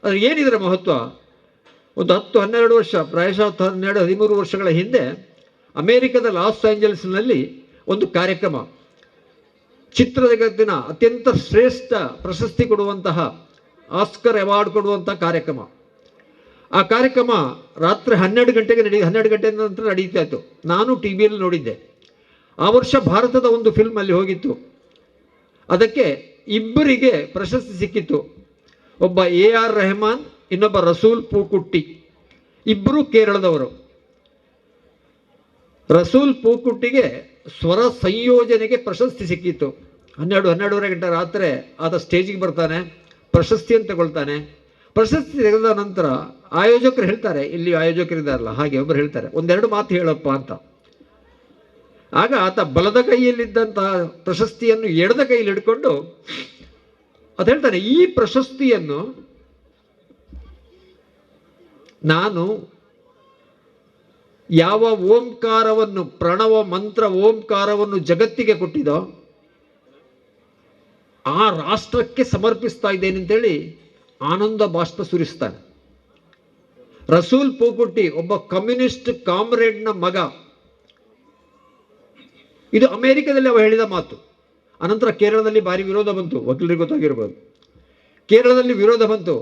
ಆದರೆ ಏನಿದ್ರೆ ಮಹತ್ವ? ಒಂದು 10-12 ವರ್ಷ, ಪ್ರಾಯಶಃ 12-13 ವರ್ಷಗಳ ಹಿಂದೆ ಅಮೇರಿಕದ ಲಾಸ್ ಏಂಜಲ್ಸ್ನಲ್ಲಿ ಒಂದು ಕಾರ್ಯಕ್ರಮ, ಚಿತ್ರಜಗತ್ತಿನ ಅತ್ಯಂತ ಶ್ರೇಷ್ಠ ಪ್ರಶಸ್ತಿ ಕೊಡುವಂತಹ ಆಸ್ಕರ್ ಅವಾರ್ಡ್ ಕೊಡುವಂಥ ಕಾರ್ಯಕ್ರಮ. ಆ ಕಾರ್ಯಕ್ರಮ ರಾತ್ರಿ 12 ಗಂಟೆಗೆ 12 ಗಂಟೆ ನಂತರ ನಡೀತಾ ಇತ್ತು. ನಾನು ಟಿ ವಿಯಲ್ಲಿ ನೋಡಿದ್ದೆ. ಆ ವರ್ಷ ಭಾರತದ ಒಂದು ಫಿಲ್ಮ್ ಅಲ್ಲಿ ಹೋಗಿತ್ತು. ಅದಕ್ಕೆ ಇಬ್ಬರಿಗೆ ಪ್ರಶಸ್ತಿ ಸಿಕ್ಕಿತ್ತು. ಒಬ್ಬ AR ರೆಹಮಾನ್, ಇನ್ನೊಬ್ಬ ರಸೂಲ್ ಪೂಕುಟ್ಟಿ. ಇಬ್ಬರು ಕೇರಳದವರು. ರಸೂಲ್ ಪೂಕುಟ್ಟಿಗೆ ಸ್ವರ ಸಂಯೋಜನೆಗೆ ಪ್ರಶಸ್ತಿ ಸಿಕ್ಕಿತ್ತು. 12-12:30 ಗಂಟೆ ರಾತ್ರಿ ಆತ ಸ್ಟೇಜಿಗೆ ಬರ್ತಾನೆ, ಪ್ರಶಸ್ತಿಯನ್ನು ತಗೊಳ್ತಾನೆ. ಪ್ರಶಸ್ತಿ ತೆಗೆದ ನಂತರ ಆಯೋಜಕರು ಹೇಳ್ತಾರೆ, ಇಲ್ಲಿ ಆಯೋಜಕರಿದ್ದಾರಲ್ಲ ಹಾಗೆ ಒಬ್ಬರು ಹೇಳ್ತಾರೆ, 1-2 ಮಾತು ಹೇಳಪ್ಪ ಅಂತ. ಆಗ ಆತ ಬಲದ ಕೈಯಲ್ಲಿದ್ದಂತಹ ಪ್ರಶಸ್ತಿಯನ್ನು ಎಡದ ಕೈಯಲ್ಲಿ ಹಿಡ್ಕೊಂಡು ಅದು ಹೇಳ್ತಾನೆ, ಈ ಪ್ರಶಸ್ತಿಯನ್ನು ನಾನು ಯಾವ ಓಂಕಾರವನ್ನು, ಪ್ರಣವ ಮಂತ್ರ ಓಂಕಾರವನ್ನು ಜಗತ್ತಿಗೆ ಕೊಟ್ಟಿದೋ ಆ ರಾಷ್ಟ್ರಕ್ಕೆ ಸಮರ್ಪಿಸ್ತಾ ಇದ್ದೇನೆ ಅಂತೇಳಿ ಆನಂದ ಬಾಷ್ಪ ಸುರಿಸ್ತಾನೆ. ರಸೂಲ್ ಪೂಕುಟ್ಟಿ ಒಬ್ಬ ಕಮ್ಯುನಿಸ್ಟ್ ಕಾಮ್ರೇಡ್ನ ಮಗ. ಇದು ಅಮೆರಿಕದಲ್ಲಿ ಅವ ಹೇಳಿದ ಮಾತು. ಅನಂತರ ಕೇರಳದಲ್ಲಿ ಭಾರಿ ವಿರೋಧ ಬಂತು, ವಕೀಲರಿಗೆ ಗೊತ್ತಾಗಿರ್ಬೋದು. ಕೇರಳದಲ್ಲಿ ವಿರೋಧ ಬಂತು,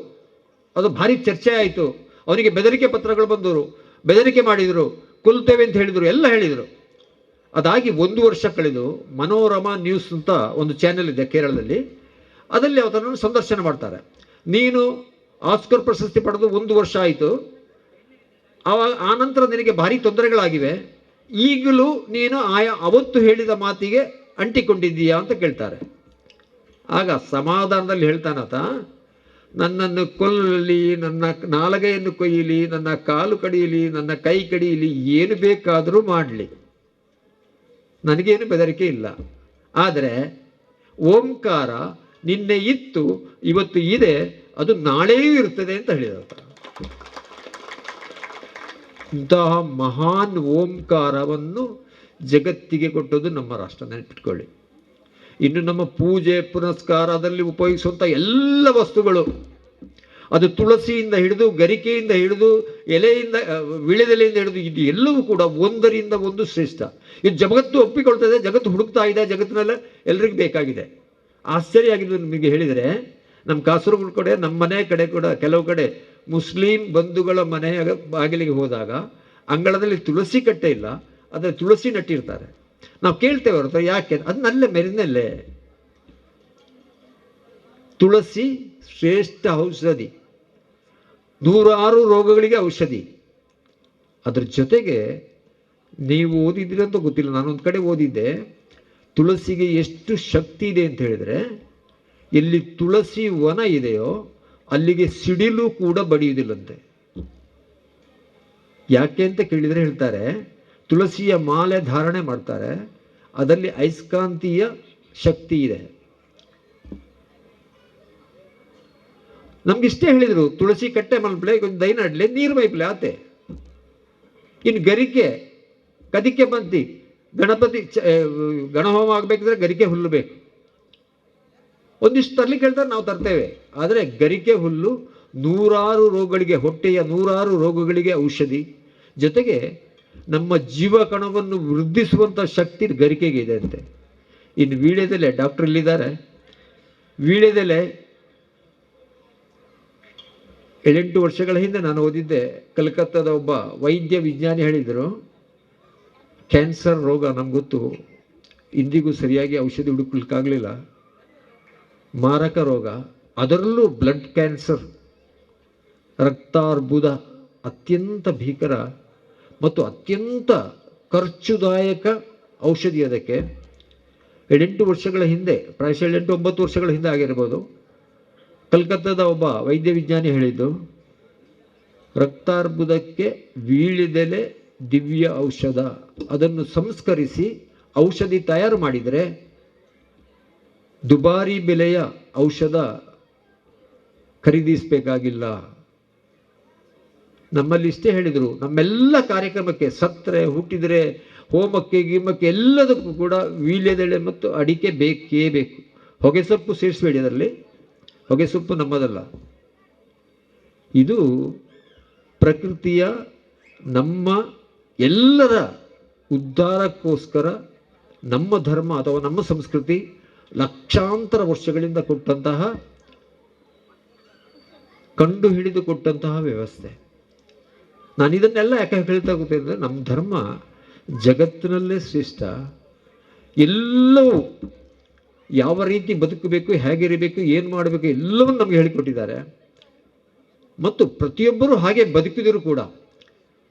ಅದು ಭಾರಿ ಚರ್ಚೆ ಆಯಿತು. ಅವನಿಗೆ ಬೆದರಿಕೆ ಪತ್ರಗಳು ಬಂದರು, ಬೆದರಿಕೆ ಮಾಡಿದರು, ಕೊಲ್ತೇವೆ ಅಂತ ಹೇಳಿದರು, ಎಲ್ಲ ಹೇಳಿದರು. ಅದಾಗಿ 1 ವರ್ಷ ಕಳೆದು ಮನೋರಮಾ ನ್ಯೂಸ್ ಅಂತ ಒಂದು ಚಾನೆಲ್ ಇದೆ ಕೇರಳದಲ್ಲಿ, ಅದರಲ್ಲಿ ಅವರನ್ನು ಸಂದರ್ಶನ ಮಾಡ್ತಾರೆ. ನೀನು ಆಸ್ಕರ್ ಪ್ರಶಸ್ತಿ ಪಡೆದು 1 ವರ್ಷ ಆಯಿತು, ಆನಂತರ ನಿನಗೆ ಭಾರಿ ತೊಂದರೆಗಳಾಗಿವೆ, ಈಗಲೂ ನೀನು ಅವತ್ತು ಹೇಳಿದ ಮಾತಿಗೆ ಅಂಟಿಕೊಂಡಿದ್ದೀಯಾ ಅಂತ ಕೇಳ್ತಾರೆ. ಆಗ ಸಮಾಧಾನದಲ್ಲಿ ಹೇಳ್ತಾನಾತ, ನನ್ನನ್ನು ಕೊಲ್ಲಲಿ, ನನ್ನ ನಾಲಗೆಯನ್ನು ಕೊಯ್ಯಲಿ, ನನ್ನ ಕಾಲು ಕಡಿಯಲಿ, ನನ್ನ ಕೈ ಕಡಿಯಲಿ, ಏನು ಬೇಕಾದರೂ ಮಾಡಲಿ, ನನಗೇನು ಬೆದರಿಕೆ ಇಲ್ಲ. ಆದರೆ ಓಂಕಾರ ನಿನ್ನೆ ಇತ್ತು, ಇವತ್ತು ಇದೆ, ಅದು ನಾಳೆಯೂ ಇರ್ತದೆ ಅಂತ ಹೇಳಿದ. ಇಂತಹ ಮಹಾನ್ ಓಂಕಾರವನ್ನು ಜಗತ್ತಿಗೆ ಕೊಟ್ಟದ್ದು ನಮ್ಮ ರಾಷ್ಟ್ರ, ನೆನಪಿಟ್ಕೊಳ್ಳಿ. ಇನ್ನು ನಮ್ಮ ಪೂಜೆ ಪುನಸ್ಕಾರ ಅದರಲ್ಲಿ ಉಪಯೋಗಿಸುವಂಥ ಎಲ್ಲ ವಸ್ತುಗಳು, ಅದು ತುಳಸಿಯಿಂದ ಹಿಡಿದು, ಗರಿಕೆಯಿಂದ ಹಿಡಿದು, ಎಲೆಯಿಂದ, ವಿಳೆದೆಲೆಯಿಂದ ಹಿಡಿದು, ಇದು ಎಲ್ಲವೂ ಕೂಡ ಒಂದರಿಂದ ಒಂದು ಶ್ರೇಷ್ಠ. ಇದು ಜಗತ್ತು ಒಪ್ಪಿಕೊಳ್ತದೆ, ಜಗತ್ತು ಹುಡುಕ್ತಾ ಇದೆ, ಜಗತ್ತಿನೆಲ್ಲ ಎಲ್ರಿಗೂ ಬೇಕಾಗಿದೆ. ಆಶ್ಚರ್ಯ ಆಗಿದ್ದು ನಿಮಗೆ ಹೇಳಿದರೆ, ನಮ್ಮ ಕಾಸರಗೋಡು ಕಡೆ, ನಮ್ಮ ಮನೆ ಕಡೆ ಕೂಡ ಕೆಲವು ಕಡೆ ಮುಸ್ಲಿಂ ಬಂಧುಗಳ ಮನೆಯ ಬಾಗಿಲಿಗೆ ಹೋದಾಗ ಅಂಗಳದಲ್ಲಿ ತುಳಸಿ ಕಟ್ಟೆ ಇಲ್ಲ, ಅದರ ತುಳಸಿ ನಟ್ಟಿರ್ತಾರೆ. ನಾವು ಕೇಳ್ತೇವೆ ಹೊರತು ಯಾಕೆ, ಅದು ನಲ್ಲೇ ಮೆರಿನಲ್ಲೇ. ತುಳಸಿ ಶ್ರೇಷ್ಠ ಔಷಧಿ, 100 ರೋಗಗಳಿಗೆ ಔಷಧಿ. ಅದ್ರ ಜೊತೆಗೆ ನೀವು ಓದಿದ್ದೀರಿ ಅಂತ ಗೊತ್ತಿಲ್ಲ, ನಾನೊಂದು ಕಡೆ ಓದಿದ್ದೆ, ತುಳಸಿಗೆ ಎಷ್ಟು ಶಕ್ತಿ ಇದೆ ಅಂತ ಹೇಳಿದರೆ, ಎಲ್ಲಿ ತುಳಸಿ ವನ ಇದೆಯೋ ಅಲ್ಲಿಗೆ ಸಿಡಿಲು ಕೂಡ ಬಡಿಯುವುದಿಲ್ಲಂತೆ. ಯಾಕೆ ಅಂತ ಕೇಳಿದರೆ ಹೇಳ್ತಾರೆ, ತುಳಸಿಯ ಮಾಲೆ ಧಾರಣೆ ಮಾಡ್ತಾರೆ, ಅದರಲ್ಲಿ ಅಯಸ್ಕಾಂತೀಯ ಶಕ್ತಿ ಇದೆ. ನಮ್ಗಿಷ್ಟೇ ಹೇಳಿದರು, ತುಳಸಿ ಕಟ್ಟೆ ಮಲ್ಪಲೆ, ಒಂದು ದೈ ನಡ್ಲೆ, ನೀರು ಮೈಪ್ಲೆ ಆತೆ. ಇನ್ನು ಗರಿಕೆ ಕದಿಕೆ ಬಂತಿ, ಗಣಪತಿ ಗಣಹೋಮ ಆಗಬೇಕಿದ್ರೆ ಗರಿಕೆ ಹುಲ್ಲು ಬೇಕು. ಒಂದಿಷ್ಟು ತರ್ಲಿಕ್ಕೆ ಹೇಳ್ತಾರೆ, ನಾವು ತರ್ತೇವೆ. ಆದರೆ ಗರಿಕೆ ಹುಲ್ಲು 100 ರೋಗಗಳಿಗೆ, ಹೊಟ್ಟೆಯ 100 ರೋಗಗಳಿಗೆ ಔಷಧಿ. ಜೊತೆಗೆ ನಮ್ಮ ಜೀವಕಣವನ್ನು ವೃದ್ಧಿಸುವಂಥ ಶಕ್ತಿ ಗರಿಕೆಗೆ ಇದೆ ಅಂತೆ. ಇನ್ನು ವೀಳ್ಯದೆಲೆ, ಡಾಕ್ಟರ್ ಇಲ್ಲಿದ್ದಾರೆ, ವೀಳ್ಯದೆಲೆ 7-8 ವರ್ಷಗಳ ಹಿಂದೆ ನಾನು ಓದಿದ್ದೆ, ಕಲ್ಕತ್ತಾದ ಒಬ್ಬ ವೈದ್ಯ ವಿಜ್ಞಾನಿ ಹೇಳಿದರು, ಕ್ಯಾನ್ಸರ್ ರೋಗ ನಮ್ಗೆ ಗೊತ್ತು, ಇಂದಿಗೂ ಸರಿಯಾಗಿ ಔಷಧಿ ಹುಡುಕ್ಲಿಕ್ಕಾಗಲಿಲ್ಲ, ಮಾರಕ ರೋಗ, ಅದರಲ್ಲೂ ಬ್ಲಡ್ ಕ್ಯಾನ್ಸರ್, ರಕ್ತಾರ್ಬುದ ಅತ್ಯಂತ ಭೀಕರ ಮತ್ತು ಅತ್ಯಂತ ಖರ್ಚುದಾಯಕ ಔಷಧಿ. ಅದಕ್ಕೆ 7-8 ವರ್ಷಗಳ ಹಿಂದೆ, ಪ್ರಾಯಶಃ 8-9 ವರ್ಷಗಳ ಹಿಂದೆ ಆಗಿರ್ಬೋದು, ಕಲ್ಕತ್ತಾದ ಒಬ್ಬ ವೈದ್ಯ ವಿಜ್ಞಾನಿ ಹೇಳಿದ್ದು, ರಕ್ತಾರ್ಬುದಕ್ಕೆ ವೀಳ್ಯದೆಲೆ ದಿವ್ಯ ಔಷಧ, ಅದನ್ನು ಸಂಸ್ಕರಿಸಿ ಔಷಧಿ ತಯಾರು ಮಾಡಿದರೆ ದುಬಾರಿ ಬೆಲೆಯ ಔಷಧ ಖರೀದಿಸಬೇಕಾಗಿಲ್ಲ. ನಮ್ಮಲ್ಲಿ ಇಷ್ಟೇ ಹೇಳಿದರು, ನಮ್ಮೆಲ್ಲ ಕಾರ್ಯಕ್ರಮಕ್ಕೆ, ಸತ್ತರೆ, ಹುಟ್ಟಿದರೆ, ಹೋಮಕ್ಕೆ, ಗೀಮಕ್ಕೆ, ಎಲ್ಲದಕ್ಕೂ ಕೂಡ ವೀಳ್ಯದೆಲೆ ಮತ್ತು ಅಡಿಕೆ ಬೇಕೇ ಬೇಕು. ಹೊಗೆ ಸೊಪ್ಪು ಸೇರಿಸಬೇಡಿ ಅದರಲ್ಲಿ, ಹೊಗೆ ಸೊಪ್ಪು ನಮ್ಮದಲ್ಲ. ಇದು ಪ್ರಕೃತಿಯ ನಮ್ಮ ಎಲ್ಲರ ಉದ್ಧಾರಕ್ಕೋಸ್ಕರ ನಮ್ಮ ಧರ್ಮ ಅಥವಾ ನಮ್ಮ ಸಂಸ್ಕೃತಿ ಲಕ್ಷಾಂತರ ವರ್ಷಗಳಿಂದ ಕೊಟ್ಟಂತಹ, ಕಂಡು ಹಿಡಿದು ಕೊಟ್ಟಂತಹ ವ್ಯವಸ್ಥೆ. ನಾನು ಇದನ್ನೆಲ್ಲ ಯಾಕೆ ಹೇಳ್ತಾ ಗೊತ್ತೇ ಅಂದರೆ, ನಮ್ಮ ಧರ್ಮ ಜಗತ್ತಿನಲ್ಲೇ ಶ್ರೇಷ್ಠ. ಎಲ್ಲವೂ ಯಾವ ರೀತಿ ಬದುಕಬೇಕು, ಹೇಗಿರಬೇಕು, ಏನು ಮಾಡಬೇಕು, ಎಲ್ಲವನ್ನು ನಮಗೆ ಹೇಳಿಕೊಟ್ಟಿದ್ದಾರೆ. ಮತ್ತು ಪ್ರತಿಯೊಬ್ಬರೂ ಹಾಗೆ ಬದುಕಿದರೂ ಕೂಡ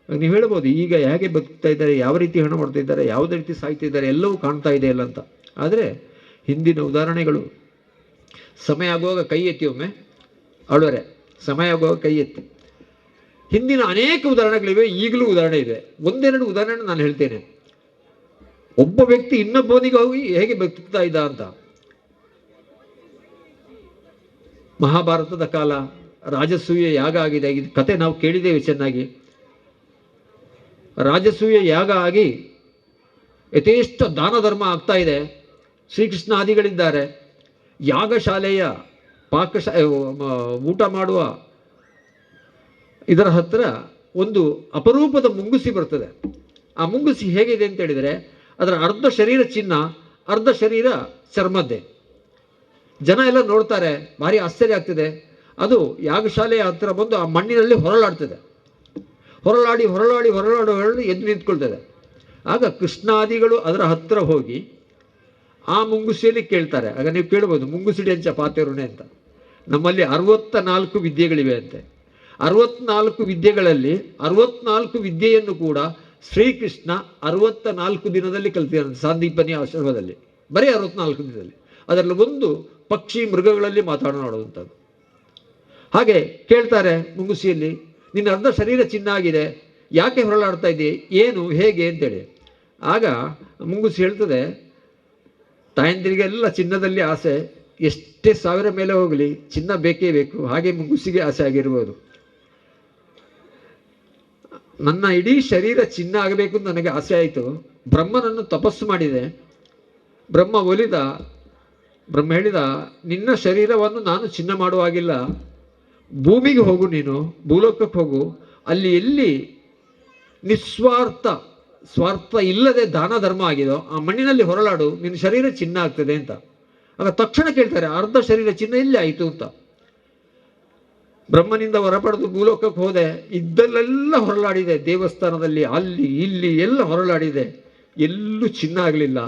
ನೀವು ಹೇಳ್ಬೋದು, ಈಗ ಹೇಗೆ ಬದುಕ್ತಾ ಇದ್ದಾರೆ, ಯಾವ ರೀತಿ ಹಣ ಮಾಡ್ತಾ ಇದ್ದಾರೆ, ಯಾವುದೇ ರೀತಿ ಸಾಯ್ತಿದ್ದಾರೆ, ಎಲ್ಲವೂ ಕಾಣ್ತಾ ಇದೆ ಅಲ್ಲ ಅಂತ. ಆದರೆ ಹಿಂದಿನ ಉದಾಹರಣೆಗಳು, ಸಮಯ ಆಗುವಾಗ ಕೈ ಎತ್ತಿ, ಒಮ್ಮೆ ಅಳವರೆ ಸಮಯ ಆಗುವಾಗ ಕೈ ಎತ್ತಿ. ಹಿಂದಿನ ಅನೇಕ ಉದಾಹರಣೆಗಳಿವೆ, ಈಗಲೂ ಉದಾಹರಣೆ ಇದೆ. 1-2 ಉದಾಹರಣೆ ನಾನು ಹೇಳ್ತೇನೆ. ಒಬ್ಬ ವ್ಯಕ್ತಿ ಇನ್ನೊಬ್ಬನಿಗೆ ಹೋಗಿ ಹೇಗೆ ಬದುಕ್ತಾ ಇದ್ದ ಅಂತ. ಮಹಾಭಾರತದ ಕಾಲ, ರಾಜಸೂಯ ಯಾಗ ಆಗಿದೆ, ಇದು ಕತೆ ನಾವು ಕೇಳಿದ್ದೇವೆ ಚೆನ್ನಾಗಿ. ರಾಜಸೂಯ ಯಾಗ ಆಗಿ ಯಥೇಷ್ಟ ದಾನ ಧರ್ಮ ಆಗ್ತಾ ಇದೆ, ಶ್ರೀಕೃಷ್ಣ ಆದಿಗಳಿದ್ದಾರೆ. ಯಾಗಶಾಲೆಯ ಊಟ ಮಾಡುವ ಇದರ ಹತ್ರ ಒಂದು ಅಪರೂಪದ ಮುಂಗುಸಿ ಬರ್ತದೆ. ಆ ಮುಂಗುಸಿ ಹೇಗಿದೆ ಅಂತ ಹೇಳಿದರೆ ಅದರ ಅರ್ಧ ಶರೀರ ಚಿನ್ನ, ಅರ್ಧ ಶರೀರ ಚರ್ಮದ್ದೆ. ಜನ ಎಲ್ಲ ನೋಡ್ತಾರೆ, ಭಾರಿ ಆಶ್ಚರ್ಯ ಆಗ್ತದೆ. ಅದು ಯಾಗಶಾಲೆಯ ಹತ್ತಿರ ಬಂದು ಆ ಮಣ್ಣಿನಲ್ಲಿ ಹೊರಳಾಡ್ತದೆ. ಹೊರಳಾಡಿ ಎದ್ದು ನಿಂತ್ಕೊಳ್ತದೆ. ಆಗ ಕೃಷ್ಣಾದಿಗಳು ಅದರ ಹತ್ತಿರ ಹೋಗಿ ಆ ಮುಂಗುಸಿಯಲ್ಲಿ ಕೇಳ್ತಾರೆ. ಆಗ ನೀವು ಕೇಳ್ಬೋದು, ಮುಂಗುಸಿಡಿ ಅಂಚ ಪಾತೆರುಣೆ ಅಂತ. ನಮ್ಮಲ್ಲಿ 64 ವಿದ್ಯೆಗಳಿವೆ ಅಂತೆ. 64 ವಿದ್ಯೆಗಳಲ್ಲಿ 64 ವಿದ್ಯೆಯನ್ನು ಕೂಡ ಶ್ರೀಕೃಷ್ಣ 64 ದಿನದಲ್ಲಿ ಕಲ್ತಿದ್ದಾನೆ ಸಾಂದೀಪನಿ ಆಶ್ರಮದಲ್ಲಿ. ಬರೀ 64 ದಿನದಲ್ಲಿ. ಅದರಲ್ಲಿ ಒಂದು ಪಕ್ಷಿ ಮೃಗಗಳಲ್ಲಿ ಮಾತನಾಡುವಂಥದ್ದು. ಹಾಗೆ ಕೇಳ್ತಾರೆ ಮುಂಗುಸಿಯಲ್ಲಿ, ನಿನ್ನ ಅರ್ಧ ಶರೀರ ಚಿನ್ನ ಆಗಿದೆ, ಯಾಕೆ ಹೊರಳಾಡ್ತಾ ಇದ್ದೀ, ಏನು ಹೇಗೆ ಅಂತೇಳಿ. ಆಗ ಮುಂಗುಸಿ ಹೇಳ್ತದೆ, ತಾಯಂದಿರಿಗೆಲ್ಲ ಚಿನ್ನದಲ್ಲಿ ಆಸೆ, ಎಷ್ಟೇ 1000 ಮೇಲೆ ಹೋಗಲಿ ಚಿನ್ನ ಬೇಕೇ ಬೇಕು. ಹಾಗೆ ಮುಂಗುಸಿಗೆ ಆಸೆ ಆಗಿರ್ಬೋದು. ನನ್ನ ಇಡೀ ಶರೀರ ಚಿನ್ನ ಆಗಬೇಕು ಅಂತ ನನಗೆ ಆಸೆ ಆಯಿತು. ಬ್ರಹ್ಮನನ್ನು ತಪಸ್ಸು ಮಾಡಿದೆ. ಬ್ರಹ್ಮ ಹೇಳಿದ, ನಿನ್ನ ಶರೀರವನ್ನು ನಾನು ಚಿನ್ನ ಮಾಡುವಾಗಿಲ್ಲ, ಭೂಮಿಗೆ ಹೋಗು, ನೀನು ಭೂಲೋಕಕ್ಕೆ ಹೋಗು, ಅಲ್ಲಿ ಎಲ್ಲಿ ಸ್ವಾರ್ಥ ಇಲ್ಲದೆ ದಾನ ಧರ್ಮ ಆಗಿದೋ ಆ ಮಣ್ಣಿನಲ್ಲಿ ಹೊರಳಾಡು, ನಿನ್ನ ಶರೀರ ಚಿನ್ನ ಆಗ್ತದೆ ಅಂತ. ಆಗ ತಕ್ಷಣ ಕೇಳ್ತಾರೆ, ಅರ್ಧ ಶರೀರ ಚಿನ್ನ ಎಲ್ಲಿ ಆಯಿತು ಅಂತ. ಬ್ರಹ್ಮನಿಂದ ಹೊರಪಡೆದು ಭೂಲೋಕಕ್ಕೆ ಹೋದೆ, ಇದ್ದಲ್ಲೆಲ್ಲ ಹೊರಳಾಡಿದೆ, ದೇವಸ್ಥಾನದಲ್ಲಿ ಅಲ್ಲಿ ಇಲ್ಲಿ ಎಲ್ಲ ಹೊರಳಾಡಿದೆ, ಎಲ್ಲೂ ಚಿನ್ನ ಆಗಲಿಲ್ಲ.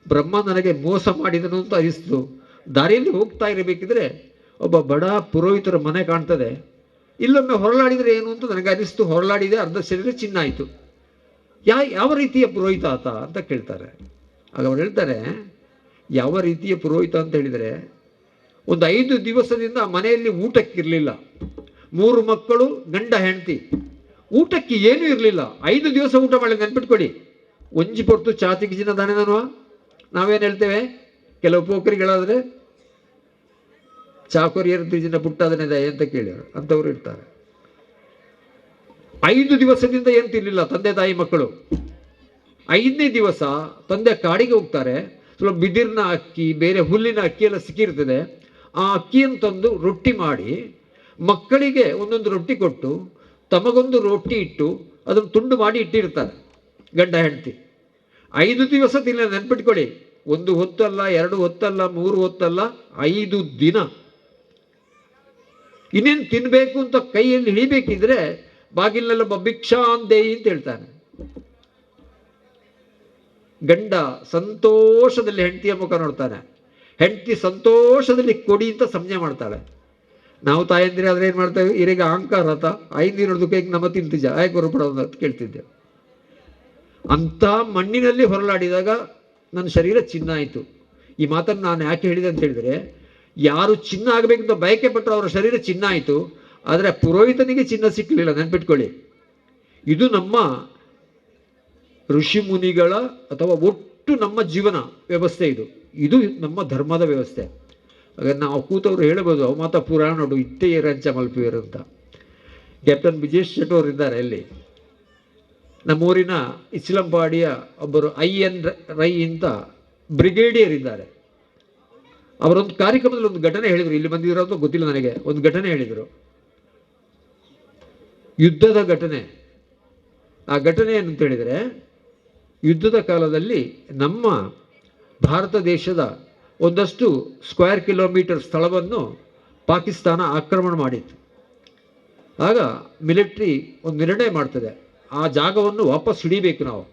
ಬ್ರಹ್ಮ ನನಗೆ ಮೋಸ ಮಾಡಿದನು ಅಂತ ಅನಿಸ್ತು. ದಾರಿಯಲ್ಲಿ ಹೋಗ್ತಾ ಇರಬೇಕಿದ್ರೆ ಒಬ್ಬ ಬಡ ಪುರೋಹಿತರ ಮನೆ ಕಾಣ್ತದೆ, ಇಲ್ಲೊಮ್ಮೆ ಹೊರಳಾಡಿದರೆ ಏನು ಅಂತ ನನಗೆ ಅನಿಸ್ತು, ಹೊರಳಾಡಿದೆ, ಅರ್ಧ ಶರೀರ ಚಿನ್ನ ಆಯಿತು. ಯಾವ ರೀತಿಯ ಪುರೋಹಿತ ಆತ ಅಂತ ಕೇಳ್ತಾರೆ. ಆಗ ಅವ್ರು ಹೇಳ್ತಾರೆ, ಯಾವ ರೀತಿಯ ಪುರೋಹಿತ ಅಂತ ಹೇಳಿದರೆ, ಒಂದು 5 ದಿವಸದಿಂದ ಆ ಮನೆಯಲ್ಲಿ ಊಟಕ್ಕಿರಲಿಲ್ಲ. 3 ಮಕ್ಕಳು, ಗಂಡ ಹೆಂಡತಿ, ಊಟಕ್ಕೆ ಏನೂ ಇರಲಿಲ್ಲ. 5 ದಿವಸ ಊಟ ಮಾಡಿ ನೆನ್ಪಿಟ್ಕೊಡಿ. ಒಂಜಿ ಪೊರ್ತು ಚಾತಿಗೆ ಜಿನ ದಾನೆನಲ್ವ ನಾವೇನು ಹೇಳ್ತೇವೆ, ಕೆಲವು ಪೋಖರಿಗಳಾದರೆ ಚಾಕೋರಿಯರ ಜಿನ ಪುಟ್ಟದನೇ ದಯ ಅಂತ ಕೇಳಿದ್ರು, ಅಂಥವ್ರು ಇರ್ತಾರೆ. 5 ದಿವಸದಿಂದ ಏನು ತಿನ್ನಲಿಲ್ಲ ತಂದೆ ತಾಯಿ ಮಕ್ಕಳು. 5ನೇ ದಿವಸ ತಂದೆ ಕಾಡಿಗೆ ಹೋಗ್ತಾರೆ. ಸ್ವಲ್ಪ ಬಿದಿರಿನ ಅಕ್ಕಿ, ಬೇರೆ ಹುಲ್ಲಿನ ಅಕ್ಕಿ ಎಲ್ಲ ಸಿಕ್ಕಿರ್ತದೆ. ಆ ಅಕ್ಕಿಯನ್ನು ತಂದು ರೊಟ್ಟಿ ಮಾಡಿ ಮಕ್ಕಳಿಗೆ ಒಂದೊಂದು ರೊಟ್ಟಿ ಕೊಟ್ಟು ತಮಗೊಂದು ರೊಟ್ಟಿ ಇಟ್ಟು ಅದನ್ನು ತುಂಡು ಮಾಡಿ ಇಟ್ಟಿರ್ತಾರೆ ಗಂಡ ಹೆಂಡತಿ. 5 ದಿವಸ ತಿನ್ನ ನೆನ್ಪಿಟ್ಕೊಳ್ಳಿ. 1 ಹೊತ್ತಲ್ಲ, 2 ಹೊತ್ತಲ್ಲ, 3 ಹೊತ್ತಲ್ಲ, 5 ದಿನ. ಇನ್ನೇನು ತಿನ್ನಬೇಕು ಅಂತ ಕೈಯಲ್ಲಿ ಹಿಡಿಬೇಕಿದ್ರೆ ಬಾಗಿಲಿನೆಲ್ಲ ಭಿಕ್ಷಾಂದೇಯಿ ಅಂತ ಹೇಳ್ತಾನೆ. ಗಂಡ ಸಂತೋಷದಲ್ಲಿ ಹೆಂಡತಿಯ ಮುಖ ನೋಡ್ತಾನೆ, ಹೆಂಡತಿ ಸಂತೋಷದಲ್ಲಿ ಕೊಡಿ ಅಂತ ಸಂಜ್ಞೆ ಮಾಡ್ತಾಳೆ. ನಾವು ತಾಯಂದಿರಿ ಆದರೆ ಏನು ಮಾಡ್ತೇವೆ, ಇರಿಗೆ ಅಹಂಕಾರ ಆತ 5 ದಿನದ ಕೈಗೆ ನಮ್ಮ ತಿಂತಿದ್ದ ಆಯ್ಕೆ ಹೊರಪಡೋದು ಅಂತ ಕೇಳ್ತಿದ್ದೆ. ಅಂಥ ಮಣ್ಣಿನಲ್ಲಿ ಹೊರಲಾಡಿದಾಗ ನನ್ನ ಶರೀರ ಚಿನ್ನ ಆಯಿತು. ಈ ಮಾತನ್ನು ನಾನು ಯಾಕೆ ಹೇಳಿದೆ ಅಂತ ಹೇಳಿದರೆ, ಯಾರು ಚಿನ್ನ ಆಗಬೇಕಂತ ಬಯಕೆ ಪಟ್ಟರು ಅವರ ಶರೀರ ಚಿನ್ನ ಆಯಿತು, ಆದರೆ ಪುರೋಹಿತನಿಗೆ ಚಿನ್ನ ಸಿಕ್ಕಲಿಲ್ಲ. ನೆನ್ಪಿಟ್ಕೊಳ್ಳಿ, ಇದು ನಮ್ಮ ಋಷಿ ಮುನಿಗಳ ಅಥವಾ ಒಟ್ಟು ನಮ್ಮ ಜೀವನ ವ್ಯವಸ್ಥೆ. ಇದು ನಮ್ಮ ಧರ್ಮದ ವ್ಯವಸ್ಥೆ. ಆಗ ನಾವು ಕೂತವರು ಹೇಳ್ಬೋದು, ಅವು ಮಾತ್ರ ಪುರಾಣ ನೋಡು ಇತ್ತೇ ರಂಚ ಮಲ್ಪಿಯರು ಅಂತ. ಕ್ಯಾಪ್ಟನ್ ವಿಜೇಶ್ ಶೆಟ್ ಅವರು ಇದ್ದಾರೆ ಇಲ್ಲಿ, ನಮ್ಮೂರಿನ ಇಸ್ಲಂಪಾಡಿಯ ಒಬ್ಬರು IN ರೈ ಅಂತ ಬ್ರಿಗೇಡಿಯರ್ ಇದ್ದಾರೆ. ಅವರೊಂದು ಕಾರ್ಯಕ್ರಮದಲ್ಲಿ ಒಂದು ಘಟನೆ ಹೇಳಿದರು, ಇಲ್ಲಿ ಬಂದಿರೋದು ಗೊತ್ತಿಲ್ಲ ನನಗೆ. ಒಂದು ಘಟನೆ ಹೇಳಿದರು, ಯುದ್ಧದ ಘಟನೆ. ಆ ಘಟನೆ ಏನಂತ ಹೇಳಿದರೆ, ಯುದ್ಧದ ಕಾಲದಲ್ಲಿ ನಮ್ಮ ಭಾರತ ದೇಶದ ಒಂದಷ್ಟು ಸ್ಕ್ವೇರ್ ಕಿಲೋಮೀಟರ್ ಸ್ಥಳವನ್ನು ಪಾಕಿಸ್ತಾನ ಆಕ್ರಮಣ ಮಾಡಿತ್ತು. ಆಗ ಮಿಲಿಟ್ರಿ ಒಂದು ನಿರ್ಣಯ ಮಾಡ್ತದೆ, ಆ ಜಾಗವನ್ನು ವಾಪಸ್ ಹಿಡಿಬೇಕು ನಾವು.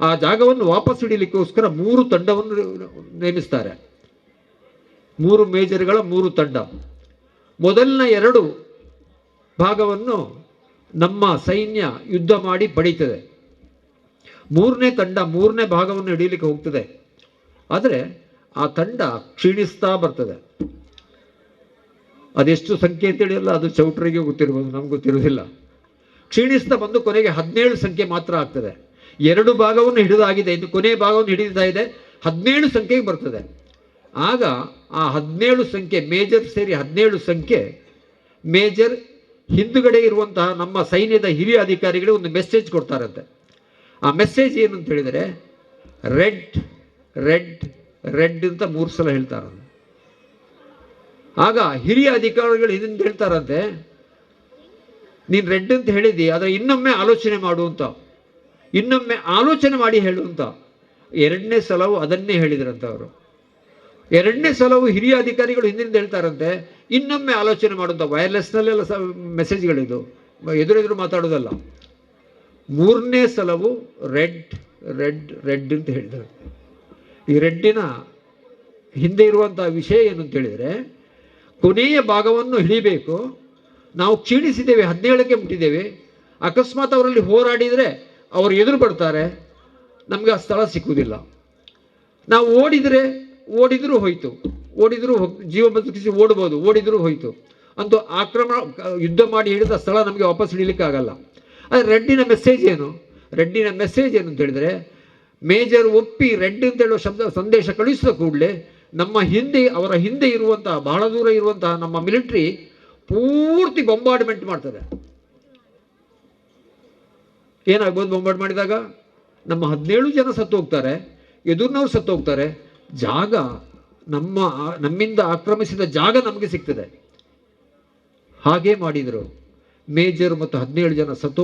ಆ ಜಾಗವನ್ನು ವಾಪಸ್ ಹಿಡಿಲಿಕ್ಕೋಸ್ಕರ 3 ತಂಡವನ್ನು ನೇಮಿಸ್ತಾರೆ. 3 ಮೇಜರ್ಗಳ 3 ತಂಡ. ಮೊದಲಿನ 2 ಭಾಗವನ್ನು ನಮ್ಮ ಸೈನ್ಯ ಯುದ್ಧ ಮಾಡಿ ಪಡೀತದೆ. 3ನೇ ತಂಡ 3ನೇ ಭಾಗವನ್ನು ಹಿಡಿಯಲಿಕ್ಕೆ ಹೋಗ್ತದೆ. ಆದರೆ ಆ ತಂಡ ಕ್ಷೀಣಿಸ್ತಾ ಬರ್ತದೆ. ಅದೆಷ್ಟು ಸಂಖ್ಯೆ ಅಂತೇಳಿಲ್ಲ, ಅದು ಚೌಟ್ರಿಗೆ ಗೊತ್ತಿರ್ಬೋದು, ನಮ್ಗೆ ಗೊತ್ತಿರೋದಿಲ್ಲ. ಕ್ಷೀಣಿಸ್ತಾ ಬಂದು ಕೊನೆಗೆ 17 ಸಂಖ್ಯೆ ಮಾತ್ರ ಆಗ್ತದೆ. 2 ಭಾಗವನ್ನು ಹಿಡಿದಾಗಿದೆ, ಇನ್ನು ಕೊನೆಯ ಭಾಗವನ್ನು ಹಿಡಿತಾ ಇದೆ, 17 ಸಂಖ್ಯೆಗೆ ಬರ್ತದೆ. ಆಗ ಆ 17 ಸಂಖ್ಯೆ ಮೇಜರ್ ಸೇರಿ 17 ಸಂಖ್ಯೆ ಮೇಜರ್ ಹಿಂದುಗಡೆ ಇರುವಂತಹ ನಮ್ಮ ಸೈನ್ಯದ ಹಿರಿಯ ಅಧಿಕಾರಿಗಳಿಗೆ ಒಂದು ಮೆಸೇಜ್ ಕೊಡ್ತಾರಂತೆ. ಆ ಮೆಸೇಜ್ ಏನು ಅಂತ ಹೇಳಿದರೆ, ರೆಡ್ ರೆಡ್ ರೆಡ್ ಅಂತ 3 ಸಲ ಹೇಳ್ತಾರೆ. ಆಗ ಹಿರಿಯ ಅಧಿಕಾರಿಗಳು ಇದನ್ನು ಹೇಳ್ತಾರಂತೆ, ನೀನು ರೆಡ್ ಅಂತ ಹೇಳಿದಿ, ಆದರೆ ಇನ್ನೊಮ್ಮೆ ಆಲೋಚನೆ ಮಾಡು ಅಂತ, ಇನ್ನೊಮ್ಮೆ ಆಲೋಚನೆ ಮಾಡಿ ಹೇಳು ಅಂತ. ಎರಡನೇ ಸಲವು ಅದನ್ನೇ ಹೇಳಿದ್ರಂತ ಅವರು. ಎರಡನೇ ಸಲವು ಹಿರಿಯ ಅಧಿಕಾರಿಗಳು ಹಿಂದಿನಿಂದ ಹೇಳ್ತಾರಂತೆ, ಇನ್ನೊಮ್ಮೆ ಆಲೋಚನೆ ಮಾಡುವಂಥ. ವೈರ್ಲೆಸ್ನಲ್ಲೆಲ್ಲ ಮೆಸೇಜ್ಗಳಿದು, ಎದುರೆದುರು ಮಾತಾಡೋದಲ್ಲ. ಮೂರನೇ ಸಲವು ರೆಡ್ ರೆಡ್ ರೆಡ್ ಅಂತ ಹೇಳಿದರು. ಈ ರೆಡ್ಡಿನ ಹಿಂದೆ ಇರುವಂಥ ವಿಷಯ ಏನು ಅಂತ ಹೇಳಿದರೆ, ಕೊನೆಯ ಭಾಗವನ್ನು ಹಿಡಿಬೇಕು. ನಾವು ಕ್ಷೀಣಿಸಿದ್ದೇವೆ, 17ಕ್ಕೆ ಮುಟ್ಟಿದ್ದೇವೆ. ಅಕಸ್ಮಾತ್ ಅವರಲ್ಲಿ ಹೋರಾಡಿದರೆ ಅವರು ಎದುರು ಬರ್ತಾರೆ, ನಮಗೆ ಆ ಸ್ಥಳ ಸಿಕ್ಕುವುದಿಲ್ಲ. ನಾವು ಓಡಿದರೂ ಹೋಯಿತು, ಜೀವ ಬದುಕಿಸಿ ಓಡ್ಬೋದು, ಓಡಿದರೂ ಹೋಯಿತು. ಅಂತೂ ಯುದ್ಧ ಮಾಡಿ ಹಿಡಿದ ಸ್ಥಳ ನಮಗೆ ವಾಪಸ್ ಹಿಡಿಲಿಕ್ಕಾಗಲ್ಲ. ಆದರೆ ರೆಡ್ಡಿನ ಮೆಸೇಜ್ ಏನು ಅಂತ ಹೇಳಿದರೆ, ಮೇಜರ್ ಒಪ್ಪಿ ರೆಡ್ ಅಂತ ಹೇಳೋ ಸಂದೇಶ ಕಳಿಸಿದ ಕೂಡಲೇ ಅವರ ಹಿಂದೆ ಇರುವಂತಹ, ಬಹಳ ದೂರ ಇರುವಂತಹ ನಮ್ಮ ಮಿಲಿಟ್ರಿ ಪೂರ್ತಿ ಬಾಂಬಾರ್ಡ್ಮೆಂಟ್ ಮಾಡ್ತದೆ. ಏನಾಗ್ಬೋದು ಬಾಂಬಾರ್ಡ್ ಮಾಡಿದಾಗ? ನಮ್ಮ 17 ಜನ ಸತ್ತು ಹೋಗ್ತಾರೆ, ಎದುರಿನವ್ರು ಸತ್ತು ಹೋಗ್ತಾರೆ, ಜಾಗ ನಮ್ಮಿಂದ ಆಕ್ರಮಿಸಿದ ಜಾಗ ನಮಗೆ ಸಿಗ್ತದೆ. ಹಾಗೇ ಮಾಡಿದರು. ಮೇಜರ್ ಮತ್ತು 17 ಜನ ಸತ್ತು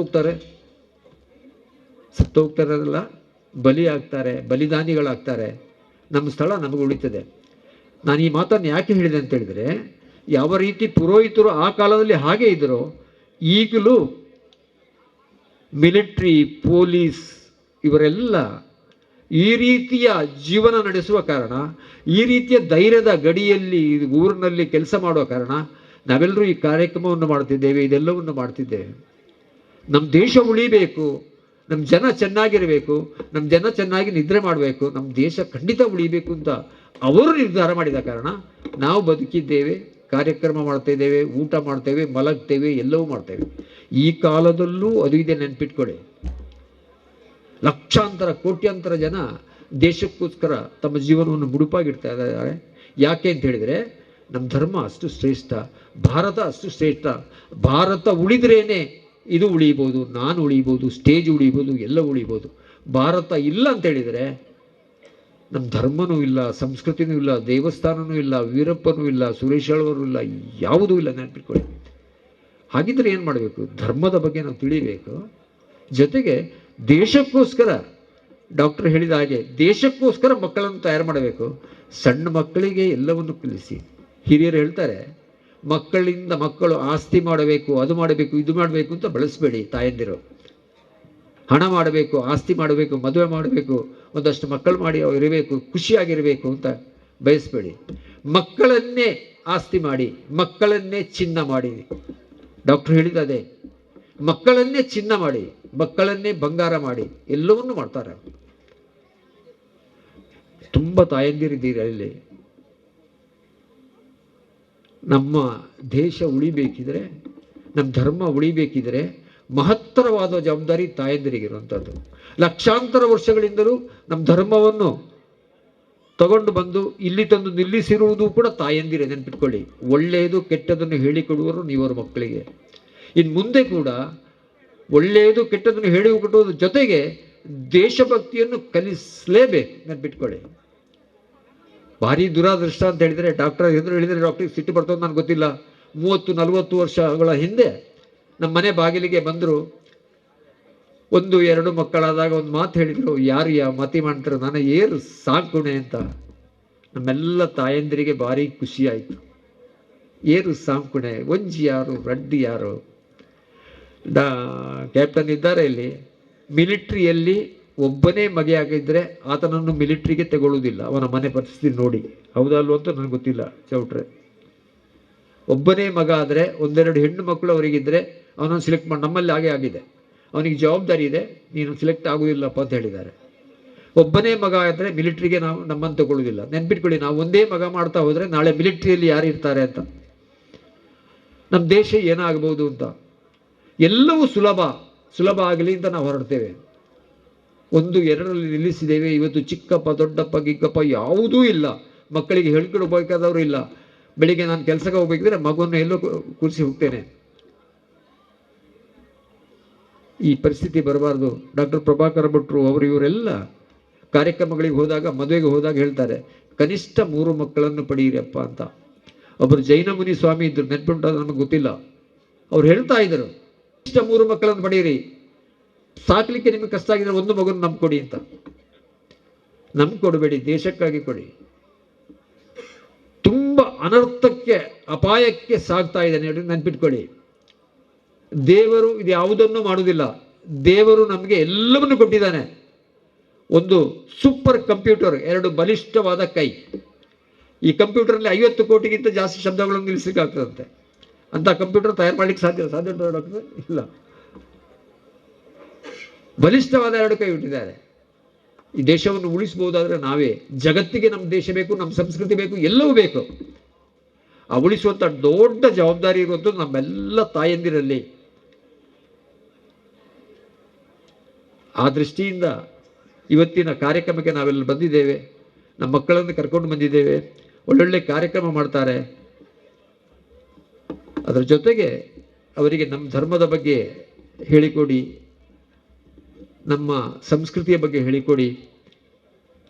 ಹೋಗ್ತಾರಲ್ಲ, ಬಲಿ ಆಗ್ತಾರೆ, ಬಲಿದಾನಿಗಳಾಗ್ತಾರೆ. ನಮ್ಮ ಸ್ಥಳ ನಮಗೆ ಉಳಿತದೆ. ನಾನು ಈ ಮಾತನ್ನು ಯಾಕೆ ಹೇಳಿದೆ ಅಂತ ಹೇಳಿದರೆ, ಯಾವ ರೀತಿ ಪುರೋಹಿತರು ಆ ಕಾಲದಲ್ಲಿ ಹಾಗೆ ಇದ್ದರು, ಈಗಲೂ ಮಿಲಿಟ್ರಿ, ಪೊಲೀಸ್ ಇವರೆಲ್ಲ ಈ ರೀತಿಯ ಜೀವನ ನಡೆಸುವ ಕಾರಣ, ಈ ರೀತಿಯ ಧೈರ್ಯದ ಗಡಿಯಲ್ಲಿ ಊರಿನಲ್ಲಿ ಕೆಲಸ ಮಾಡುವ ಕಾರಣ ನಾವೆಲ್ಲರೂ ಈ ಕಾರ್ಯಕ್ರಮವನ್ನು ಮಾಡ್ತಿದ್ದೇವೆ, ಇದೆಲ್ಲವನ್ನು ಮಾಡ್ತಿದ್ದೇವೆ. ನಮ್ಮ ದೇಶ ಉಳಿಬೇಕು, ನಮ್ಮ ಜನ ಚೆನ್ನಾಗಿರಬೇಕು, ನಮ್ಮ ಜನ ಚೆನ್ನಾಗಿ ನಿದ್ರೆ ಮಾಡಬೇಕು, ನಮ್ಮ ದೇಶ ಖಂಡಿತ ಉಳಿಬೇಕು ಅಂತ ಅವರು ನಿರ್ಧಾರ ಮಾಡಿದ ಕಾರಣ ನಾವು ಬದುಕಿದ್ದೇವೆ, ಕಾರ್ಯಕ್ರಮ ಮಾಡ್ತಾ ಇದ್ದೇವೆ, ಊಟ ಮಾಡ್ತೇವೆ, ಮಲಗ್ತೇವೆ, ಎಲ್ಲವೂ ಮಾಡ್ತೇವೆ. ಈ ಕಾಲದಲ್ಲೂ ಅದು ಇದೆ, ನೆನ್ಪಿಟ್ಕೊಳ್ಳಿ. ಲಕ್ಷಾಂತರ ಕೋಟ್ಯಾಂತರ ಜನ ದೇಶಕ್ಕೋಸ್ಕರ ತಮ್ಮ ಜೀವನವನ್ನು ಮುಡುಪಾಗಿಡ್ತಾ ಇದ್ದಾರೆ. ಯಾಕೆ ಅಂತ ಹೇಳಿದರೆ, ನಮ್ಮ ಧರ್ಮ ಅಷ್ಟು ಶ್ರೇಷ್ಠ, ಭಾರತ ಅಷ್ಟು ಶ್ರೇಷ್ಠ. ಭಾರತ ಉಳಿದ್ರೇನೆ ಇದು ಉಳಿಬೋದು, ನಾನು ಉಳಿಬೋದು, ಸ್ಟೇಜ್ ಉಳಿಬೋದು, ಎಲ್ಲ ಉಳಿಬೋದು. ಭಾರತ ಇಲ್ಲ ಅಂತ ಹೇಳಿದರೆ ನಮ್ಮ ಧರ್ಮನೂ ಇಲ್ಲ, ಸಂಸ್ಕೃತಿನೂ ಇಲ್ಲ, ದೇವಸ್ಥಾನನೂ ಇಲ್ಲ, ವೀರಪ್ಪನೂ ಇಲ್ಲ, ಸುರೇಶ್ ಅಳವರು ಇಲ್ಲ, ಯಾವುದೂ ಇಲ್ಲ. ನೆನಪಿಟ್ಕೊಳ್ಳಿ. ಹಾಗಿದ್ರೆ ಏನು ಮಾಡಬೇಕು? ಧರ್ಮದ ಬಗ್ಗೆ ನಾವು ತಿಳಿಬೇಕು. ಜೊತೆಗೆ ದೇಶಕ್ಕೋಸ್ಕರ, ಡಾಕ್ಟರ್ ಹೇಳಿದ ಹಾಗೆ ದೇಶಕ್ಕೋಸ್ಕರ ಮಕ್ಕಳನ್ನು ತಯಾರು ಮಾಡಬೇಕು. ಸಣ್ಣ ಮಕ್ಕಳಿಗೆ ಎಲ್ಲವನ್ನು ಕಲಿಸಿ. ಹಿರಿಯರು ಹೇಳ್ತಾರೆ, ಮಕ್ಕಳು ಆಸ್ತಿ ಮಾಡಬೇಕು, ಅದು ಮಾಡಬೇಕು, ಇದು ಮಾಡಬೇಕು ಅಂತ ಬಳಸಬೇಡಿ ತಾಯಂದಿರು. ಹಣ ಮಾಡಬೇಕು, ಆಸ್ತಿ ಮಾಡಬೇಕು, ಮದುವೆ ಮಾಡಬೇಕು, ಒಂದಷ್ಟು ಮಕ್ಕಳು ಮಾಡಿ ಇರಬೇಕು, ಖುಷಿಯಾಗಿರಬೇಕು ಅಂತ ಬಯಸಬೇಡಿ. ಮಕ್ಕಳನ್ನೇ ಆಸ್ತಿ ಮಾಡಿ, ಮಕ್ಕಳನ್ನೇ ಚಿನ್ನ ಮಾಡಿ. ಡಾಕ್ಟರ್ ಹೇಳಿದೆ, ಮಕ್ಕಳನ್ನೇ ಚಿನ್ನ ಮಾಡಿ, ಮಕ್ಕಳನ್ನೇ ಬಂಗಾರ ಮಾಡಿ, ಎಲ್ಲವನ್ನೂ ಮಾಡ್ತಾರೆ. ತುಂಬ ತಾಯಂದಿರಿದ್ದೀರಿ ಅಲ್ಲಿ. ನಮ್ಮ ದೇಶ ಉಳಿಬೇಕಿದ್ರೆ, ನಮ್ಮ ಧರ್ಮ ಉಳಿಬೇಕಿದ್ರೆ ಮಹತ್ತರವಾದ ಜವಾಬ್ದಾರಿ ತಾಯಂದಿರಿಗಿರುವಂಥದ್ದು. ಲಕ್ಷಾಂತರ ವರ್ಷಗಳಿಂದಲೂ ನಮ್ಮ ಧರ್ಮವನ್ನು ತಗೊಂಡು ಬಂದು ಇಲ್ಲಿ ತಂದು ನಿಲ್ಲಿಸಿರುವುದು ಕೂಡ ತಾಯಂದಿರೇ. ನೆನ್ಪಿಟ್ಕೊಳ್ಳಿ. ಒಳ್ಳೆಯದು ಕೆಟ್ಟದನ್ನು ಹೇಳಿಕೊಡುವರು ನೀವರ ಮಕ್ಕಳಿಗೆ. ಇನ್ನು ಮುಂದೆ ಕೂಡ ಒಳ್ಳೆಯದು ಕೆಟ್ಟದನ್ನು ಹೇಳಿಕೊಡುವುದ್ರ ಜೊತೆಗೆ ದೇಶಭಕ್ತಿಯನ್ನು ಕಲಿಸಲೇಬೇಕು. ನೆನ್ಪಿಟ್ಕೊಳ್ಳಿ. ಭಾರಿ ದುರಾದೃಷ್ಟ ಅಂತ ಹೇಳಿದರೆ, ಡಾಕ್ಟ್ರಿಗೆ ಸಿಟ್ಟು ಬರ್ತದೆ ನನಗೆ ಗೊತ್ತಿಲ್ಲ. 30-40 ವರ್ಷಗಳ ಹಿಂದೆ ನಮ್ಮ ಮನೆ ಬಾಗಿಲಿಗೆ ಬಂದರು. 1-2 ಮಕ್ಕಳಾದಾಗ ಒಂದು ಮಾತು ಹೇಳಿದರು, ಯಾರು ಮತಿ ಮಾಡ್ತಾರೆ, ನಾನು ಏರು ಸಾಕುಣೆ ಅಂತ. ನಮ್ಮೆಲ್ಲ ತಾಯಂದಿರಿಗೆ ಭಾರಿ ಖುಷಿಯಾಯಿತು. ಏರು ಸಾಂಕುಣೆ, ಒಂಜಿ ಯಾರು, ರಡ್ಡಿ ಯಾರು. ಕ್ಯಾಪ್ಟನ್ ಇದ್ದಾರೆ ಇಲ್ಲಿ. ಮಿಲಿಟ್ರಿಯಲ್ಲಿ ಒಬ್ಬನೇ ಮಗೆ ಆಗಿದ್ದರೆ ಆತನನ್ನು ಮಿಲಿಟ್ರಿಗೆ ತಗೊಳ್ಳುವುದಿಲ್ಲ, ಅವನ ಮನೆ ಪರಿಸ್ಥಿತಿ ನೋಡಿ. ಹೌದಲ್ವ ಅಂತ ನನಗೆ ಗೊತ್ತಿಲ್ಲ ಚೌಟ್ರೆ. ಒಬ್ಬನೇ ಮಗ ಆದರೆ 1-2 ಹೆಣ್ಣು ಮಕ್ಕಳು ಅವರಿಗಿದ್ದರೆ ಅವನನ್ನು ಸಿಲೆಕ್ಟ್ ಮಾಡಿ. ನಮ್ಮಲ್ಲಿ ಹಾಗೆ ಆಗಿದೆ. ಅವನಿಗೆ ಜವಾಬ್ದಾರಿ ಇದೆ, ನೀನು ಸಿಲೆಕ್ಟ್ ಆಗುವುದಿಲ್ಲಪ್ಪ ಅಂತ ಹೇಳಿದ್ದಾರೆ. ಒಬ್ಬನೇ ಮಗ ಆದರೆ ಮಿಲಿಟ್ರಿಗೆ ನಮ್ಮನ್ನು ತಗೊಳ್ಳುವುದಿಲ್ಲ. ನೆನ್ಪಿಟ್ಕೊಳ್ಳಿ, ನಾವು ಒಂದೇ ಮಗ ಮಾಡ್ತಾ ಹೋದರೆ ನಾಳೆ ಮಿಲಿಟ್ರಿಯಲ್ಲಿ ಯಾರು ಇರ್ತಾರೆ ಅಂತ, ನಮ್ಮ ದೇಶ ಏನಾಗಬಹುದು ಅಂತ. ಎಲ್ಲವೂ ಸುಲಭ ಆಗಲಿ ಅಂತ ನಾವು ಹೊರಡ್ತೇವೆ. 1-2ರಲ್ಲಿ ನಿಲ್ಲಿಸಿದ್ದೇವೆ. ಇವತ್ತು ಚಿಕ್ಕಪ್ಪ, ದೊಡ್ಡಪ್ಪ, ಗಿಗ್ಗಪ್ಪ ಯಾವುದೂ ಇಲ್ಲ. ಮಕ್ಕಳಿಗೆ ಹೇಳ್ಕೊಡ್ಬೇಕಾದವರು ಇಲ್ಲ. ಬೆಳಿಗ್ಗೆ ನಾನು ಕೆಲಸಕ್ಕೆ ಹೋಗ್ಬೇಕಿದ್ರೆ ಮಗುವನ್ನು ಎಲ್ಲೋ ಕೂರಿಸಿ ಹೋಗ್ತೇನೆ. ಈ ಪರಿಸ್ಥಿತಿ ಬರಬಾರ್ದು. ಡಾಕ್ಟರ್ ಪ್ರಭಾಕರ್ ಭಟ್ರು ಇವರೆಲ್ಲ ಕಾರ್ಯಕ್ರಮಗಳಿಗೆ ಹೋದಾಗ, ಮದುವೆಗೆ ಹೋದಾಗ ಹೇಳ್ತಾರೆ, ಕನಿಷ್ಠ 3 ಮಕ್ಕಳನ್ನು ಪಡೆಯಿರಪ್ಪ ಅಂತ. ಒಬ್ಬರು ಜೈನ ಮುನಿ ಸ್ವಾಮಿ ಇದ್ರು, ನೆನ್ಪುಂಟ ನಮಗೆ ಗೊತ್ತಿಲ್ಲ. ಅವ್ರು ಹೇಳ್ತಾ ಇದ್ರು, ಇಷ್ಟ 3 ಮಕ್ಕಳನ್ನು ಪಡೀರಿ, ಸಾಕ್ಲಿಕ್ಕೆ ನಿಮಗೆ ಕಷ್ಟ ಆಗಿದ್ರೆ ಒಂದು ಮಗನ ನಮ್ಗೆ ಕೊಡಿ ಅಂತ. ನಮ್ಗೆ ಕೊಡಬೇಡಿ, ದೇಶಕ್ಕಾಗಿ ಕೊಡಿ. ತುಂಬ ಅನರ್ಥಕ್ಕೆ ಅಪಾಯಕ್ಕೆ ಸಾಗ್ತಾ ಇದೆ, ನೆನ್ಪಿಟ್ಕೊಳ್ಳಿ. ದೇವರು ಇದು ಯಾವುದನ್ನು ಮಾಡುವುದಿಲ್ಲ. ದೇವರು ನಮಗೆ ಎಲ್ಲವನ್ನು ಕೊಟ್ಟಿದ್ದಾನೆ. ಒಂದು ಸೂಪರ್ ಕಂಪ್ಯೂಟರ್, 2 ಬಲಿಷ್ಠವಾದ ಕೈ. ಈ ಕಂಪ್ಯೂಟರ್ನಲ್ಲಿ 50 ಕೋಟಿಗಿಂತ ಜಾಸ್ತಿ ಶಬ್ದಗಳನ್ನು ನಿಲ್ಲಿಸಲಿಕ್ಕೆ ಆಗ್ತದಂತೆ. ಅಂತ ಕಂಪ್ಯೂಟರ್ ತಯಾರು ಮಾಡ್ಲಿಕ್ಕೆ ಸಾಧ್ಯ ಡಾಕ್ಟರ್? ಇಲ್ಲ. ಬಲಿಷ್ಠವಾದ 2 ಕೈ ಇಟ್ಟಿದ್ದಾರೆ. ಈ ದೇಶವನ್ನು ಉಳಿಸಬಹುದಾದ್ರೆ ನಾವೇ. ಜಗತ್ತಿಗೆ ನಮ್ಮ ದೇಶ ಬೇಕು, ನಮ್ಮ ಸಂಸ್ಕೃತಿ ಬೇಕು, ಎಲ್ಲವೂ ಬೇಕು. ಆ ಉಳಿಸುವಂಥ ದೊಡ್ಡ ಜವಾಬ್ದಾರಿ ಇರುವಂಥದ್ದು ನಮ್ಮೆಲ್ಲ ತಾಯಂದಿರಲ್ಲಿ. ಆ ದೃಷ್ಟಿಯಿಂದ ಇವತ್ತಿನ ಕಾರ್ಯಕ್ರಮಕ್ಕೆ ನಾವೆಲ್ಲ ಬಂದಿದ್ದೇವೆ. ನಮ್ಮ ಮಕ್ಕಳನ್ನು ಕರ್ಕೊಂಡು ಬಂದಿದ್ದೇವೆ. ಒಳ್ಳೊಳ್ಳೆ ಕಾರ್ಯಕ್ರಮ ಮಾಡ್ತಾರೆ. ಅದರ ಜೊತೆಗೆ ಅವರಿಗೆ ನಮ್ಮ ಧರ್ಮದ ಬಗ್ಗೆ ಹೇಳಿಕೊಡಿ, ನಮ್ಮ ಸಂಸ್ಕೃತಿಯ ಬಗ್ಗೆ ಹೇಳಿಕೊಡಿ.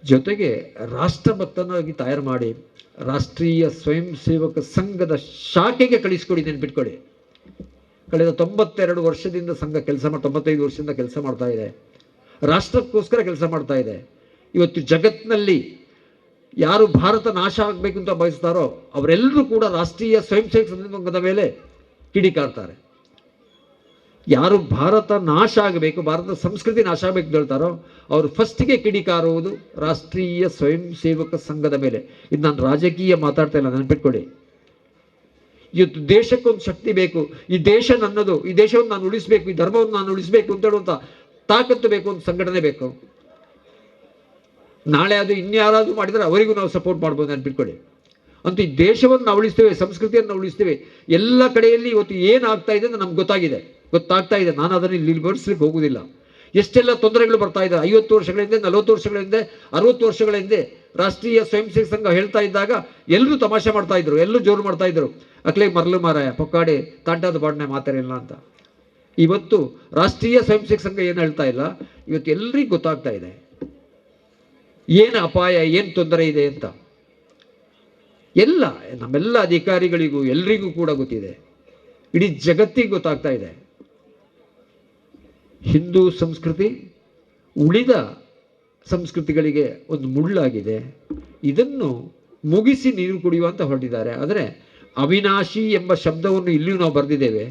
ಜೊತೆಗೆ ರಾಷ್ಟ್ರಭಕ್ತನಾಗಿ ತಯಾರು ಮಾಡಿ ರಾಷ್ಟ್ರೀಯ ಸ್ವಯಂ ಸೇವಕ ಸಂಘದ ಶಾಖೆಗೆ ಕಳಿಸ್ಕೊಡಿ. ನೆನ್ಪಿಟ್ಕೊಳ್ಳಿ, ಕಳೆದ 92 ವರ್ಷದಿಂದ ಸಂಘ ಕೆಲಸ 95 ವರ್ಷದಿಂದ ಕೆಲಸ ಮಾಡ್ತಾ ಇದೆ. ರಾಷ್ಟ್ರಕ್ಕೋಸ್ಕರ ಕೆಲಸ ಮಾಡ್ತಾ ಇದೆ. ಇವತ್ತು ಜಗತ್ತಿನಲ್ಲಿ ಯಾರು ಭಾರತ ನಾಶ ಆಗಬೇಕು ಅಂತ ಬಯಸ್ತಾರೋ ಅವರೆಲ್ಲರೂ ಕೂಡ ರಾಷ್ಟ್ರೀಯ ಸ್ವಯಂ ಸೇವಕ ಸಂಘದ ಮೇಲೆ ಕಿಡಿಕಾರ್ತಾರೆ. ಯಾರು ಭಾರತ ನಾಶ ಆಗಬೇಕು, ಭಾರತದ ಸಂಸ್ಕೃತಿ ನಾಶ ಆಗಬೇಕು ಅಂತ ಹೇಳ್ತಾರೋ ಅವರು ಫಸ್ಟಿಗೆ ಕಿಡಿಕಾರುವುದು ರಾಷ್ಟ್ರೀಯ ಸ್ವಯಂ ಸೇವಕ ಸಂಘದ ಮೇಲೆ. ಇದು ನಾನು ರಾಜಕೀಯ ಮಾತಾಡ್ತಾ ಇಲ್ಲ, ನೆನಪಿಟ್ಕೊಳ್ಳಿ. ಇವತ್ತು ದೇಶಕ್ಕೊಂದು ಶಕ್ತಿ ಬೇಕು. ಈ ದೇಶ ನನ್ನದು, ಈ ದೇಶವನ್ನು ನಾನು ಉಳಿಸಬೇಕು, ಈ ಧರ್ಮವನ್ನು ನಾನು ಉಳಿಸಬೇಕು ಅಂತ ಹೇಳುವಂಥ ತಾಕತ್ತು ಬೇಕು, ಒಂದು ಸಂಘಟನೆ ಬೇಕು. ನಾಳೆ ಅದು ಇನ್ಯಾರಾದರೂ ಮಾಡಿದರೆ ಅವರಿಗೂ ನಾವು ಸಪೋರ್ಟ್ ಮಾಡ್ಬೋದು, ನೆನಪಿಟ್ಕೊಳ್ಳಿ. ಅಂತೂ ಈ ದೇಶವನ್ನು ನಾವು ಉಳಿಸ್ತೇವೆ, ಸಂಸ್ಕೃತಿಯನ್ನು ಉಳಿಸ್ತೇವೆ. ಎಲ್ಲ ಕಡೆಯಲ್ಲಿ ಇವತ್ತು ಏನಾಗ್ತಾ ಇದೆ ಅಂತ ನಮ್ಗೆ ಗೊತ್ತಾಗ್ತಾ ಇದೆ. ನಾನು ಅದನ್ನು ಇಲ್ಲಿ ವಿವರಿಸ್ಲಿಕ್ಕೆ ಹೋಗುವುದಿಲ್ಲ. ಎಷ್ಟೆಲ್ಲ ತೊಂದರೆಗಳು ಬರ್ತಾ ಇದೆ. 50 ವರ್ಷಗಳ ಹಿಂದೆ, 40 ವರ್ಷಗಳ ಹಿಂದೆ, 60 ವರ್ಷಗಳ ಹಿಂದೆ ರಾಷ್ಟ್ರೀಯ ಸ್ವಯಂ ಸೇವಕ ಸಂಘ ಹೇಳ್ತಾ ಇದ್ದಾಗ ಎಲ್ಲರೂ ತಮಾಷೆ ಮಾಡ್ತಾ ಇದ್ರು, ಎಲ್ಲರೂ ಜೋರು ಮಾಡ್ತಾ ಇದ್ರು. ಅಕ್ಲೇ ಮರಳು ಮಾರಾಯ ಪೊಕ್ಕಾಡೆ ತಾಂಟಾದ ಬಾಡ್ನೆ ಮಾತಾಡಿಲ್ಲ ಅಂತ. ಇವತ್ತು ರಾಷ್ಟ್ರೀಯ ಸ್ವಯಂ ಸೇವಕ ಸಂಘ ಏನು ಹೇಳ್ತಾ ಇಲ್ಲ, ಇವತ್ತು ಎಲ್ರಿಗೂ ಗೊತ್ತಾಗ್ತಾ ಇದೆ ಏನು ಅಪಾಯ, ಏನು ತೊಂದರೆ ಇದೆ ಅಂತ. ನಮ್ಮೆಲ್ಲ ಅಧಿಕಾರಿಗಳಿಗೂ ಎಲ್ರಿಗೂ ಕೂಡ ಗೊತ್ತಿದೆ. ಇಡೀ ಜಗತ್ತಿಗೆ ಗೊತ್ತಾಗ್ತಾ ಇದೆ. ಹಿಂದೂ ಸಂಸ್ಕೃತಿ ಉಳಿದ ಸಂಸ್ಕೃತಿಗಳಿಗೆ ಒಂದು ಮುಳ್ಳಾಗಿದೆ. ಇದನ್ನು ಮುಗಿಸಿ ನೀರು ಕುಡಿಯುವಂತ ಹೊರಟಿದ್ದಾರೆ. ಆದರೆ ಅವಿನಾಶಿ ಎಂಬ ಶಬ್ದವನ್ನು ಇಲ್ಲಿಯೂ ನಾವು ಬರೆದಿದ್ದೇವೆ.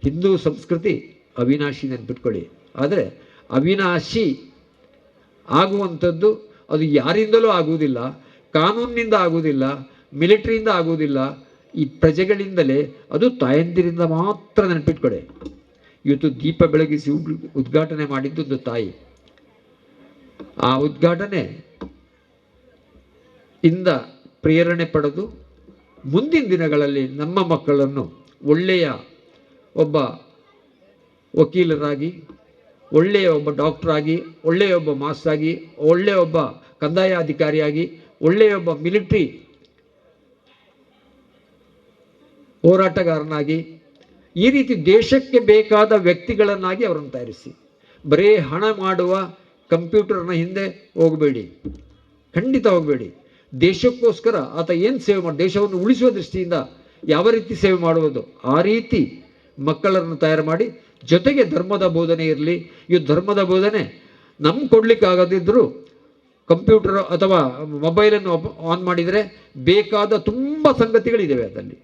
ಹಿಂದೂ ಸಂಸ್ಕೃತಿ ಅವಿನಾಶಿ, ನೆನ್ಪಿಟ್ಕೊಳ್ಳಿ. ಆದರೆ ಅವಿನಾಶಿ ಆಗುವಂಥದ್ದು ಅದು ಯಾರಿಂದಲೂ ಆಗುವುದಿಲ್ಲ, ಕಾನೂನಿನಿಂದ ಆಗುವುದಿಲ್ಲ, ಮಿಲಿಟರಿಯಿಂದ ಆಗುವುದಿಲ್ಲ, ಈ ಪ್ರಜೆಗಳಿಂದಲೇ, ಅದು ತಾಯಂದಿರಿಂದ ಮಾತ್ರ, ನೆನಪಿಟ್ಕೊಳ್ಳಿ. ಇವತ್ತು ದೀಪ ಬೆಳಗಿಸಿ ಉದ್ಘಾಟನೆ ಮಾಡಿದ್ದೊಂದು ತಾಯಿ. ಆ ಉದ್ಘಾಟನೆ ಇಂದ ಪ್ರೇರಣೆ ಪಡೆದು ಮುಂದಿನ ದಿನಗಳಲ್ಲಿ ನಮ್ಮ ಮಕ್ಕಳನ್ನು ಒಳ್ಳೆಯ ಒಬ್ಬ ವಕೀಲರಾಗಿ, ಒಳ್ಳೆಯ ಒಬ್ಬ ಡಾಕ್ಟರಾಗಿ, ಒಳ್ಳೆಯ ಒಬ್ಬ ಮಾಸ್ಟರಾಗಿ, ಒಳ್ಳೆಯ ಒಬ್ಬ ಕಂದಾಯ ಅಧಿಕಾರಿಯಾಗಿ, ಒಳ್ಳೆಯ ಒಬ್ಬ ಮಿಲಿಟರಿ ಹೋರಾಟಗಾರನಾಗಿ, ಈ ರೀತಿ ದೇಶಕ್ಕೆ ಬೇಕಾದ ವ್ಯಕ್ತಿಗಳನ್ನಾಗಿ ಅವರನ್ನು ತಯಾರಿಸಿ. ಬರೀ ಹಣ ಮಾಡುವ ಕಂಪ್ಯೂಟರ್ನ ಹಿಂದೆ ಹೋಗಬೇಡಿ, ಖಂಡಿತ ಹೋಗಬೇಡಿ. ದೇಶಕ್ಕೋಸ್ಕರ ಆತ ಏನು ಸೇವೆ ಮಾಡಿ, ದೇಶವನ್ನು ಉಳಿಸುವ ದೃಷ್ಟಿಯಿಂದ ಯಾವ ರೀತಿ ಸೇವೆ ಮಾಡುವುದು, ಆ ರೀತಿ ಮಕ್ಕಳನ್ನು ತಯಾರು ಮಾಡಿ. ಜೊತೆಗೆ ಧರ್ಮದ ಬೋಧನೆ ಇರಲಿ. ಈ ಧರ್ಮದ ಬೋಧನೆ ನಮ್ಗೆ ಕೊಡಲಿಕ್ಕಾಗದಿದ್ದರೂ ಕಂಪ್ಯೂಟರ್ ಅಥವಾ ಮೊಬೈಲನ್ನು ಆನ್ ಮಾಡಿದರೆ ಬೇಕಾದ ತುಂಬ ಸಂಗತಿಗಳಿದ್ದಾವೆ, ಅದರಲ್ಲಿ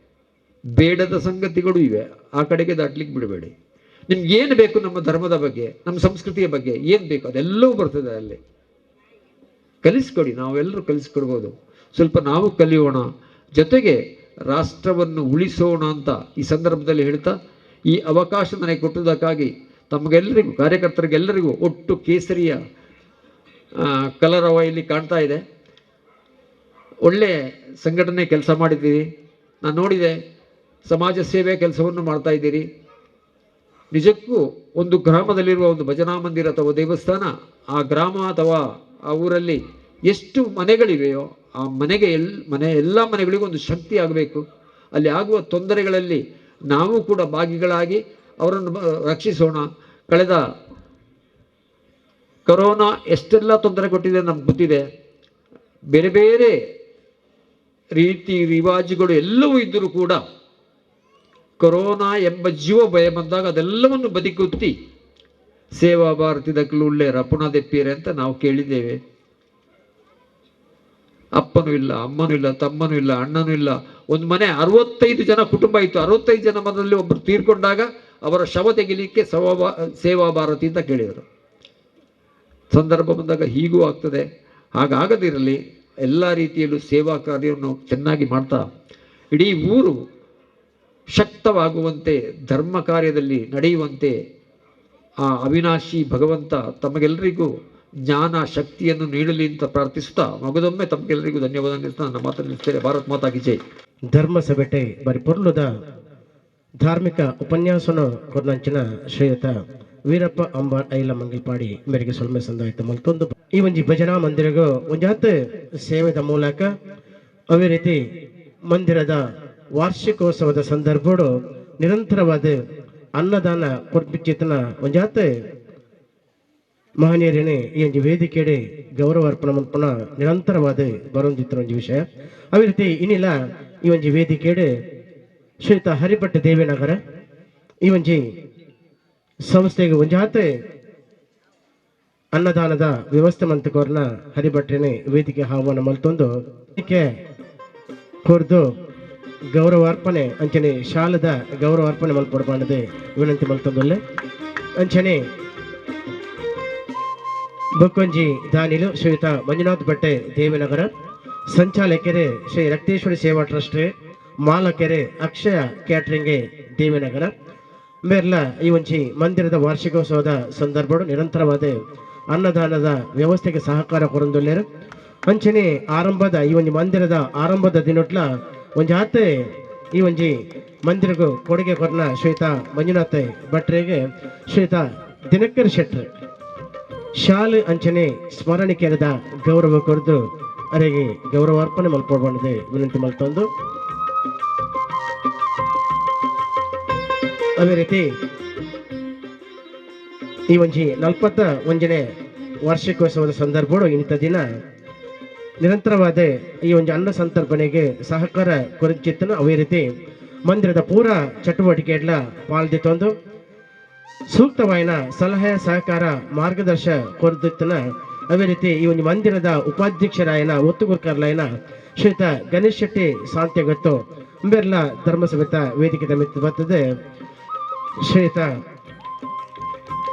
ಬೇಡದ ಸಂಗತಿಗಳು ಇವೆ. ಆ ಕಡೆಗೆ ದಾಟ್ಲಿಕ್ಕೆ ಬಿಡಬೇಡಿ. ನಿಮ್ಗೆ ಏನು ಬೇಕು, ನಮ್ಮ ಧರ್ಮದ ಬಗ್ಗೆ, ನಮ್ಮ ಸಂಸ್ಕೃತಿಯ ಬಗ್ಗೆ ಏನು ಬೇಕು ಅದೆಲ್ಲವೂ ಬರ್ತದೆ ಅಲ್ಲಿ. ಕಲಿಸ್ಕೊಡಿ, ನಾವೆಲ್ಲರೂ ಕಲಿಸ್ಕೊಡ್ಬೋದು. ಸ್ವಲ್ಪ ನಾವು ಕಲಿಯೋಣ, ಜೊತೆಗೆ ರಾಷ್ಟ್ರವನ್ನು ಉಳಿಸೋಣ ಅಂತ ಈ ಸಂದರ್ಭದಲ್ಲಿ ಹೇಳ್ತಾ, ಈ ಅವಕಾಶ ನನಗೆ ಕೊಟ್ಟುದಕ್ಕಾಗಿ ತಮಗೆಲ್ಲರಿಗೂ, ಕಾರ್ಯಕರ್ತರಿಗೆಲ್ಲರಿಗೂ ಒಟ್ಟು ಕೇಸರಿಯ ಕಲರವ ಇಲ್ಲಿ ಕಾಣ್ತಾ ಇದೆ. ಒಳ್ಳೆ ಸಂಘಟನೆ ಕೆಲಸ ಮಾಡಿದ್ದೀರಿ, ನಾನು ನೋಡಿದೆ. ಸಮಾಜ ಸೇವೆ ಕೆಲಸವನ್ನು ಮಾಡ್ತಾ ಇದ್ದೀರಿ. ನಿಜಕ್ಕೂ ಒಂದು ಗ್ರಾಮದಲ್ಲಿರುವ ಒಂದು ಭಜನಾ ಮಂದಿರ ಅಥವಾ ದೇವಸ್ಥಾನ, ಆ ಗ್ರಾಮ ಅಥವಾ ಆ ಊರಲ್ಲಿ ಎಷ್ಟು ಮನೆಗಳಿವೆಯೋ ಆ ಮನೆಗೆ ಎಲ್ಲ ಮನೆಗಳಿಗೂ ಒಂದು ಶಕ್ತಿ ಆಗಬೇಕು. ಅಲ್ಲಿ ಆಗುವ ತೊಂದರೆಗಳಲ್ಲಿ ನಾವು ಕೂಡ ಭಾಗಿಗಳಾಗಿ ಅವರನ್ನು ರಕ್ಷಿಸೋಣ. ಕಳೆದ ಕೊರೋನಾ ಎಷ್ಟೆಲ್ಲ ತೊಂದರೆ ಕೊಟ್ಟಿದೆ ನಮ್ಗೆ ಗೊತ್ತಿದೆ. ಬೇರೆ ಬೇರೆ ರೀತಿ ರಿವಾಜುಗಳು ಎಲ್ಲವೂ ಇದ್ದರೂ ಕೂಡ ಕೊರೋನಾ ಎಂಬ ಜೀವ ಭಯ ಬಂದಾಗ ಅದೆಲ್ಲವನ್ನು ಬದಿಗುತ್ತಿ ಸೇವಾ ಭಾರತಿದ ಉಳ್ಳೇರ ಪುನದೆಪ್ಪೀರೆ ಅಂತ ನಾವು ಕೇಳಿದ್ದೇವೆ. ಅಪ್ಪನೂ ಇಲ್ಲ, ಅಮ್ಮನೂ ಇಲ್ಲ, ತಮ್ಮನೂ ಇಲ್ಲ, ಅಣ್ಣನೂ ಇಲ್ಲ. ಒಂದು ಮನೆ 65 ಜನ ಕುಟುಂಬ ಇತ್ತು. 65 ಜನ ಮನೆಯಲ್ಲಿ ಒಬ್ಬರು ತೀರ್ಕೊಂಡಾಗ ಅವರ ಶವ ತೆಗಿಲಿಕ್ಕೆ ಸೇವಾ ಭಾರತಿ ಅಂತ ಕೇಳಿದರು. ಸಂದರ್ಭ ಬಂದಾಗ ಹೀಗೂ ಆಗ್ತದೆ. ಹಾಗಾಗದಿರಲಿ, ಎಲ್ಲ ರೀತಿಯಲ್ಲೂ ಸೇವಾ ಕಾರ್ಯವನ್ನು ಚೆನ್ನಾಗಿ ಮಾಡ್ತಾ ಇಡೀ ಊರು ಶಕ್ತವಾಗುವಂತೆ, ಧರ್ಮ ಕಾರ್ಯದಲ್ಲಿ ನಡೆಯುವಂತೆ ಆ ಅವಿನಾಶಿ ಭಗವಂತ ತಮಗೆಲ್ಲರಿಗೂ ಜ್ಞಾನ ಶಕ್ತಿಯನ್ನು ನೀಡಲಿ ಅಂತ ಪ್ರಾರ್ಥಿಸ್ತಾ ಮಗದೊಮ್ಮೆ ತಮಗೆಲ್ಲರಿಗೂ ಧನ್ಯವಾದ ತಿಳಿಸ್ತಾ ನನ್ನ ಮಾತನ್ನು ನಿಲ್ಲಿಸ್ತೇನೆ. ಭಾರತ್ ಮಾತಾ ಕಿ ಜೈ. ಧರ್ಮ ಸಭೆಟೆ ಬರಿ ಪೊರ್ಲುದ ಧಾರ್ಮಿಕ ಉಪನ್ಯಾಸನ ಕೊರ್ನಂಚಿನ ಶ್ರೀಯುತ ವೀರಪ್ಪ ಅಂಬಾರ್ ಐಲ ಮಂಗಲ್ಪಾಡಿ ಮೇರೆಗೆ ಸೊಲ್ಮೆ ಸಂದಾಯಿತ ಮಲ್ತೊಂದು ಈ ಒಂಜಿ ಭಜನಾ ಮಂದಿರಗೂ ಒಂಜಾತ್ ಸೇವೆದ ಮೂಲಕ ಅವೇ ರೀತಿ ಮಂದಿರದ ವಾರ್ಷಿಕೋತ್ಸವದ ಸಂದರ್ಭಡು ನಿರಂತರವಾದ ಅನ್ನದಾನ ಕೊರ್ಪಿಚಿತನ ಒಂಜಾತ್ ಮಹನೀಯರೇನೆ ಈ ಒಂದು ವೇದಿಕೆಡೆ ಗೌರವ ಅರ್ಪಣೆ ಮಲ್ಪನ ನಿರಂತರವಾದ ಬರೋಂದಿತ್ರ ಒಂದು ವಿಷಯ. ಅದೇ ರೀತಿ ಇನ್ನಿಲ್ಲ ಈ ಒಂದು ವೇದಿಕೆಡೆ ಶ್ರೀಯುತ ಹರಿಭಟ್ ದೇವಿನಗರ ಈ ಒಂಜಿ ಸಂಸ್ಥೆಗೆ ಒಂಜಾತೆ ಅನ್ನದಾನದ ವ್ಯವಸ್ಥೆ ಮಂತಕೋರ್ನ ಹರಿಭಟ್ರೇನೆ ವೇದಿಕೆ ಆಹ್ವಾನ ಮಲ್ತೊಂದು ಇದಕ್ಕೆ ಕೊರ್ದು ಗೌರವ ಅರ್ಪಣೆ ಅಂಚನೆ ಶಾಲದ ಗೌರವ ಅರ್ಪಣೆ ಮಲ್ಪಡ್ಬಾಣದೆ ವಿನಂತಿ ಮಲ್ತೊಂದಲ್ಲೇ ಅಂಚನೆ ಬೊಕ್ಕೊಂಜಿ ದಾನಿಲು ಶ್ರೀಯುತ ಮಂಜುನಾಥ್ ಭಟ್ಟೆ ದೇವಿನಗರ, ಸಂಚಾಲಕರೇ ಶ್ರೀ ರಕ್ತೇಶ್ವರಿ ಸೇವಾ ಟ್ರಸ್ಟ್, ಮಾಲಕರೇ ಅಕ್ಷಯ ಕ್ಯಾಟ್ರಿಂಗ್ ದೇವಿನಗರ ಮೇರ್ಲ ಈ ಒಂಜಿ ಮಂದಿರದ ವಾರ್ಷಿಕೋತ್ಸವದ ಸಂದರ್ಭ ನಿರಂತರವಾದ ಅನ್ನದಾನದ ವ್ಯವಸ್ಥೆಗೆ ಸಹಕಾರ ಕೊರೊಂದುಲ್ಲೇರು. ಅಂಚನೆ ಆರಂಭದ ಈ ಒಂಜಿ ಮಂದಿರದ ಆರಂಭದ ದಿನೊಟ್ಲ ಒಂಜಾತೆ ಈ ಒಂಜಿ ಮಂದಿರಗೂ ಕೊಡುಗೆ ಕೊರನ ಶ್ರೀಯುತ ಮಂಜುನಾಥ್ ಭಟ್ರಿಗೆ ಶ್ರೀಯುತ ದಿನಕರ್ ಶೆಟ್ರ್ ಶಾಲೆ ಅಂಚನೆ ಸ್ಮರಣಿಕೆರದ ಗೌರವ ಕೊರದು ಅವರಿಗೆ ಗೌರವ ಅರ್ಪಣೆ ಮಲ್ಪಡ್ಬಂದಿದೆ ವಿನಂತಿ ಮಲ್ತೊಂದು. ಅದೇ ರೀತಿ ಈ ಒಂಜಿ 41ನೇ ವಾರ್ಷಿಕೋತ್ಸವದ ಸಂದರ್ಭ ಇಂಥ ದಿನ ನಿರಂತರವಾದ ಈ ಒಂದು ಅನ್ನ ಸಂತರ್ಪಣೆಗೆ ಸಹಕಾರ ಕೊರಚಿತ್ತನು. ಅದೇ ರೀತಿ ಮಂದಿರದ ಪೂರ ಚಟುವಟಿಕೆಗಳ ಪಾಲ್ದಿತ್ತೊಂದು ಸೂಕ್ತವಾಯಿನ ಸಲಹೆ ಸಹಕಾರ ಮಾರ್ಗದರ್ಶ ಕೊರದಿತ್ತನ. ಅದೇ ರೀತಿ ಈ ಒಂದು ಮಂದಿರದ ಉಪಾಧ್ಯಕ್ಷರಾಯನ ಒತ್ತುಗುರ್ಕರ್ಲಾಯನ ಶ್ರೀಯುತ ಗಣೇಶ್ ಶೆಟ್ಟಿ ಸಾಂತ್ಯಗೊತ್ತು ಬೇರ್ಲ ಧರ್ಮಸಭೆತ ವೇದಿಕೆ ಮಿತ್ತು ಬರ್ತದೆ ಶ್ರೀಯುತ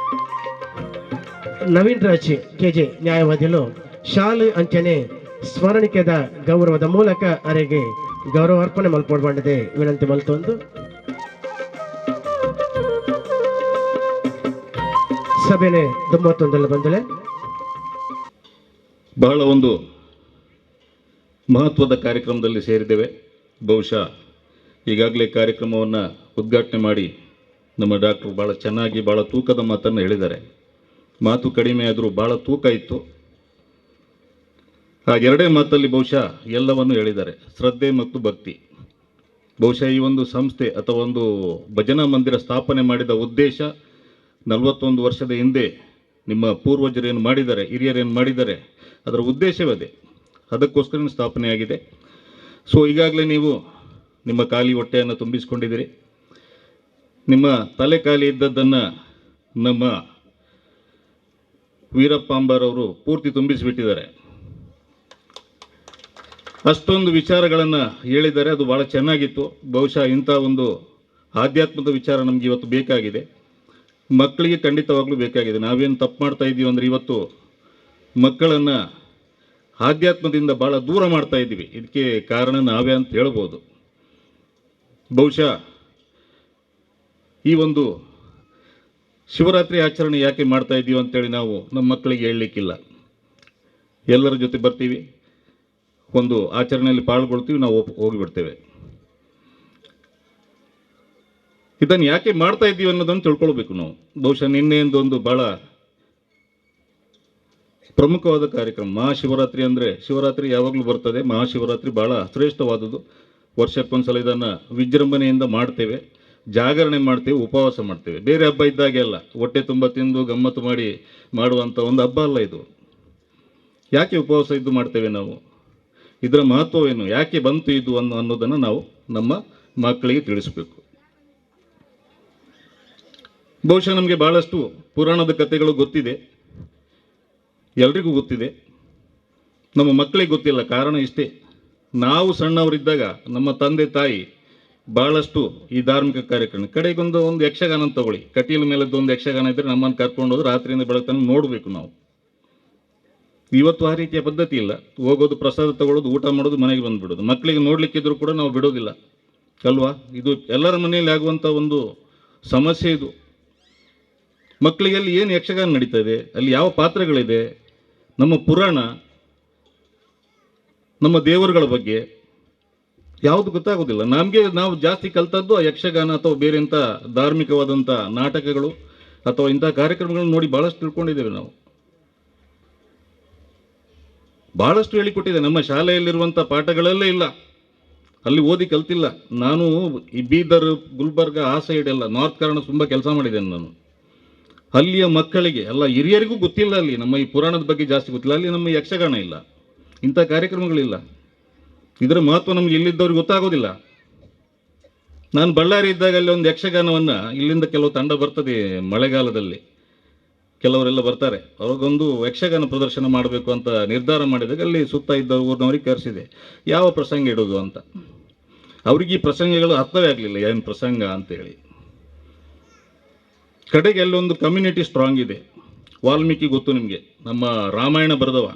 ನವೀನ್ ರಾಜ್ ಕೆಜೆ ನ್ಯಾಯವಾದಿಗಳು ಶಾಲೆ ಅಂಚನೆ ಸ್ಮರಣಿಕೆದ ಗೌರವದ ಮೂಲಕ ಅವರಿಗೆ ಗೌರವ ಅರ್ಪಣೆ ಮಲ್ಪಡ್ಬಂದಿದೆ ವಿನಂತಿ ಮಲ್ತೊಂದು. ಸಭೆನೆ 91 ಬಂದಲೆ ಬಹಳ ಒಂದು ಮಹತ್ವದ ಕಾರ್ಯಕ್ರಮದಲ್ಲಿ ಸೇರಿದ್ದೇವೆ. ಬಹುಶಃ ಈಗಾಗಲೇ ಕಾರ್ಯಕ್ರಮವನ್ನು ಉದ್ಘಾಟನೆ ಮಾಡಿ ನಮ್ಮ ಡಾಕ್ಟ್ರು ಭಾಳ ಚೆನ್ನಾಗಿ ಭಾಳ ತೂಕದ ಮಾತನ್ನು ಹೇಳಿದ್ದಾರೆ. ಮಾತು ಕಡಿಮೆ ಆದರೂ ಭಾಳ ತೂಕ ಇತ್ತು. ಆ ಎರಡೇ ಮಾತಲ್ಲಿ ಬಹುಶಃ ಎಲ್ಲವನ್ನು ಹೇಳಿದ್ದಾರೆ, ಶ್ರದ್ಧೆ ಮತ್ತು ಭಕ್ತಿ. ಬಹುಶಃ ಈ ಒಂದು ಸಂಸ್ಥೆ ಅಥವಾ ಒಂದು ಭಜನಾ ಮಂದಿರ ಸ್ಥಾಪನೆ ಮಾಡಿದ ಉದ್ದೇಶ 41 ವರ್ಷದ ಹಿಂದೆ ನಿಮ್ಮ ಪೂರ್ವಜರೇನು ಮಾಡಿದ್ದಾರೆ, ಹಿರಿಯರೇನು ಮಾಡಿದ್ದಾರೆ, ಅದರ ಉದ್ದೇಶವೇ ಅದೇ. ಅದಕ್ಕೋಸ್ಕರ ಸ್ಥಾಪನೆಯಾಗಿದೆ. ಸೊ ಈಗಾಗಲೇ ನೀವು ನಿಮ್ಮ ಖಾಲಿ ಹೊಟ್ಟೆಯನ್ನು ತುಂಬಿಸಿಕೊಂಡಿದ್ದೀರಿ. ನಿಮ್ಮ ತಲೆ ಖಾಲಿ ಇದ್ದದ್ದನ್ನು ನಮ್ಮ ವೀರಪ್ಪ ಅಂಬಾರ್ ಅವರು ಪೂರ್ತಿ ತುಂಬಿಸಿಬಿಟ್ಟಿದ್ದಾರೆ. ಅಷ್ಟೊಂದು ವಿಚಾರಗಳನ್ನು ಹೇಳಿದ್ದಾರೆ, ಅದು ಭಾಳ ಚೆನ್ನಾಗಿತ್ತು. ಬಹುಶಃ ಇಂಥ ಒಂದು ಆಧ್ಯಾತ್ಮದ ವಿಚಾರ ನಮಗೆ ಇವತ್ತು ಬೇಕಾಗಿದೆ, ಮಕ್ಕಳಿಗೆ ಖಂಡಿತವಾಗ್ಲೂ ಬೇಕಾಗಿದೆ. ನಾವೇನು ತಪ್ಪು ಮಾಡ್ತಾ ಇದ್ದೀವಿ ಅಂದರೆ ಇವತ್ತು ಮಕ್ಕಳನ್ನು ಆಧ್ಯಾತ್ಮದಿಂದ ಭಾಳ ದೂರ ಮಾಡ್ತಾ ಇದ್ದೀವಿ. ಇದಕ್ಕೆ ಕಾರಣ ನಾವೇ ಅಂತ ಹೇಳ್ಬೋದು. ಬಹುಶಃ ಈ ಒಂದು ಶಿವರಾತ್ರಿ ಆಚರಣೆ ಯಾಕೆ ಮಾಡ್ತಾ ಇದ್ದೀವಿ ಅಂತೇಳಿ ನಾವು ನಮ್ಮ ಮಕ್ಕಳಿಗೆ ಹೇಳಲಿಕ್ಕಿಲ್ಲ. ಎಲ್ಲರ ಜೊತೆ ಬರ್ತೀವಿ, ಒಂದು ಆಚರಣೆಯಲ್ಲಿ ಪಾಲ್ಗೊಳ್ತೀವಿ, ನಾವು ಹೋಗಿಬಿಡ್ತೇವೆ. ಇದನ್ನು ಯಾಕೆ ಮಾಡ್ತಾ ಇದ್ದೀವಿ ಅನ್ನೋದನ್ನು ತಿಳ್ಕೊಳ್ಬೇಕು ನಾವು. ಬಹುಶಃ ನಿನ್ನೆಯಿಂದೊಂದು ಭಾಳ ಪ್ರಮುಖವಾದ ಕಾರ್ಯಕ್ರಮ ಮಹಾಶಿವರಾತ್ರಿ. ಅಂದರೆ ಶಿವರಾತ್ರಿ ಯಾವಾಗಲೂ ಬರ್ತದೆ, ಮಹಾಶಿವರಾತ್ರಿ ಭಾಳ ಶ್ರೇಷ್ಠವಾದದ್ದು. ವರ್ಷಕ್ಕೊಂದ್ಸಲ ಇದನ್ನು ವಿಜೃಂಭಣೆಯಿಂದ ಮಾಡ್ತೇವೆ, ಜಾಗರಣೆ ಮಾಡ್ತೇವೆ, ಉಪವಾಸ ಮಾಡ್ತೇವೆ. ಬೇರೆ ಹಬ್ಬ ಇದ್ದಾಗೆ ಅಲ್ಲ, ಹೊಟ್ಟೆ ತುಂಬ ತಿಂದು ಗಮ್ಮತ್ತು ಮಾಡಿ ಮಾಡುವಂಥ ಒಂದು ಹಬ್ಬ ಅಲ್ಲ ಇದು. ಯಾಕೆ ಉಪವಾಸ ಇದ್ದು ಮಾಡ್ತೇವೆ ನಾವು? ಇದರ ಮಹತ್ವವೇನು, ಯಾಕೆ ಬಂತು ಇದು ಅನ್ನೋದನ್ನು ನಾವು ನಮ್ಮ ಮಕ್ಕಳಿಗೆ ತಿಳಿಸಬೇಕು. ಬಹುಶಃ ನಮಗೆ ಭಾಳಷ್ಟು ಪುರಾಣದ ಕಥೆಗಳು ಗೊತ್ತಿದೆ, ಎಲ್ರಿಗೂ ಗೊತ್ತಿದೆ, ನಮ್ಮ ಮಕ್ಕಳಿಗೆ ಗೊತ್ತಿಲ್ಲ. ಕಾರಣ ಇಷ್ಟೇ, ನಾವು ಸಣ್ಣವರಿದ್ದಾಗ ನಮ್ಮ ತಂದೆ ತಾಯಿ ಭಾಳಷ್ಟು ಈ ಧಾರ್ಮಿಕ ಕಾರ್ಯಕ್ರಮ ಕಡೆಗೊಂದು ಯಕ್ಷಗಾನ ತಗೊಳ್ಳಿ, ಕಟೀಲ ಮೇಲದ್ದು ಒಂದು ಯಕ್ಷಗಾನ ಇದ್ದರೆ ನಮ್ಮನ್ನು ಕರ್ಕೊಂಡು ಹೋದ್ರೆ ರಾತ್ರಿಯಿಂದ ಬೆಳಗ್ಗೆ ನೋಡಬೇಕು ನಾವು. ಇವತ್ತು ಆ ರೀತಿಯ ಪದ್ಧತಿ ಇಲ್ಲ. ಹೋಗೋದು, ಪ್ರಸಾದ ತಗೊಳ್ಳೋದು, ಊಟ ಮಾಡೋದು, ಮನೆಗೆ ಬಂದುಬಿಡೋದು. ಮಕ್ಕಳಿಗೆ ನೋಡಲಿಕ್ಕಿದ್ರು ಕೂಡ ನಾವು ಬಿಡೋದಿಲ್ಲ ಅಲ್ವಾ. ಇದು ಎಲ್ಲರ ಮನೆಯಲ್ಲಿ ಆಗುವಂಥ ಒಂದು ಸಮಸ್ಯೆ ಇದು. ಮಕ್ಕಳಿಗೆ ಅಲ್ಲಿ ಏನು ಯಕ್ಷಗಾನ ನಡೀತಾ ಇದೆ, ಅಲ್ಲಿ ಯಾವ ಪಾತ್ರಗಳಿದೆ, ನಮ್ಮ ಪುರಾಣ, ನಮ್ಮ ದೇವರುಗಳ ಬಗ್ಗೆ ಯಾವುದು ಗೊತ್ತಾಗೋದಿಲ್ಲ ನಮಗೆ. ನಾವು ಜಾಸ್ತಿ ಕಲ್ತದ್ದು ಆ ಯಕ್ಷಗಾನ ಅಥವಾ ಬೇರೆ ಇಂಥ ಧಾರ್ಮಿಕವಾದಂಥ ನಾಟಕಗಳು ಅಥವಾ ಇಂಥ ಕಾರ್ಯಕ್ರಮಗಳನ್ನು ನೋಡಿ ಭಾಳಷ್ಟು ತಿಳ್ಕೊಂಡಿದ್ದೇವೆ ನಾವು. ಭಾಳಷ್ಟು ಹೇಳಿಕೊಟ್ಟಿದೆ. ನಮ್ಮ ಶಾಲೆಯಲ್ಲಿರುವಂಥ ಪಾಠಗಳಲ್ಲೇ ಇಲ್ಲ, ಅಲ್ಲಿ ಓದಿ ಕಲ್ತಿಲ್ಲ. ನಾನು ಈ ಬೀದರ್, ಗುಲ್ಬರ್ಗ ಆ ಸೈಡ್ ಎಲ್ಲ ನಾರ್ತ್ ಕರ್ನಾಟಕ ತುಂಬ ಕೆಲಸ ಮಾಡಿದ್ದೇನೆ ನಾನು. ಅಲ್ಲಿಯ ಮಕ್ಕಳಿಗೆ ಎಲ್ಲ ಹಿರಿಯರಿಗೂ ಗೊತ್ತಿಲ್ಲ, ಅಲ್ಲಿ ನಮ್ಮ ಈ ಪುರಾಣದ ಬಗ್ಗೆ ಜಾಸ್ತಿ ಗೊತ್ತಿಲ್ಲ. ಅಲ್ಲಿ ನಮ್ಮ ಯಕ್ಷಗಾನ ಇಲ್ಲ, ಇಂಥ ಕಾರ್ಯಕ್ರಮಗಳಿಲ್ಲ. ಇದರ ಮಹತ್ವ ನಮ್ಗೆ ಇಲ್ಲಿದ್ದವ್ರಿಗೆ ಗೊತ್ತಾಗೋದಿಲ್ಲ. ನಾನು ಬಳ್ಳಾರಿ ಇದ್ದಾಗ ಅಲ್ಲಿ ಒಂದು ಯಕ್ಷಗಾನವನ್ನು, ಇಲ್ಲಿಂದ ಕೆಲವು ತಂಡ ಬರ್ತದೆ ಮಳೆಗಾಲದಲ್ಲಿ, ಕೆಲವರೆಲ್ಲ ಬರ್ತಾರೆ, ಅವ್ರಿಗೊಂದು ಯಕ್ಷಗಾನ ಪ್ರದರ್ಶನ ಮಾಡಬೇಕು ಅಂತ ನಿರ್ಧಾರ ಮಾಡಿದಾಗ ಅಲ್ಲಿ ಸುತ್ತ ಇದ್ದ ಊರಿನವ್ರಿಗೆ ಕರೆಸಿದೆ, ಯಾವ ಪ್ರಸಂಗ ಇಡೋದು ಅಂತ. ಅವ್ರಿಗೆ ಈ ಪ್ರಸಂಗಗಳು ಅರ್ಥವೇ ಆಗಲಿಲ್ಲ, ಏನು ಪ್ರಸಂಗ ಅಂತೇಳಿ. ಕಡೆಗೆ ಅಲ್ಲೊಂದು ಕಮ್ಯುನಿಟಿ ಸ್ಟ್ರಾಂಗ್ ಇದೆ. ವಾಲ್ಮೀಕಿ ಗೊತ್ತು ನಿಮಗೆ, ನಮ್ಮ ರಾಮಾಯಣ ಬರೆದವ,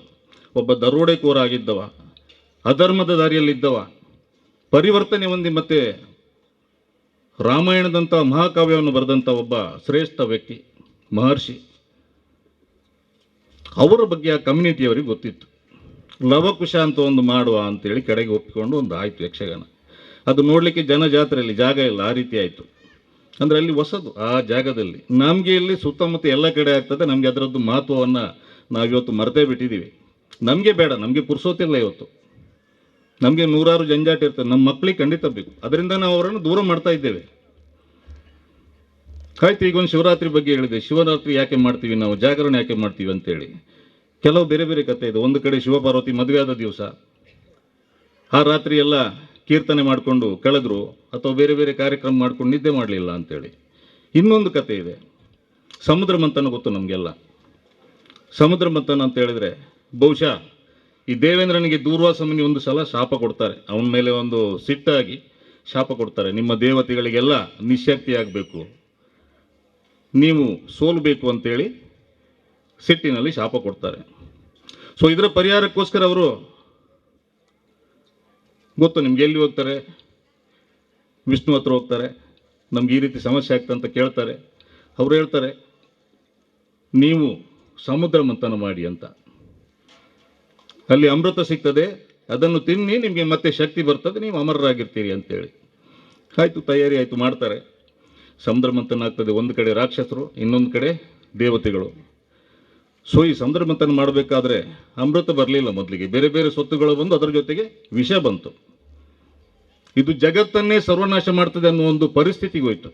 ಒಬ್ಬ ದರೋಡೆಕೋರ ಆಗಿದ್ದವ, ಅಧರ್ಮದ ದಾರಿಯಲ್ಲಿದ್ದವ, ಪರಿವರ್ತನೆ ಹೊಂದಿ ಮತ್ತೆ ರಾಮಾಯಣದಂಥ ಮಹಾಕಾವ್ಯವನ್ನು ಬರೆದಂಥ ಒಬ್ಬ ಶ್ರೇಷ್ಠ ವ್ಯಕ್ತಿ, ಮಹರ್ಷಿ. ಅವರ ಬಗ್ಗೆ ಆ ಕಮ್ಯುನಿಟಿಯವರಿಗೆ ಗೊತ್ತಿತ್ತು. ಲವಕುಶ ಅಂತ ಒಂದು ಮಾಡುವ ಅಂತೇಳಿ ಕಡೆಗೆ ಒಪ್ಪಿಕೊಂಡು ಒಂದು ಆಯಿತು ಯಕ್ಷಗಾನ. ಅದು ನೋಡಲಿಕ್ಕೆ ಜನ ಜಾತ್ರೆಯಲ್ಲಿ ಜಾಗ ಇಲ್ಲ, ಆ ರೀತಿ ಆಯಿತು. ಅಂದರೆ ಅಲ್ಲಿ ಹೊಸದು ಆ ಜಾಗದಲ್ಲಿ. ನಮಗೆ ಇಲ್ಲಿ ಸುತ್ತಮುತ್ತ ಎಲ್ಲ ಕಡೆ ಆಗ್ತದೆ, ನಮಗೆ ಅದರದ್ದು ಮಹತ್ವವನ್ನು ನಾವಿವತ್ತು ಮರೆತೇ ಬಿಟ್ಟಿದ್ದೀವಿ. ನಮಗೆ ಬೇಡ, ನಮಗೆ ಪುರ್ಸೋತಿಲ್ಲ ಇವತ್ತು. ನಮಗೆ ನೂರಾರು ಜಂಜಾಟ ಇರ್ತದೆ, ನಮ್ಮ ಮಕ್ಕಳಿಗೆ ಖಂಡಿತ ಬೇಕು. ಅದರಿಂದ ನಾವು ಅವರನ್ನು ದೂರ ಮಾಡ್ತಾ ಇದ್ದೇವೆ. ಆಯ್ತು, ಈಗ ಒಂದು ಶಿವರಾತ್ರಿ ಬಗ್ಗೆ ಹೇಳಿದೆ. ಶಿವರಾತ್ರಿ ಯಾಕೆ ಮಾಡ್ತೀವಿ ನಾವು, ಜಾಗರಣೆ ಯಾಕೆ ಮಾಡ್ತೀವಿ ಅಂತೇಳಿ ಕೆಲವು ಬೇರೆ ಬೇರೆ ಕಥೆ ಇದೆ. ಒಂದು ಕಡೆ ಶಿವಪಾರ್ವತಿ ಮದುವೆ ಆದ ದಿವಸ ಆ ರಾತ್ರಿ ಎಲ್ಲ ಕೀರ್ತನೆ ಮಾಡಿಕೊಂಡು ಕಳೆದ್ರು, ಅಥವಾ ಬೇರೆ ಬೇರೆ ಕಾರ್ಯಕ್ರಮ ಮಾಡ್ಕೊಂಡು ನಿದ್ದೆ ಮಾಡಲಿಲ್ಲ ಅಂತೇಳಿ. ಇನ್ನೊಂದು ಕತೆ ಇದೆ, ಸಮುದ್ರ ಮಂಥನ ಗೊತ್ತು ನಮಗೆಲ್ಲ. ಸಮುದ್ರ ಮಂಥನ ಅಂತ ಹೇಳಿದ್ರೆ ಬಹುಶಃ ಈ ದೇವೇಂದ್ರನಿಗೆ ದೂರ್ವಾಸ ಮುನಿ ಒಂದು ಸಲ ಶಾಪ ಕೊಡ್ತಾರೆ. ಅವನ ಮೇಲೆ ಒಂದು ಸಿಟ್ಟಾಗಿ ಶಾಪ ಕೊಡ್ತಾರೆ, ನಿಮ್ಮ ದೇವತೆಗಳಿಗೆಲ್ಲ ನಿಶ್ಶಕ್ತಿ ಆಗಬೇಕು, ನೀವು ಸೋಲಬೇಕು ಅಂತೇಳಿ ಸಿಟ್ಟಿನಲ್ಲಿ ಶಾಪ ಕೊಡ್ತಾರೆ. ಸೊ ಇದರ ಪರಿಹಾರಕ್ಕೋಸ್ಕರ ಅವರು ಗೊತ್ತು ನಿಮ್ಗೆ, ಎಲ್ಲಿ ಹೋಗ್ತಾರೆ, ವಿಷ್ಣು ಹತ್ರ ಹೋಗ್ತಾರೆ. ನಮ್ಗೆ ಈ ರೀತಿ ಸಮಸ್ಯೆ ಆಗ್ತದೆ ಅಂತ ಕೇಳ್ತಾರೆ. ಅವರು ಹೇಳ್ತಾರೆ, ನೀವು ಸಮುದ್ರ ಮಂಥನ ಮಾಡಿ ಅಂತ, ಅಲ್ಲಿ ಅಮೃತ ಸಿಗ್ತದೆ, ಅದನ್ನು ತಿನ್ನಿ, ನಿಮಗೆ ಮತ್ತೆ ಶಕ್ತಿ ಬರ್ತದೆ, ನೀವು ಅಮರರಾಗಿರ್ತೀರಿ ಅಂತೇಳಿ. ಆಯಿತು, ತಯಾರಿ ಆಯಿತು, ಮಾಡ್ತಾರೆ. ಸಮುದ್ರ ಮಂಥನ ಆಗ್ತದೆ. ಒಂದು ಕಡೆ ರಾಕ್ಷಸರು, ಇನ್ನೊಂದು ಕಡೆ ದೇವತೆಗಳು. ಸೊ ಈ ಸಮುದ್ರ ಮಂಥನ ಮಾಡಬೇಕಾದ್ರೆ ಅಮೃತ ಬರಲಿಲ್ಲ ಮೊದಲಿಗೆ, ಬೇರೆ ಬೇರೆ ಸೊತ್ತುಗಳು ಬಂದು ಅದರ ಜೊತೆಗೆ ವಿಷ ಬಂತು. ಇದು ಜಗತ್ತನ್ನೇ ಸರ್ವನಾಶ ಮಾಡ್ತದೆ ಅನ್ನೋ ಒಂದು ಪರಿಸ್ಥಿತಿಗೆ ಹೋಯ್ತು.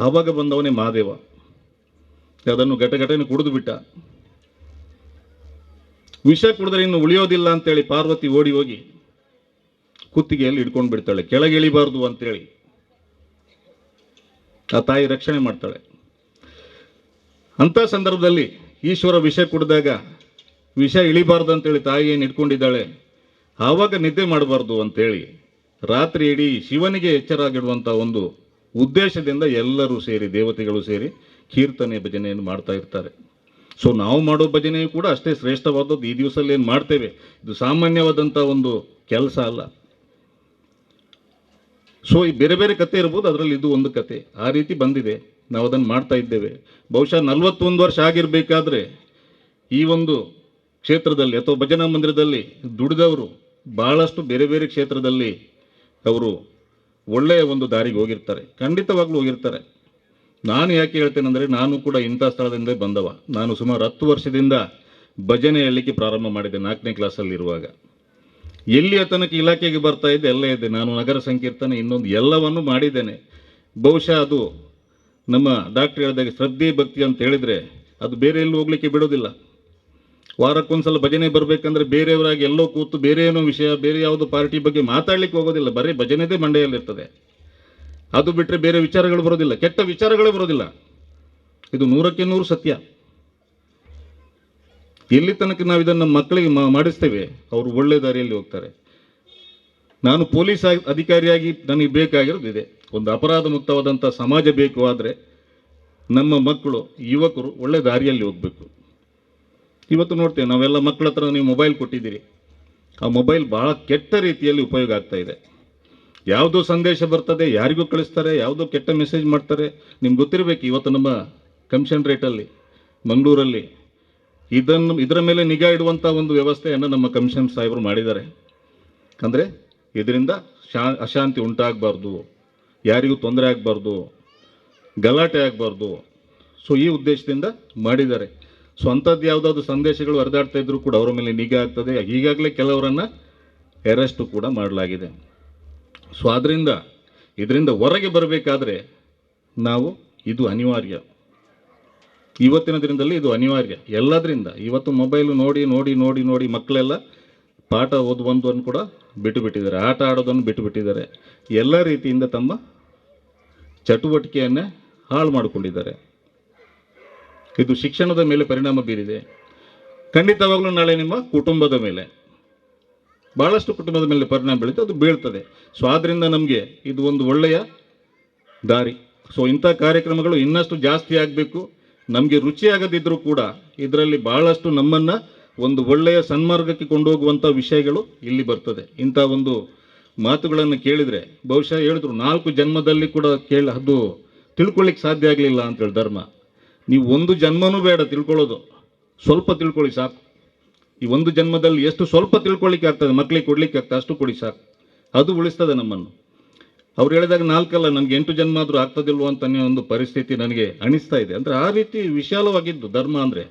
ಆವಾಗ ಬಂದವನೇ ಮಹಾದೇವ. ಅದನ್ನು ಘಟನೆ ಕುಡಿದು ಬಿಟ್ಟ. ವಿಷ ಕುಡಿದ್ರೆ ಇನ್ನು ಉಳಿಯೋದಿಲ್ಲ ಅಂತೇಳಿ ಪಾರ್ವತಿ ಓಡಿ ಹೋಗಿ ಕುತ್ತಿಗೆಯಲ್ಲಿ ಹಿಡ್ಕೊಂಡು ಬಿಡ್ತಾಳೆ, ಕೆಳಗೆ ಇಳಿಬಾರ್ದು ಅಂತೇಳಿ. ಆ ತಾಯಿ ರಕ್ಷಣೆ ಮಾಡ್ತಾಳೆ. ಅಂಥ ಸಂದರ್ಭದಲ್ಲಿ ಈಶ್ವರ ವಿಷ ಕುಡಿದಾಗ ವಿಷ ಇಳಿಬಾರ್ದು ಅಂತೇಳಿ ತಾಯಿ ಏನು ಇಟ್ಕೊಂಡಿದ್ದಾಳೆ, ಆವಾಗ ನಿದ್ದೆ ಮಾಡಬಾರ್ದು ಅಂತೇಳಿ ರಾತ್ರಿ ಇಡೀ ಶಿವನಿಗೆ ಎಚ್ಚರಾಗಿಡುವಂಥ ಒಂದು ಉದ್ದೇಶದಿಂದ ಎಲ್ಲರೂ ಸೇರಿ, ದೇವತೆಗಳು ಸೇರಿ ಕೀರ್ತನೆ ಭಜನೆಯನ್ನು ಮಾಡ್ತಾ ಇರ್ತಾರೆ. ಸೊ ನಾವು ಮಾಡೋ ಭಜನೆಯು ಕೂಡ ಅಷ್ಟೇ ಶ್ರೇಷ್ಠವಾದದ್ದು. ಈ ದಿವಸದಲ್ಲಿ ಏನು ಮಾಡ್ತೇವೆ, ಇದು ಸಾಮಾನ್ಯವಾದಂಥ ಒಂದು ಕೆಲಸ ಅಲ್ಲ. ಸೊ ಈ ಬೇರೆ ಬೇರೆ ಕತೆ ಇರ್ಬೋದು, ಅದರಲ್ಲಿ ಇದು ಒಂದು ಕತೆ. ಆ ರೀತಿ ಬಂದಿದೆ, ನಾವು ಅದನ್ನು ಮಾಡ್ತಾ ಇದ್ದೇವೆ. ಬಹುಶಃ 41 ವರ್ಷ ಆಗಿರಬೇಕಾದ್ರೆ ಈ ಒಂದು ಕ್ಷೇತ್ರದಲ್ಲಿ ಅಥವಾ ಭಜನಾ ಮಂದಿರದಲ್ಲಿ ದುಡಿದವರು ಭಾಳಷ್ಟು ಬೇರೆ ಬೇರೆ ಕ್ಷೇತ್ರದಲ್ಲಿ ಅವರು ಒಳ್ಳೆಯ ಒಂದು ದಾರಿಗೆ ಹೋಗಿರ್ತಾರೆ, ಖಂಡಿತವಾಗ್ಲೂ ಹೋಗಿರ್ತಾರೆ. ನಾನು ಯಾಕೆ ಹೇಳ್ತೇನೆಂದರೆ, ನಾನು ಕೂಡ ಇಂಥ ಸ್ಥಳದಿಂದ ಬಂದವ. ನಾನು ಸುಮಾರು 10 ವರ್ಷದಿಂದ ಭಜನೆ ಹೇಳಲಿಕ್ಕೆ ಪ್ರಾರಂಭ ಮಾಡಿದೆ 4ನೇ ಕ್ಲಾಸಲ್ಲಿರುವಾಗ. ಎಲ್ಲಿಯ ತನಕ ಇಲಾಖೆಗೆ ಬರ್ತಾ ಇದ್ದೆ ಎಲ್ಲ ಇದೆ. ನಾನು ನಗರ ಸಂಕೀರ್ತನೆ ಇನ್ನೊಂದು ಎಲ್ಲವನ್ನು ಮಾಡಿದ್ದೇನೆ. ಬಹುಶಃ ಅದು ನಮ್ಮ ಡಾಕ್ಟರ್ ಹೇಳಿದಾಗ ಶ್ರದ್ಧೆ ಭಕ್ತಿ ಅಂತ ಹೇಳಿದರೆ ಅದು ಬೇರೆ ಎಲ್ಲೂ ಹೋಗಲಿಕ್ಕೆ ಬಿಡೋದಿಲ್ಲ. ವಾರಕ್ಕೊಂದ್ಸಲ ಭಜನೆ ಬರಬೇಕಂದ್ರೆ ಬೇರೆಯವರಾಗಿ ಎಲ್ಲೋ ಕೂತು ಬೇರೆ ಏನೋ ವಿಷಯ ಬೇರೆ ಯಾವುದೋ ಪಾರ್ಟಿ ಬಗ್ಗೆ ಮಾತಾಡ್ಲಿಕ್ಕೆ ಹೋಗೋದಿಲ್ಲ, ಬರೀ ಭಜನೆದೇ ಮಂಡೆಯಲ್ಲಿರ್ತದೆ. ಅದು ಬಿಟ್ಟರೆ ಬೇರೆ ವಿಚಾರಗಳು ಬರೋದಿಲ್ಲ, ಕೆಟ್ಟ ವಿಚಾರಗಳೇ ಬರೋದಿಲ್ಲ. ಇದು 100% ಸತ್ಯ. ಎಲ್ಲಿ ತನಕ ನಾವು ಇದನ್ನು ನಮ್ಮ ಮಕ್ಕಳಿಗೆ ಮಾಡಿಸ್ತೇವೆ ಅವರು ಒಳ್ಳೆ ದಾರಿಯಲ್ಲಿ ಹೋಗ್ತಾರೆ. ನಾನು ಪೊಲೀಸ್ ಅಧಿಕಾರಿಯಾಗಿ ನನಗೆ ಬೇಕಾಗಿರೋದು ಇದೆ, ಒಂದು ಅಪರಾಧ ಮುಕ್ತವಾದಂಥ ಸಮಾಜ ಬೇಕು. ಆದರೆ ನಮ್ಮ ಮಕ್ಕಳು ಯುವಕರು ಒಳ್ಳೆ ದಾರಿಯಲ್ಲಿ ಹೋಗಬೇಕು. ಇವತ್ತು ನೋಡ್ತೇವೆ ನಾವೆಲ್ಲ ಮಕ್ಕಳ ಹತ್ರ ನೀವು ಮೊಬೈಲ್ ಕೊಟ್ಟಿದ್ದೀರಿ, ಆ ಮೊಬೈಲ್ ಭಾಳ ಕೆಟ್ಟ ರೀತಿಯಲ್ಲಿ ಉಪಯೋಗ ಆಗ್ತಾ ಇದೆ. ಯಾವುದೋ ಸಂದೇಶ ಬರ್ತದೆ, ಯಾರಿಗೂ ಕಳಿಸ್ತಾರೆ, ಯಾವುದೋ ಕೆಟ್ಟ ಮೆಸೇಜ್ ಮಾಡ್ತಾರೆ. ನಿಮ್ಗೆ ಗೊತ್ತಿರಬೇಕು, ಇವತ್ತು ನಮ್ಮ ಕಮಿಷನರೇಟಲ್ಲಿ ಮಂಗಳೂರಲ್ಲಿ ಇದರ ಮೇಲೆ ನಿಗಾ ಇಡುವಂಥ ಒಂದು ವ್ಯವಸ್ಥೆಯನ್ನು ನಮ್ಮ ಕಮಿಷನ್ ಸಾಹೇಬರು ಮಾಡಿದ್ದಾರೆ. ಅಂದರೆ ಇದರಿಂದ ಅಶಾಂತಿ ಉಂಟಾಗಬಾರ್ದು, ಯಾರಿಗೂ ತೊಂದರೆ ಆಗಬಾರ್ದು, ಗಲಾಟೆ ಆಗಬಾರ್ದು. ಸೊ ಈ ಉದ್ದೇಶದಿಂದ ಮಾಡಿದ್ದಾರೆ. ಸೊ ಅಂಥದ್ದು ಯಾವುದಾದ್ರು ಸಂದೇಶಗಳು ಹರಿದಾಡ್ತಾ ಇದ್ರೂ ಕೂಡ ಅವರ ಮೇಲೆ ನಿಗಾ ಆಗ್ತದೆ. ಈಗಾಗಲೇ ಕೆಲವರನ್ನು ಅರೆಸ್ಟು ಕೂಡ ಮಾಡಲಾಗಿದೆ. ಸೊ ಆದ್ದರಿಂದ ಇದರಿಂದ ಹೊರಗೆ ಬರಬೇಕಾದ್ರೆ ನಾವು ಇದು ಅನಿವಾರ್ಯ. ಇವತ್ತಿನ ದಿನದಲ್ಲಿ ಇದು ಅನಿವಾರ್ಯ ಎಲ್ಲದರಿಂದ. ಇವತ್ತು ಮೊಬೈಲು ನೋಡಿ ನೋಡಿ ನೋಡಿ ನೋಡಿ ಮಕ್ಕಳೆಲ್ಲ ಪಾಠ ಓದುವಂಥವನ್ನು ಕೂಡ ಬಿಟ್ಟುಬಿಟ್ಟಿದ್ದಾರೆ, ಆಟ ಆಡೋದನ್ನು ಬಿಟ್ಟುಬಿಟ್ಟಿದ್ದಾರೆ, ಎಲ್ಲ ರೀತಿಯಿಂದ ತಮ್ಮ ಚಟುವಟಿಕೆಯನ್ನೇ ಹಾಳು ಮಾಡಿಕೊಂಡಿದ್ದಾರೆ. ಇದು ಶಿಕ್ಷಣದ ಮೇಲೆ ಪರಿಣಾಮ ಬೀರಿದೆ. ಖಂಡಿತವಾಗ್ಲೂ ನಾಳೆ ನಿಮ್ಮ ಕುಟುಂಬದ ಮೇಲೆ, ಭಾಳಷ್ಟು ಕುಟುಂಬದ ಮೇಲೆ ಪರಿಣಾಮ ಬೀಳುತ್ತೆ, ಅದು ಬೀಳ್ತದೆ. ಸೊ ಆದ್ದರಿಂದ ನಮಗೆ ಇದು ಒಂದು ಒಳ್ಳೆಯ ದಾರಿ. ಸೊ ಇಂಥ ಕಾರ್ಯಕ್ರಮಗಳು ಇನ್ನಷ್ಟು ಜಾಸ್ತಿ ಆಗಬೇಕು. ನಮಗೆ ರುಚಿಯಾಗದಿದ್ದರೂ ಕೂಡ ಇದರಲ್ಲಿ ಭಾಳಷ್ಟು ನಮ್ಮನ್ನು ಒಂದು ಒಳ್ಳೆಯ ಸನ್ಮಾರ್ಗಕ್ಕೆ ಕೊಂಡೋಗುವಂಥ ವಿಷಯಗಳು ಇಲ್ಲಿ ಬರ್ತದೆ. ಇಂಥ ಒಂದು ಮಾತುಗಳನ್ನು ಕೇಳಿದರೆ ಬಹುಶಃ ಹೇಳಿದ್ರು 4 ಜನ್ಮದಲ್ಲಿ ಕೂಡ ಅದು ತಿಳ್ಕೊಳ್ಳಿಕ್ಕೆ ಸಾಧ್ಯ ಆಗಲಿಲ್ಲ ಅಂತೇಳಿ ಧರ್ಮ. ನೀವು 1 ಜನ್ಮನೂ ಬೇಡ ತಿಳ್ಕೊಳ್ಳೋದು, ಸ್ವಲ್ಪ ತಿಳ್ಕೊಳ್ಳಿ ಸಾಕು. ಈ 1 ಜನ್ಮದಲ್ಲಿ ಎಷ್ಟು ಸ್ವಲ್ಪ ತಿಳ್ಕೊಳ್ಳಿಕ್ಕೆ ಆಗ್ತದೆ, ಮಕ್ಕಳಿಗೆ ಕೊಡ್ಲಿಕ್ಕೆ ಆಗ್ತದೆ ಅಷ್ಟು ಕೊಡಿ ಸಾಕು, ಅದು ಉಳಿಸ್ತದೆ ನಮ್ಮನ್ನು. ಅವ್ರು ಹೇಳಿದಾಗ 4 ಅಲ್ಲ, ನನಗೆ 8 ಜನ್ಮ ಆದರೂ ಆಗ್ತದಿಲ್ವೋ ಅಂತ ಒಂದು ಪರಿಸ್ಥಿತಿ ನನಗೆ ಅನಿಸ್ತಾ ಇದೆ. ಅಂದರೆ ಆ ರೀತಿ ವಿಶಾಲವಾಗಿದ್ದು ಧರ್ಮ ಅಂದರೆ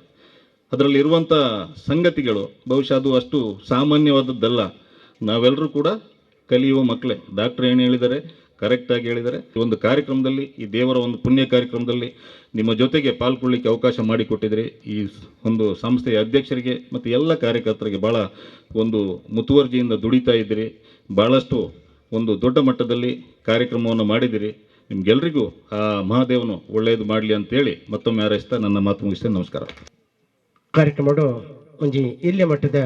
ಅದರಲ್ಲಿ ಇರುವಂಥ ಸಂಗತಿಗಳು ಬಹುಶಃ ಅದು ಅಷ್ಟು ಸಾಮಾನ್ಯವಾದದ್ದಲ್ಲ. ನಾವೆಲ್ಲರೂ ಕೂಡ ಕಲಿಯುವ ಮಕ್ಕಳೇ. ಡಾಕ್ಟ್ರ್ ಏನು ಹೇಳಿದ್ದಾರೆ ಕರೆಕ್ಟಾಗಿ ಹೇಳಿದ್ದಾರೆ. ಈ ಒಂದು ಕಾರ್ಯಕ್ರಮದಲ್ಲಿ, ಈ ದೇವರ ಒಂದು ಪುಣ್ಯ ಕಾರ್ಯಕ್ರಮದಲ್ಲಿ ನಿಮ್ಮ ಜೊತೆಗೆ ಪಾಲ್ಗೊಳ್ಳಿಕ್ಕೆ ಅವಕಾಶ ಮಾಡಿಕೊಟ್ಟಿದ್ರಿ. ಈ ಒಂದು ಸಂಸ್ಥೆಯ ಅಧ್ಯಕ್ಷರಿಗೆ ಮತ್ತು ಎಲ್ಲ ಕಾರ್ಯಕರ್ತರಿಗೆ ಭಾಳ ಒಂದು ಮುತುವರ್ಜಿಯಿಂದ ದುಡಿತಾ ಇದ್ದೀರಿ. ಭಾಳಷ್ಟು ಒಂದು ದೊಡ್ಡ ಮಟ್ಟದಲ್ಲಿ ಕಾರ್ಯಕ್ರಮವನ್ನು ಮಾಡಿದಿರಿ. ನಿಮ್ಗೆಲ್ರಿಗೂ ಆ ಮಹಾದೇವನು ಒಳ್ಳೆಯದು ಮಾಡಲಿ ಅಂತೇಳಿ ಮತ್ತೊಮ್ಮೆ ಹಾರೈಸ್ತಾ ನನ್ನ ಮಾತು ಮುಗಿಸ್ತೇನೆ. ನಮಸ್ಕಾರ. ಕಾರ್ಯಕ್ರಮಡು ಒಂಜಿ ಇಲ್ಲಿಯ ಮಟ್ಟದ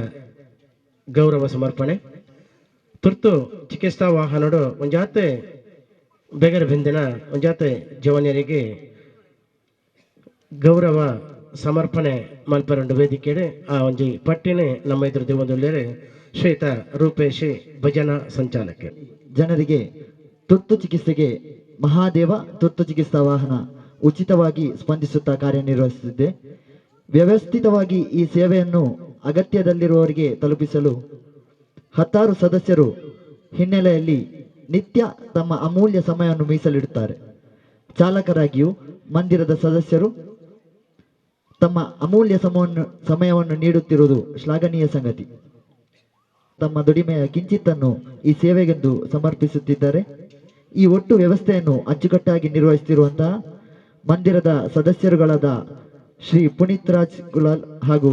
ಗೌರವ ಸಮರ್ಪಣೆ. ತುರ್ತು ಚಿಕಿತ್ಸಾ ವಾಹನಡು ಒಂಜಾತೆ ಬೆಗರ ಬಿಂದಿನ ಒಂಜಾತೆ ಜವನಿಯರಿಗೆ ಗೌರವ ಸಮರ್ಪಣೆ ಮಲ್ಪರಂಡು ವೇದಿಕೆಡೆ ಆ ಒಂಜಿ ಪಟ್ಟಿನೇ ನಮ್ಮ ಎದುರು ದೇವೊಂದುಲ್ಲೇರೆ ಶ್ವೇತಾ ರೂಪೇಶಿ ಭಜನಾ ಸಂಚಾಲಕ. ಜನರಿಗೆ ತುರ್ತು ಚಿಕಿತ್ಸೆಗೆ ಮಹಾದೇವ ತುರ್ತು ಚಿಕಿತ್ಸಾ ವಾಹನ ಉಚಿತವಾಗಿ ಸ್ಪಂದಿಸುತ್ತಾ ಕಾರ್ಯನಿರ್ವಹಿಸುತ್ತಿದೆ. ವ್ಯವಸ್ಥಿತವಾಗಿ ಈ ಸೇವೆಯನ್ನು ಅಗತ್ಯದಲ್ಲಿರುವವರಿಗೆ ತಲುಪಿಸಲು 10 ಸದಸ್ಯರು ಹಿನ್ನೆಲೆಯಲ್ಲಿ ನಿತ್ಯ ತಮ್ಮ ಅಮೂಲ್ಯ ಸಮಯವನ್ನು ಮೀಸಲಿಡುತ್ತಾರೆ. ಚಾಲಕರಾಗಿಯೂ ಮಂದಿರದ ಸದಸ್ಯರು ತಮ್ಮ ಅಮೂಲ್ಯ ಸಮಯವನ್ನು ನೀಡುತ್ತಿರುವುದು ಶ್ಲಾಘನೀಯ ಸಂಗತಿ. ತಮ್ಮ ದುಡಿಮೆಯ ಕಿಂಚಿತ್ತನ್ನು ಈ ಸೇವೆಗೆಂದು ಸಮರ್ಪಿಸುತ್ತಿದ್ದಾರೆ. ಈ ಒಟ್ಟು ವ್ಯವಸ್ಥೆಯನ್ನು ಅಚ್ಚುಕಟ್ಟಾಗಿ ನಿರ್ವಹಿಸುತ್ತಿರುವಂತಹ ಮಂದಿರದ ಸದಸ್ಯರುಗಳಾದ ಶ್ರೀ ಪುನೀತ್ ರಾಜ್ ಗುಲಾಲ್ ಹಾಗೂ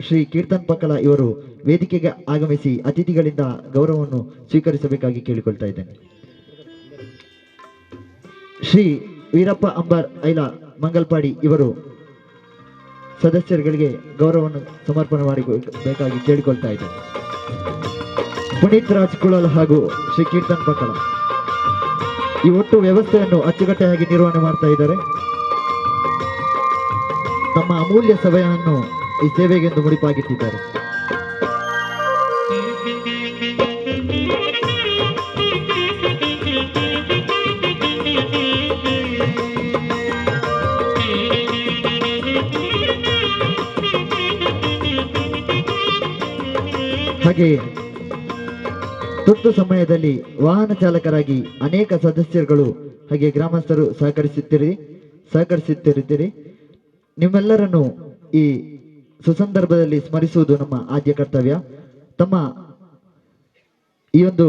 ಶ್ರೀ ಕೀರ್ತನ್ ಪಕ್ಕಲ ಇವರು ವೇದಿಕೆಗೆ ಆಗಮಿಸಿ ಅತಿಥಿಗಳಿಂದ ಗೌರವವನ್ನು ಸ್ವೀಕರಿಸಬೇಕಾಗಿ ಕೇಳಿಕೊಳ್ತಾ ಇದ್ದೇನೆ. ಶ್ರೀ ವೀರಪ್ಪ ಅಂಬಾರ್ ಐಲಾ ಮಂಗಲ್ಪಾಡಿ ಇವರು ಸದಸ್ಯರುಗಳಿಗೆ ಗೌರವವನ್ನು ಸಮರ್ಪಣೆ ಮಾಡಿಬೇಕಾಗಿ ಕೇಳಿಕೊಳ್ತಾ ಇದ್ದೇನೆ. ಪುನೀತ್ ರಾಜ್ ಕುಳಲ್ ಹಾಗೂ ಶ್ರೀ ಕೀರ್ತನ್ ಪಕ್ಕಲ ಈ ಒಟ್ಟು ವ್ಯವಸ್ಥೆಯನ್ನು ಅಚ್ಚುಕಟ್ಟಾಗಿ ನಿರ್ವಹಣೆ ಮಾಡ್ತಾ ಇದ್ದಾರೆ. ತಮ್ಮ ಅಮೂಲ್ಯ ಸಮಯವನ್ನು ಈ ಸೇವೆಗೆಂದು ಮುಡಿಪಾಗಿಟ್ಟಿದ್ದಾರೆ. ಹಾಗೆಯೇ ತುರ್ತು ಸಮಯದಲ್ಲಿ ವಾಹನ ಚಾಲಕರಾಗಿ ಅನೇಕ ಸದಸ್ಯರುಗಳು ಹಾಗೆ ಗ್ರಾಮಸ್ಥರು ಸಹಕರಿಸುತ್ತಿರುತ್ತೀರಿ. ನಿಮ್ಮೆಲ್ಲರನ್ನು ಈ ಸುಸಂದರ್ಭದಲ್ಲಿ ಸ್ಮರಿಸುವುದು ನಮ್ಮ ಆದ್ಯ ಕರ್ತವ್ಯ. ತಮ್ಮ ಈ ಒಂದು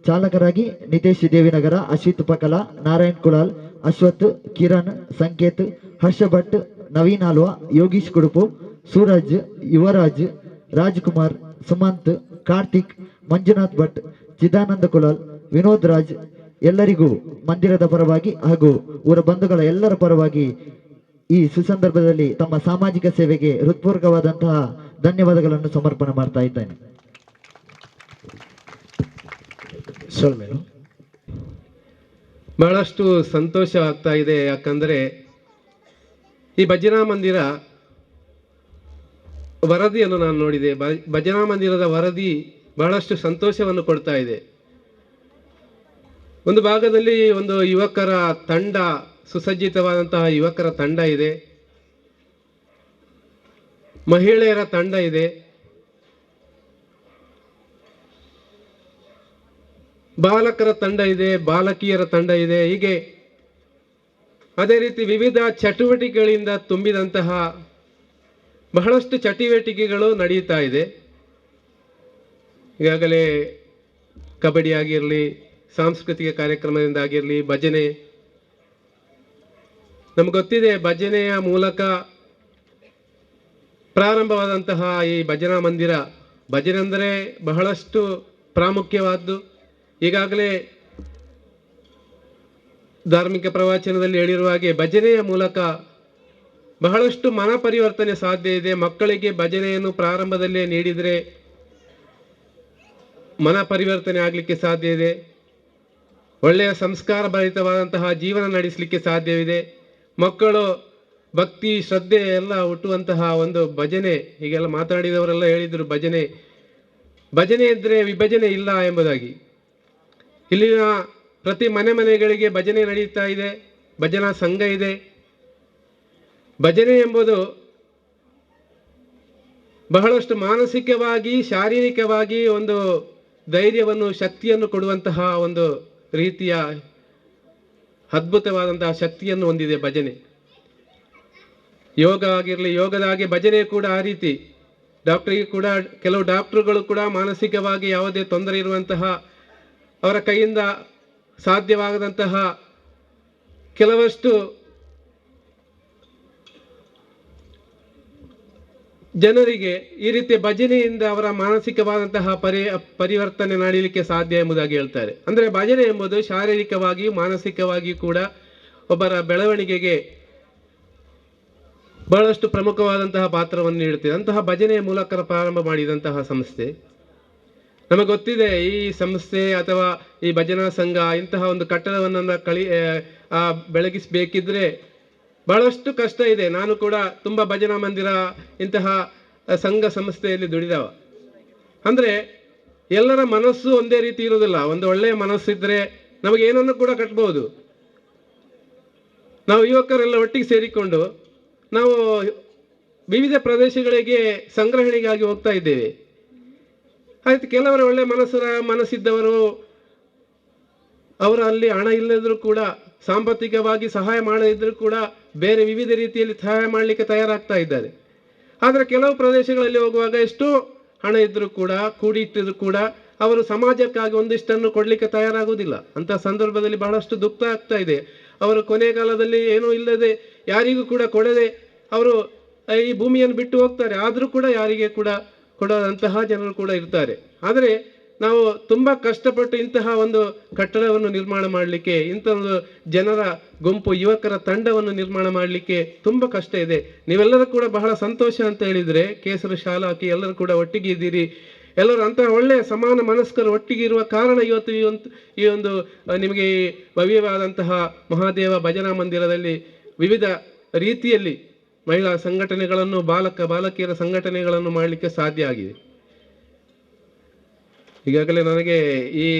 ಚಾಲಕರಾಗಿ ನಿತೇಶ್ ದೇವಿನಗರ, ಅಶ್ವಿತ್ ಪಕಲ, ನಾರಾಯಣ್ ಕುಳಾಲ್, ಅಶ್ವಥ್, ಕಿರಣ್, ಸಂಕೇತ್, ಹರ್ಷ ಭಟ್, ನವೀನ್ ಆಲ್ವಾ, ಯೋಗೀಶ್ ಕುಡುಪು, ಸೂರಜ್, ಯುವರಾಜ್, ರಾಜ್ಕುಮಾರ್, ಸುಮಂತ್, ಕಾರ್ತಿಕ್, ಮಂಜುನಾಥ್ ಭಟ್, ಚಿದಾನಂದ ಕುಲಾಲ್, ವಿನೋದ್ ರಾಜ್ ಎಲ್ಲರಿಗೂ ಮಂದಿರದ ಪರವಾಗಿ ಹಾಗೂ ಊರ ಬಂಧುಗಳ ಎಲ್ಲರ ಪರವಾಗಿ ಈ ಸುಸಂದರ್ಭದಲ್ಲಿ ತಮ್ಮ ಸಾಮಾಜಿಕ ಸೇವೆಗೆ ಹೃತ್ಪೂರ್ವಕವಾದಂತಹ ಧನ್ಯವಾದಗಳನ್ನು ಸಮರ್ಪಣೆ ಮಾಡ್ತಾ ಇದ್ದೇನೆ. ಸೋಲ್ಮೇಲು ಬಹಳಷ್ಟು ಸಂತೋಷ ಆಗ್ತಾ ಇದೆ. ಯಾಕಂದರೆ ಈ ಭಜನಾ ಮಂದಿರ ವರದಿಯನ್ನು ನಾನು ನೋಡಿದೆ. ಭಜನಾ ಮಂದಿರದ ವರದಿ ಬಹಳಷ್ಟು ಸಂತೋಷವನ್ನು ಕೊಡ್ತಾ ಇದೆ. ಒಂದು ಭಾಗದಲ್ಲಿ ಒಂದು ಯುವಕರ ತಂಡ, ಸುಸಜ್ಜಿತವಾದಂತಹ ಯುವಕರ ತಂಡ ಇದೆ, ಮಹಿಳೆಯರ ತಂಡ ಇದೆ, ಬಾಲಕರ ತಂಡ ಇದೆ, ಬಾಲಕಿಯರ ತಂಡ ಇದೆ. ಹೀಗೆ ಅದೇ ರೀತಿ ವಿವಿಧ ಚಟುವಟಿಕೆಗಳಿಂದ ತುಂಬಿದಂತಹ ಬಹಳಷ್ಟು ಚಟುವಟಿಕೆಗಳು ನಡೆಯುತ್ತಾ ಇದೆ. ಈಗಾಗಲೇ ಕಬಡ್ಡಿ ಆಗಿರಲಿ, ಸಾಂಸ್ಕೃತಿಕ ಕಾರ್ಯಕ್ರಮದಿಂದ ಆಗಿರಲಿ, ಭಜನೆ, ನಮ್ಗೆ ಗೊತ್ತಿದೆ ಭಜನೆಯ ಮೂಲಕ ಪ್ರಾರಂಭವಾದಂತಹ ಈ ಭಜನಾ ಮಂದಿರ. ಭಜನೆ ಅಂದರೆ ಬಹಳಷ್ಟು ಪ್ರಾಮುಖ್ಯವಾದ್ದು. ಈಗಾಗಲೇ ಧಾರ್ಮಿಕ ಪ್ರವಚನದಲ್ಲಿ ಹೇಳಿರುವ ಹಾಗೆ ಭಜನೆಯ ಮೂಲಕ ಬಹಳಷ್ಟು ಮನ ಪರಿವರ್ತನೆ ಸಾಧ್ಯ ಇದೆ. ಮಕ್ಕಳಿಗೆ ಭಜನೆಯನ್ನು ಪ್ರಾರಂಭದಲ್ಲೇ ನೀಡಿದರೆ ಮನ ಪರಿವರ್ತನೆ ಆಗಲಿಕ್ಕೆ ಸಾಧ್ಯ ಇದೆ. ಒಳ್ಳೆಯ ಸಂಸ್ಕಾರ ಭರಿತವಾದಂತಹ ಜೀವನ ನಡೆಸಲಿಕ್ಕೆ ಸಾಧ್ಯವಿದೆ. ಮಕ್ಕಳು ಭಕ್ತಿ, ಶ್ರದ್ಧೆ ಎಲ್ಲ ಹುಟ್ಟುವಂತಹ ಒಂದು ಭಜನೆ. ಹೀಗೆಲ್ಲ ಮಾತಾಡಿದವರೆಲ್ಲ ಹೇಳಿದರು, ಭಜನೆ ಇದ್ದರೆ ವಿಭಜನೆ ಇಲ್ಲ ಎಂಬುದಾಗಿ. ಇಲ್ಲಿನ ಪ್ರತಿ ಮನೆಗಳಿಗೆ ಭಜನೆ ನಡೀತಾ ಇದೆ, ಭಜನಾ ಸಂಘ ಇದೆ. ಭಜನೆ ಎಂಬುದು ಬಹಳಷ್ಟು ಮಾನಸಿಕವಾಗಿ, ಶಾರೀರಿಕವಾಗಿ ಒಂದು ಧೈರ್ಯವನ್ನು, ಶಕ್ತಿಯನ್ನು ಕೊಡುವಂತಹ ಒಂದು ರೀತಿಯ ಅದ್ಭುತವಾದಂತಹ ಶಕ್ತಿಯನ್ನು ಹೊಂದಿದೆ ಭಜನೆ. ಯೋಗ ಆಗಿರಲಿ, ಯೋಗದ ಹಾಗೆ ಭಜನೆ ಕೂಡ ಆ ರೀತಿ. ಡಾಕ್ಟರಿಗೆ ಕೂಡ, ಕೆಲವು ಡಾಕ್ಟರುಗಳು ಕೂಡ ಮಾನಸಿಕವಾಗಿ ಯಾವುದೇ ತೊಂದರೆ ಇರುವಂತಹ, ಅವರ ಕೈಯಿಂದ ಸಾಧ್ಯವಾಗದಂತಹ ಕೆಲವಷ್ಟು ಜನರಿಗೆ ಈ ರೀತಿ ಭಜನೆಯಿಂದ ಅವರ ಮಾನಸಿಕವಾದಂತಹ ಪರಿವರ್ತನೆ ಮಾಡಲಿಕ್ಕೆ ಸಾಧ್ಯ ಎಂಬುದಾಗಿ ಹೇಳ್ತಾರೆ. ಅಂದರೆ ಭಜನೆ ಎಂಬುದು ಶಾರೀರಿಕವಾಗಿಯೂ ಮಾನಸಿಕವಾಗಿಯೂ ಕೂಡ ಒಬ್ಬರ ಬೆಳವಣಿಗೆಗೆ ಬಹಳಷ್ಟು ಪ್ರಮುಖವಾದಂತಹ ಪಾತ್ರವನ್ನು ನೀಡುತ್ತದೆ. ಅಂತಹ ಭಜನೆಯ ಮೂಲಕ ಪ್ರಾರಂಭ ಮಾಡಿದಂತಹ ಸಂಸ್ಥೆ. ನಮಗೆ ಗೊತ್ತಿದೆ, ಈ ಸಂಸ್ಥೆ ಅಥವಾ ಈ ಭಜನಾ ಸಂಘ ಇಂತಹ ಒಂದು ಕಟ್ಟಡವನ್ನು ಬೆಳಗಿಸಬೇಕಿದ್ರೆ ಬಹಳಷ್ಟು ಕಷ್ಟ ಇದೆ. ನಾನು ಕೂಡ ತುಂಬ ಭಜನಾ ಮಂದಿರ ಇಂತಹ ಸಂಘ ಸಂಸ್ಥೆಯಲ್ಲಿ ದುಡಿದವ. ಅಂದರೆ ಎಲ್ಲರ ಮನಸ್ಸು ಒಂದೇ ರೀತಿ ಇರುವುದಿಲ್ಲ. ಒಂದು ಒಳ್ಳೆಯ ಮನಸ್ಸಿದ್ರೆ ನಮಗೆ ಏನನ್ನು ಕೂಡ ಕಟ್ಬೋದು. ನಾವು ಯುವಕರೆಲ್ಲ ಒಟ್ಟಿಗೆ ಸೇರಿಕೊಂಡು ನಾವು ವಿವಿಧ ಪ್ರದೇಶಗಳಿಗೆ ಸಂಗ್ರಹಣೆಗಾಗಿ ಹೋಗ್ತಾ ಇದ್ದೇವೆ. ಆಯ್ತು, ಕೆಲವರು ಒಳ್ಳೆ ಮನಸ್ಸಿದ್ದವರು, ಅವರು ಅಲ್ಲಿ ಹಣ ಇಲ್ಲದರೂ ಕೂಡ, ಸಾಂಪತ್ತಿಕವಾಗಿ ಸಹಾಯ ಮಾಡದಿದ್ದರೂ ಕೂಡ ಬೇರೆ ವಿವಿಧ ರೀತಿಯಲ್ಲಿ ಸಹಾಯ ಮಾಡಲಿಕ್ಕೆ ತಯಾರಾಗ್ತಾ ಇದ್ದಾರೆ. ಆದರೆ ಕೆಲವು ಪ್ರದೇಶಗಳಲ್ಲಿ ಹೋಗುವಾಗ ಎಷ್ಟೋ ಹಣ ಇದ್ದರೂ ಕೂಡ, ಕೂಡಿಟ್ಟಿದ್ರು ಕೂಡ ಅವರು ಸಮಾಜಕ್ಕಾಗಿ ಒಂದಿಷ್ಟನ್ನು ಕೊಡಲಿಕ್ಕೆ ತಯಾರಾಗುವುದಿಲ್ಲ. ಅಂಥ ಸಂದರ್ಭದಲ್ಲಿ ಬಹಳಷ್ಟು ದುಃಖ ಆಗ್ತಾ ಇದೆ. ಅವರು ಕೊನೆಗಾಲದಲ್ಲಿ ಏನೂ ಇಲ್ಲದೆ, ಯಾರಿಗೂ ಕೂಡ ಕೊಡದೆ ಅವರು ಈ ಭೂಮಿಯನ್ನು ಬಿಟ್ಟು ಹೋಗ್ತಾರೆ. ಆದರೂ ಕೂಡ ಯಾರಿಗೆ ಕೂಡ ಕೊಡದಂತಹ ಜನರು ಕೂಡ ಇರ್ತಾರೆ. ಆದರೆ ನಾವು ತುಂಬ ಕಷ್ಟಪಟ್ಟು ಇಂತಹ ಒಂದು ಕಟ್ಟಡವನ್ನು ನಿರ್ಮಾಣ ಮಾಡಲಿಕ್ಕೆ, ಇಂಥ ಒಂದು ಜನರ ಗುಂಪು, ಯುವಕರ ತಂಡವನ್ನು ನಿರ್ಮಾಣ ಮಾಡಲಿಕ್ಕೆ ತುಂಬ ಕಷ್ಟ ಇದೆ. ನೀವೆಲ್ಲರೂ ಕೂಡ ಬಹಳ ಸಂತೋಷ ಅಂತ ಹೇಳಿದರೆ, ಕೇಸರಿ ಶಾಲಾ ಹಾಕಿ ಎಲ್ಲರೂ ಕೂಡ ಒಟ್ಟಿಗೆ ಇದ್ದೀರಿ. ಎಲ್ಲರೂ ಅಂತಹ ಒಳ್ಳೆಯ ಸಮಾನ ಮನಸ್ಕರು ಒಟ್ಟಿಗೆ ಇರುವ ಕಾರಣ ಇವತ್ತು ಈ ಒಂದು ನಿಮಗೆ ಭವ್ಯವಾದಂತಹ ಮಹಾದೇವ ಭಜನಾ ಮಂದಿರದಲ್ಲಿ ವಿವಿಧ ರೀತಿಯಲ್ಲಿ ಮಹಿಳಾ ಸಂಘಟನೆಗಳನ್ನು, ಬಾಲಕಿಯರ ಸಂಘಟನೆಗಳನ್ನು ಮಾಡಲಿಕ್ಕೆ ಸಾಧ್ಯ ಆಗಿದೆ. ಈಗಾಗಲೇ ನನಗೆ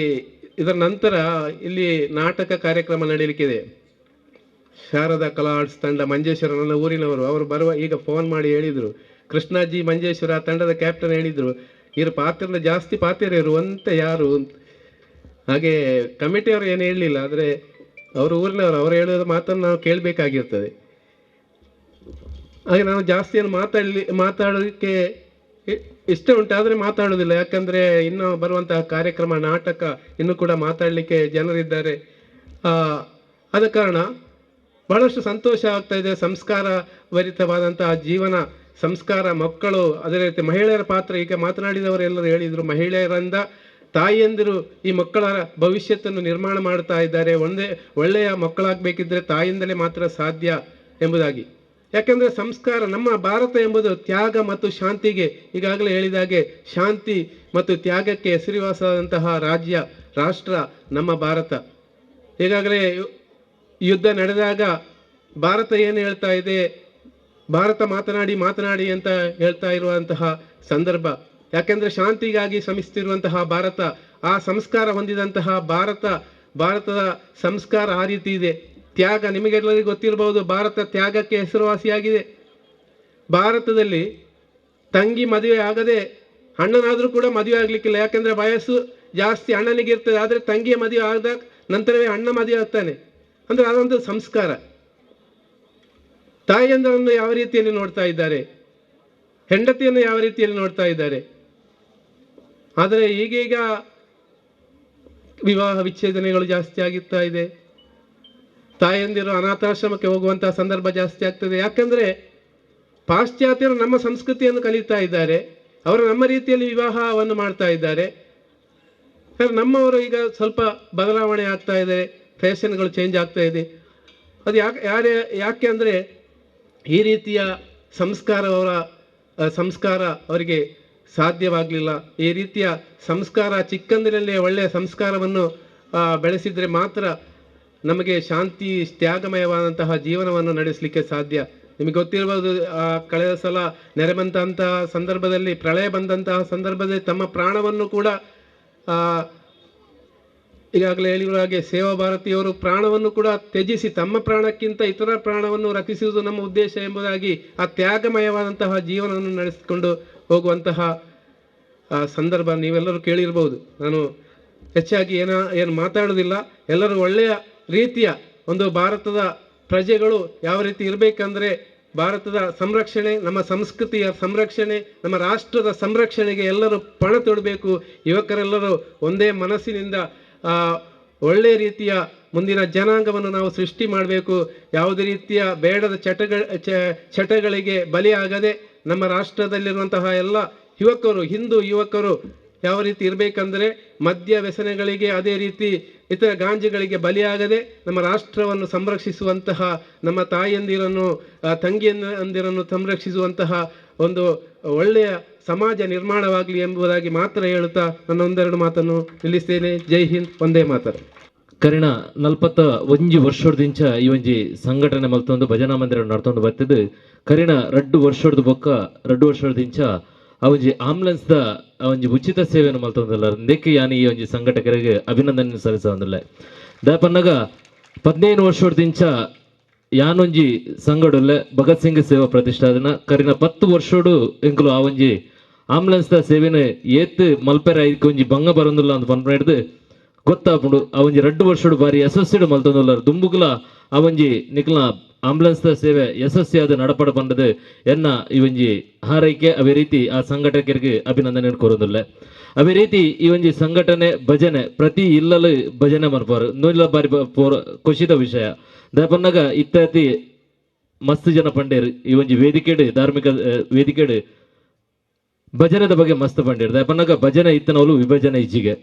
ಇದರ ನಂತರ ಇಲ್ಲಿ ನಾಟಕ ಕಾರ್ಯಕ್ರಮ ನಡೆಯಲಿಕ್ಕಿದೆ. ಶಾರದಾ ಕಲಾ ಆರ್ಟ್ಸ್ ತಂಡ ಮಂಜೇಶ್ವರ, ನನ್ನ ಊರಿನವರು, ಅವರು ಬರುವ ಈಗ ಫೋನ್ ಮಾಡಿ ಹೇಳಿದರು, ಕೃಷ್ಣಾಜಿ ಮಂಜೇಶ್ವರ ತಂಡದ ಕ್ಯಾಪ್ಟನ್ ಹೇಳಿದರು, ಇವರು ಪಾತ್ರ ಜಾಸ್ತಿ ಪಾತ್ರರು ಅಂತ ಯಾರು. ಹಾಗೆ ಕಮಿಟಿಯವರು ಏನು ಹೇಳಲಿಲ್ಲ, ಆದರೆ ಅವರು ಊರಿನವರು, ಅವರು ಹೇಳೋದು ಮಾತನ್ನು ನಾವು ಕೇಳಬೇಕಾಗಿರ್ತದೆ. ಹಾಗೆ ನಾವು ಜಾಸ್ತಿಯನ್ನು ಮಾತಾಡೋದಕ್ಕೆ ಇಷ್ಟ ಉಂಟು, ಆದರೆ ಮಾತಾಡೋದಿಲ್ಲ. ಯಾಕಂದರೆ ಇನ್ನು ಬರುವಂತಹ ಕಾರ್ಯಕ್ರಮ, ನಾಟಕ ಇನ್ನೂ ಕೂಡ ಮಾತಾಡಲಿಕ್ಕೆ ಜನರಿದ್ದಾರೆ. ಆದ ಕಾರಣ ಬಹಳಷ್ಟು ಸಂತೋಷ ಆಗ್ತಾ ಇದೆ. ಸಂಸ್ಕಾರ ಭರಿತವಾದಂತಹ ಜೀವನ ಸಂಸ್ಕಾರ ಮಕ್ಕಳು, ಅದೇ ರೀತಿ ಮಹಿಳೆಯರ ಪಾತ್ರ. ಈಗ ಮಾತನಾಡಿದವರೆಲ್ಲರೂ ಹೇಳಿದರು, ಮಹಿಳೆಯರಿಂದ ತಾಯಿಯಂದಿರು ಈ ಮಕ್ಕಳ ಭವಿಷ್ಯತ್ತನ್ನು ನಿರ್ಮಾಣ ಮಾಡ್ತಾ ಇದ್ದಾರೆ. ಒಳ್ಳೆಯ ಮಕ್ಕಳಾಗಬೇಕಿದ್ರೆ ತಾಯಿಯಿಂದಲೇ ಮಾತ್ರ ಸಾಧ್ಯ ಎಂಬುದಾಗಿ. ಯಾಕೆಂದರೆ ಸಂಸ್ಕಾರ, ನಮ್ಮ ಭಾರತ ಎಂಬುದು ತ್ಯಾಗ ಮತ್ತು ಶಾಂತಿಗೆ, ಈಗಾಗಲೇ ಹೇಳಿದಾಗೆ ಶಾಂತಿ ಮತ್ತು ತ್ಯಾಗಕ್ಕೆ ಹೆಸರುವಾಸವಾದಂತಹ ರಾಷ್ಟ್ರ ನಮ್ಮ ಭಾರತ. ಈಗಾಗಲೇ ಯುದ್ಧ ನಡೆದಾಗ ಭಾರತ ಏನು ಹೇಳ್ತಾ ಇದೆ, ಭಾರತ ಮಾತನಾಡಿ ಅಂತ ಹೇಳ್ತಾ ಇರುವಂತಹ ಸಂದರ್ಭ. ಯಾಕೆಂದರೆ ಶಾಂತಿಗಾಗಿ ಶ್ರಮಿಸ್ತಿರುವಂತಹ ಭಾರತ, ಆ ಸಂಸ್ಕಾರ ಹೊಂದಿದಂತಹ ಭಾರತದ ಸಂಸ್ಕಾರ ಆ ರೀತಿ ಇದೆ. ತ್ಯಾಗ, ನಿಮಗೆಲ್ಲರಿಗೂ ಗೊತ್ತಿರಬಹುದು, ಭಾರತ ತ್ಯಾಗಕ್ಕೆ ಹೆಸರುವಾಸಿಯಾಗಿದೆ. ಭಾರತದಲ್ಲಿ ತಂಗಿ ಮದುವೆ ಆಗದೆ ಅಣ್ಣನಾದರೂ ಕೂಡ ಮದುವೆ ಆಗಲಿಕ್ಕಿಲ್ಲ. ಯಾಕೆಂದರೆ ವಯಸ್ಸು ಜಾಸ್ತಿ ಅಣ್ಣನಿಗೆ ಇರ್ತದೆ, ಆದರೆ ತಂಗಿಯ ಮದುವೆ ಆದ ನಂತರವೇ ಅಣ್ಣ ಮದುವೆ ಆಗ್ತಾನೆ. ಅಂದರೆ ಅದೊಂದು ಸಂಸ್ಕಾರ. ತಾಯಿಯಂದರನ್ನು ಯಾವ ರೀತಿಯಲ್ಲಿ ನೋಡ್ತಾ ಇದ್ದಾರೆ, ಹೆಂಡತಿಯನ್ನು ಯಾವ ರೀತಿಯಲ್ಲಿ ನೋಡ್ತಾ ಇದ್ದಾರೆ. ಆದರೆ ಈಗೀಗ ವಿವಾಹ ವಿಚ್ಛೇದನೆಗಳು ಜಾಸ್ತಿ ಆಗುತ್ತಾ ಇದೆ. ತಾಯಂದಿರು ಅನಾಥಾಶ್ರಮಕ್ಕೆ ಹೋಗುವಂತಹ ಸಂದರ್ಭ ಜಾಸ್ತಿ ಆಗ್ತದೆ. ಯಾಕಂದರೆ ಪಾಶ್ಚಾತ್ಯರು ನಮ್ಮ ಸಂಸ್ಕೃತಿಯನ್ನು ಕಲಿತಾ ಇದ್ದಾರೆ, ಅವರು ನಮ್ಮ ರೀತಿಯಲ್ಲಿ ವಿವಾಹವನ್ನು ಮಾಡ್ತಾ ಇದ್ದಾರೆ. ನಮ್ಮವರು ಈಗ ಸ್ವಲ್ಪ ಬದಲಾವಣೆ ಆಗ್ತಾ ಇದೆ, ಫ್ಯಾಷನ್ಗಳು ಚೇಂಜ್ ಆಗ್ತಾ ಇದೆ. ಅದು ಯಾಕೆ ಅಂದರೆ ಈ ರೀತಿಯ ಸಂಸ್ಕಾರ ಅವರಿಗೆ ಸಾಧ್ಯವಾಗಲಿಲ್ಲ. ಈ ರೀತಿಯ ಸಂಸ್ಕಾರ ಚಿಕ್ಕಂದಿನಲ್ಲೇ ಒಳ್ಳೆಯ ಸಂಸ್ಕಾರವನ್ನು ಬೆಳೆಸಿದರೆ ಮಾತ್ರ ನಮಗೆ ಶಾಂತಿ, ತ್ಯಾಗಮಯವಾದಂತಹ ಜೀವನವನ್ನು ನಡೆಸಲಿಕ್ಕೆ ಸಾಧ್ಯ. ನಿಮಗೆ ಗೊತ್ತಿರಬಹುದು, ಕಳೆದ ಸಲ ನೆರೆ ಬಂದಂತಹ ಸಂದರ್ಭದಲ್ಲಿ, ಪ್ರಳಯ ಬಂದಂತಹ ಸಂದರ್ಭದಲ್ಲಿ ತಮ್ಮ ಪ್ರಾಣವನ್ನು ಕೂಡ ಈಗಾಗಲೇ ಹೇಳಿರುವ ಹಾಗೆ ಸೇವಾ ಭಾರತೀಯವರು ಪ್ರಾಣವನ್ನು ಕೂಡ ತ್ಯಜಿಸಿ ತಮ್ಮ ಪ್ರಾಣಕ್ಕಿಂತ ಇತರ ಪ್ರಾಣವನ್ನು ರಕ್ಷಿಸುವುದು ನಮ್ಮ ಉದ್ದೇಶ ಎಂಬುದಾಗಿ ಆ ತ್ಯಾಗಮಯವಾದಂತಹ ಜೀವನವನ್ನು ನಡೆಸಿಕೊಂಡು ಹೋಗುವಂತಹ ಸಂದರ್ಭ ನೀವೆಲ್ಲರೂ ಕೇಳಿರ್ಬೋದು. ನಾನು ಹೆಚ್ಚಾಗಿ ಏನು ಮಾತಾಡೋದಿಲ್ಲ. ಎಲ್ಲರೂ ಒಳ್ಳೆಯ ರೀತಿಯ ಒಂದು ಭಾರತದ ಪ್ರಜೆಗಳು ಯಾವ ರೀತಿ ಇರಬೇಕಂದ್ರೆ, ಭಾರತದ ಸಂರಕ್ಷಣೆ, ನಮ್ಮ ಸಂಸ್ಕೃತಿಯ ಸಂರಕ್ಷಣೆ, ನಮ್ಮ ರಾಷ್ಟ್ರದ ಸಂರಕ್ಷಣೆಗೆ ಎಲ್ಲರೂ ಪಣ ತೊಡಬೇಕು. ಯುವಕರೆಲ್ಲರೂ ಒಂದೇ ಮನಸ್ಸಿನಿಂದ ಒಳ್ಳೆಯ ರೀತಿಯ ಮುಂದಿನ ಜನಾಂಗವನ್ನು ನಾವು ಸೃಷ್ಟಿ ಮಾಡಬೇಕು. ಯಾವುದೇ ರೀತಿಯ ಬೇಡದ ಚಟಗಳಿಗೆ ಬಲಿಯಾಗದೆ ನಮ್ಮ ರಾಷ್ಟ್ರದಲ್ಲಿರುವಂತಹ ಎಲ್ಲ ಹಿಂದೂ ಯುವಕರು ಯಾವ ರೀತಿ ಇರಬೇಕಂದ್ರೆ, ಮದ್ಯ ವ್ಯಸನಗಳಿಗೆ, ಅದೇ ರೀತಿ ಇತರ ಗಾಂಜೆಗಳಿಗೆ ಬಲಿಯಾಗದೆ ನಮ್ಮ ರಾಷ್ಟ್ರವನ್ನು ಸಂರಕ್ಷಿಸುವಂತಹ, ನಮ್ಮ ತಾಯಿಯಂದಿರನ್ನು ತಂಗಿಯಂದಿರನ್ನು ಸಂರಕ್ಷಿಸುವಂತಹ ಒಂದು ಒಳ್ಳೆಯ ಸಮಾಜ ನಿರ್ಮಾಣವಾಗಲಿ ಎಂಬುದಾಗಿ ಮಾತ್ರ ಹೇಳುತ್ತಾ ನನ್ನ ಒಂದೆರಡು ಮಾತನ್ನು ನಿಲ್ಲಿಸ್ತೇನೆ. ಜೈ ಹಿಂದ್, ಒಂದೇ ಮಾತರು. ಕರಿಣ 41 ವರ್ಷದಿಂದ ಈ ಒಂಜಿ ಸಂಘಟನೆ ಮಲ್ತೊಂದು ಭಜನಾ ಮಂದಿರ ನಡ್ಕೊಂಡು ಬರ್ತಿದ್ದು, ಕರಿಣ 2 ವರ್ಷದಿಂದ ಆ ಒಂಜಿ ಆಂಬುಲೆನ್ಸ್ದ ಒಂಜಿ ಉಚಿತ ಸೇವೆಯನ್ನು ಮಲ್ತೊಂದಿಲ್ಲ. ಇದಕ್ಕೆ ಯಾನಿ ಈ ಒಂಜಿ ಸಂಘಟಕರಿಗೆ ಅಭಿನಂದನೆ ಸಲ್ಲಿಸೋದಿಲ್ಲ. ದಯಪನ್ನಾಗ 15 ವರ್ಷದಿಂದ ಯಾನೊಂಜಿ ಸಂಘಡಲ್ಲೇ ಭಗತ್ ಸಿಂಗ್ ಸೇವಾ ಪ್ರತಿಷ್ಠಾನ ಕರಿನ 10 ವರ್ಷೋಡು ಎಂಕಲು ಆ ಒಂಜಿ ಆಂಬುಲೆನ್ಸ್ದ ಸೇವೆನ ಏತ್ ಮಲ್ಪೆರ ಇದಕ್ಕೆ ಒಂಜಿ ಭಂಗ ಬರೋದಿಲ್ಲ ಅಂತ ಬಂದು ಗೊತ್ತಾಪುಂಡು. ಆ ಒಂಜಿ 2 ವರ್ಷೋಡು ಬಾರಿ ಯಶಸ್ಸಿಡು ಮಲ್ತೊಂದುಲ್ಲ. ದುಂಬುಗುಲ ಆ ಒಂಜಿ ನಿಕ್ಲ ಆಂಬುಲೆನ್ಸ್ದ ಸೇವೆ ಯಶಸ್ವಿಯಾದ ನಡಪಡ ಬಂದದು ಎನ್ನ ಈ ಒಂಜಿ ಹಾರೈಕೆ. ಅವೇ ರೀತಿ ಆ ಸಂಘಟಕರಿಗೆ ಅಭಿನಂದನೆ ಕೊರೋದಿಲ್ಲ. ಅವೇ ರೀತಿ ಈ ಒಂಜಿ ಸಂಘಟನೆ ಭಜನೆ ಪ್ರತಿ ಇಲ್ಲಲು ಭಜನೆ ಮನ್ಪಾರು ನೂಲ ಬಾರಿ ಖುಷಿದ ವಿಷಯ. ದಯಪನ್ನಾಗ ಇತ್ಯಾದಿ ಮಸ್ತ್ ಜನ ಪಂಡೇರು ಈ ಒಂಜಿ ವೇದಿಕೆಡು, ಧಾರ್ಮಿಕ ವೇದಿಕೆಡು ಭಜನೆದ ಬಗ್ಗೆ ಮಸ್ತ್ ಪಂಡೇರು. ದಯಪನ್ನಾಗ ಭಜನೆ ಇತ್ತನವಲು ವಿಭಜನೆ ಇಜ್ಜಿಗೆ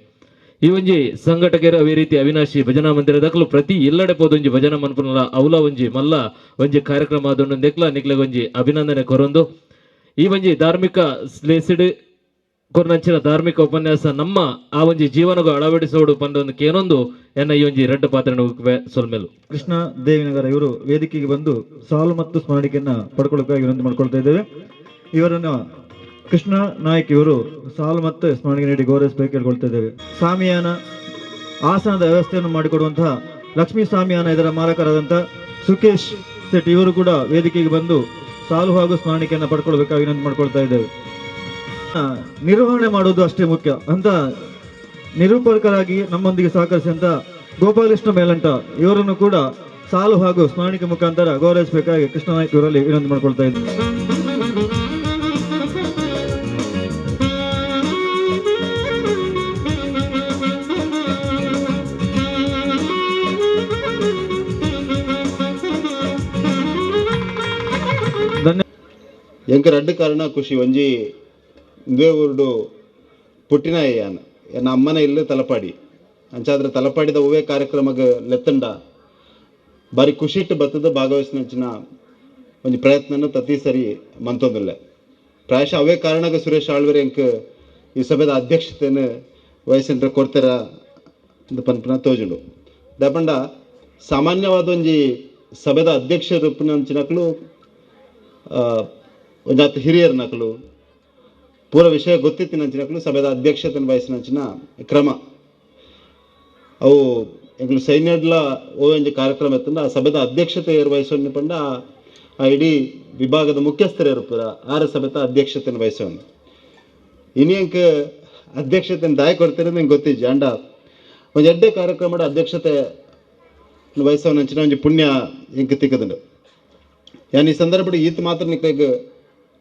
ಈ ಒಂಜಿ ಸಂಘಟಕರು ಅವೇ ರೀತಿ ಅವಿನಾಶಿ ಭಜನಾ ಮಂದಿರದಕ್ಕಲು ಪ್ರತಿ ಎಲ್ಲೆಡೆ ಪೋದೊಂಜಿ ಭಜನಾ ಮನ್ಪುನಲ ಅವಲ ಒಂಜಿ ಮಲ್ಲ ಒಂಜಿ ಕಾರ್ಯಕ್ರಮ ಅದೊಂದು ದೆಕ್ಲ ನಿಕ್ಲೆ ಒಂಜಿ ಅಭಿನಂದನೆ ಕೊರೊಂದು. ಈ ಒಂಜಿ ಧಾರ್ಮಿಕ ಸ್ಲೇಸಿಡ್ ಕೊರ್ನಂಚಿನ ಧಾರ್ಮಿಕ ಉಪನ್ಯಾಸ ನಮ್ಮ ಆ ಒಂಜಿ ಜೀವನಗೂ ಅಳವಡಿಸೋಡು ಬಂದೊಂದು ಕೇನೊಂದು ಎನ್ನ ಈ ಒಂಜಿ ರೆಡ್ಡ ಪಾತ್ರ ಸೊಲ್ಮೇಲು. ಕೃಷ್ಣ ದೇವಿನಗರ ಇವರು ವೇದಿಕೆಗೆ ಬಂದು ಸಾಲು ಮತ್ತು ಸ್ಮರಣಿಕೆಯನ್ನ ಪಡ್ಕೊಳ್ಳೋಕ್ಕಾಗಿ ವಿನಂತಿ ಮಾಡ್ಕೊಳ್ತಾ ಇದ್ದೇವೆ. ಇವರನ್ನು ಕೃಷ್ಣ ನಾಯ್ಕ ಇವರು ಸಾಲು ಮತ್ತು ಸ್ಮರಣಿಕೆ ನೀಡಿ ಗೌರವಿಸಬೇಕು ಕೇಳ್ಕೊಳ್ತಾ ಇದ್ದೇವೆ. ಸಾಮಿಯಾನ ಆಸನದ ವ್ಯವಸ್ಥೆಯನ್ನು ಮಾಡಿಕೊಡುವಂತಹ ಲಕ್ಷ್ಮೀ ಸಾಮಿಯಾನ ಇದರ ಮಾಲಕರಾದಂತಹ ಸುಕೇಶ್ ಶೆಟ್ಟಿ ಇವರು ಕೂಡ ವೇದಿಕೆಗೆ ಬಂದು ಸಾಲು ಹಾಗೂ ಸ್ಮರಣಿಕೆಯನ್ನು ಪಡ್ಕೊಳ್ಬೇಕಾಗಿ ವಿನಂತಿ ಮಾಡ್ಕೊಳ್ತಾ ಇದ್ದೇವೆ. ನಿರ್ವಹಣೆ ಮಾಡುವುದು ಅಷ್ಟೇ ಮುಖ್ಯ ಅಂತ ನಿರೂಪಕರಾಗಿ ನಮ್ಮೊಂದಿಗೆ ಸಹಕರಿಸಿದಂತ ಗೋಪಾಲಕೃಷ್ಣ ಮೇಲಂಟ ಇವರನ್ನು ಕೂಡ ಸಾಲು ಹಾಗೂ ಸ್ಮರಣಿಕೆ ಮುಖಾಂತರ ಗೌರವಿಸಬೇಕಾಗಿ ಕೃಷ್ಣ ನಾಯ್ಕ ಇವರಲ್ಲಿ ವಿನಂತಿ ಮಾಡ್ಕೊಳ್ತಾ ಇದ್ದೇವೆ. ಎಂಕ ರಡ್ಡು ಕಾರಣ ಖುಷಿ ಒಂಜಿ ಇಂದೇ ಊರುಡು ಪುಟ್ಟಿನ ಯಾನ ಎನ್ನ ಅಮ್ಮನ ಇಲ್ಲು ತಲಪಾಡಿ ಅಂಚಾದ್ರೆ ತಲಪಾಡಿದ ಹೂವೇ ಕಾರ್ಯಕ್ರಮಕ್ಕೆ ಲೆತ್ತಂಡ ಬಾರಿ ಖುಷಿಟ್ಟು ಬತ್ತದ ಭಾಗವಹಿಸಿನ ಒಂದು ಪ್ರಯತ್ನ ತತಿ ಸರಿ ಮಂತೊಂದಿಲ್ಲ ಪ್ರಾಯಶಃ ಅವೇ ಕಾರಣಕ್ಕೆ ಸುರೇಶ್ ಆಳ್ವರಿ ಎಂಕ ಈ ಸಭೆದ ಅಧ್ಯಕ್ಷತೆಯನ್ನು ವಹಿಸಿಂಡ್ರೆ ಕೊಡ್ತಾರ ಅಂತ ಪನ್ಪನ ತೋಜುಂಡು ದಪಂಡ ಸಾಮಾನ್ಯವಾದ ಒಂಜಿ ಸಭೆದ ಅಧ್ಯಕ್ಷ ರೂಪಿನಂಚಿನಕ್ಲು ಒಂದು ಹತ್ತು ಹಿರಿಯರ ನಕಲು ಪೂರ ವಿಷಯ ಗೊತ್ತಿತ್ತಿನಂಚಿನಕ್ಲು ಸಭೆದ ಅಧ್ಯಕ್ಷತೆಯನ್ನು ವಹಿಸಿನಂಚಿನ ಕ್ರಮ ಅವು ಎಂಗ್ಲು ಸೈನ್ಯಡ್ಲ ಒಂಜಿ ಕಾರ್ಯಕ್ರಮ ಇತ್ತಂಡ ಆ ಸಭೆದ ಅಧ್ಯಕ್ಷತೆ ವಹಿಸೋಣ ಪಂಡ ಆ ಇಡೀ ವಿಭಾಗದ ಮುಖ್ಯಸ್ಥರು ಇರ್ಪುರ ಆರು ಸಭೆದ ಅಧ್ಯಕ್ಷತೆಯನ್ನು ವಹಿಸೋಣ ಇನಿಯಂಕ ಅಧ್ಯಕ್ಷತೆಯನ್ನು ದಾಯ ಕೊಡ್ತಾರೆ ನಂಗೆ ಗೊತ್ತಿಜ್ಜಿ ಅಂಡ ಒಂದು ಎಡ್ಡೆ ಕಾರ್ಯಕ್ರಮದ ಅಧ್ಯಕ್ಷತೆ ವಹಿಸೋನಂಚಿನ ಒಂಜಿ ಪುಣ್ಯ ಇಂಕ ತಿಕ್ಕದುಂಡು ಯಾನ್ ಈ ಸಂದರ್ಭ ಈತ್ ಮಾತ್ರ ನಿಕ್ಲೆಗ್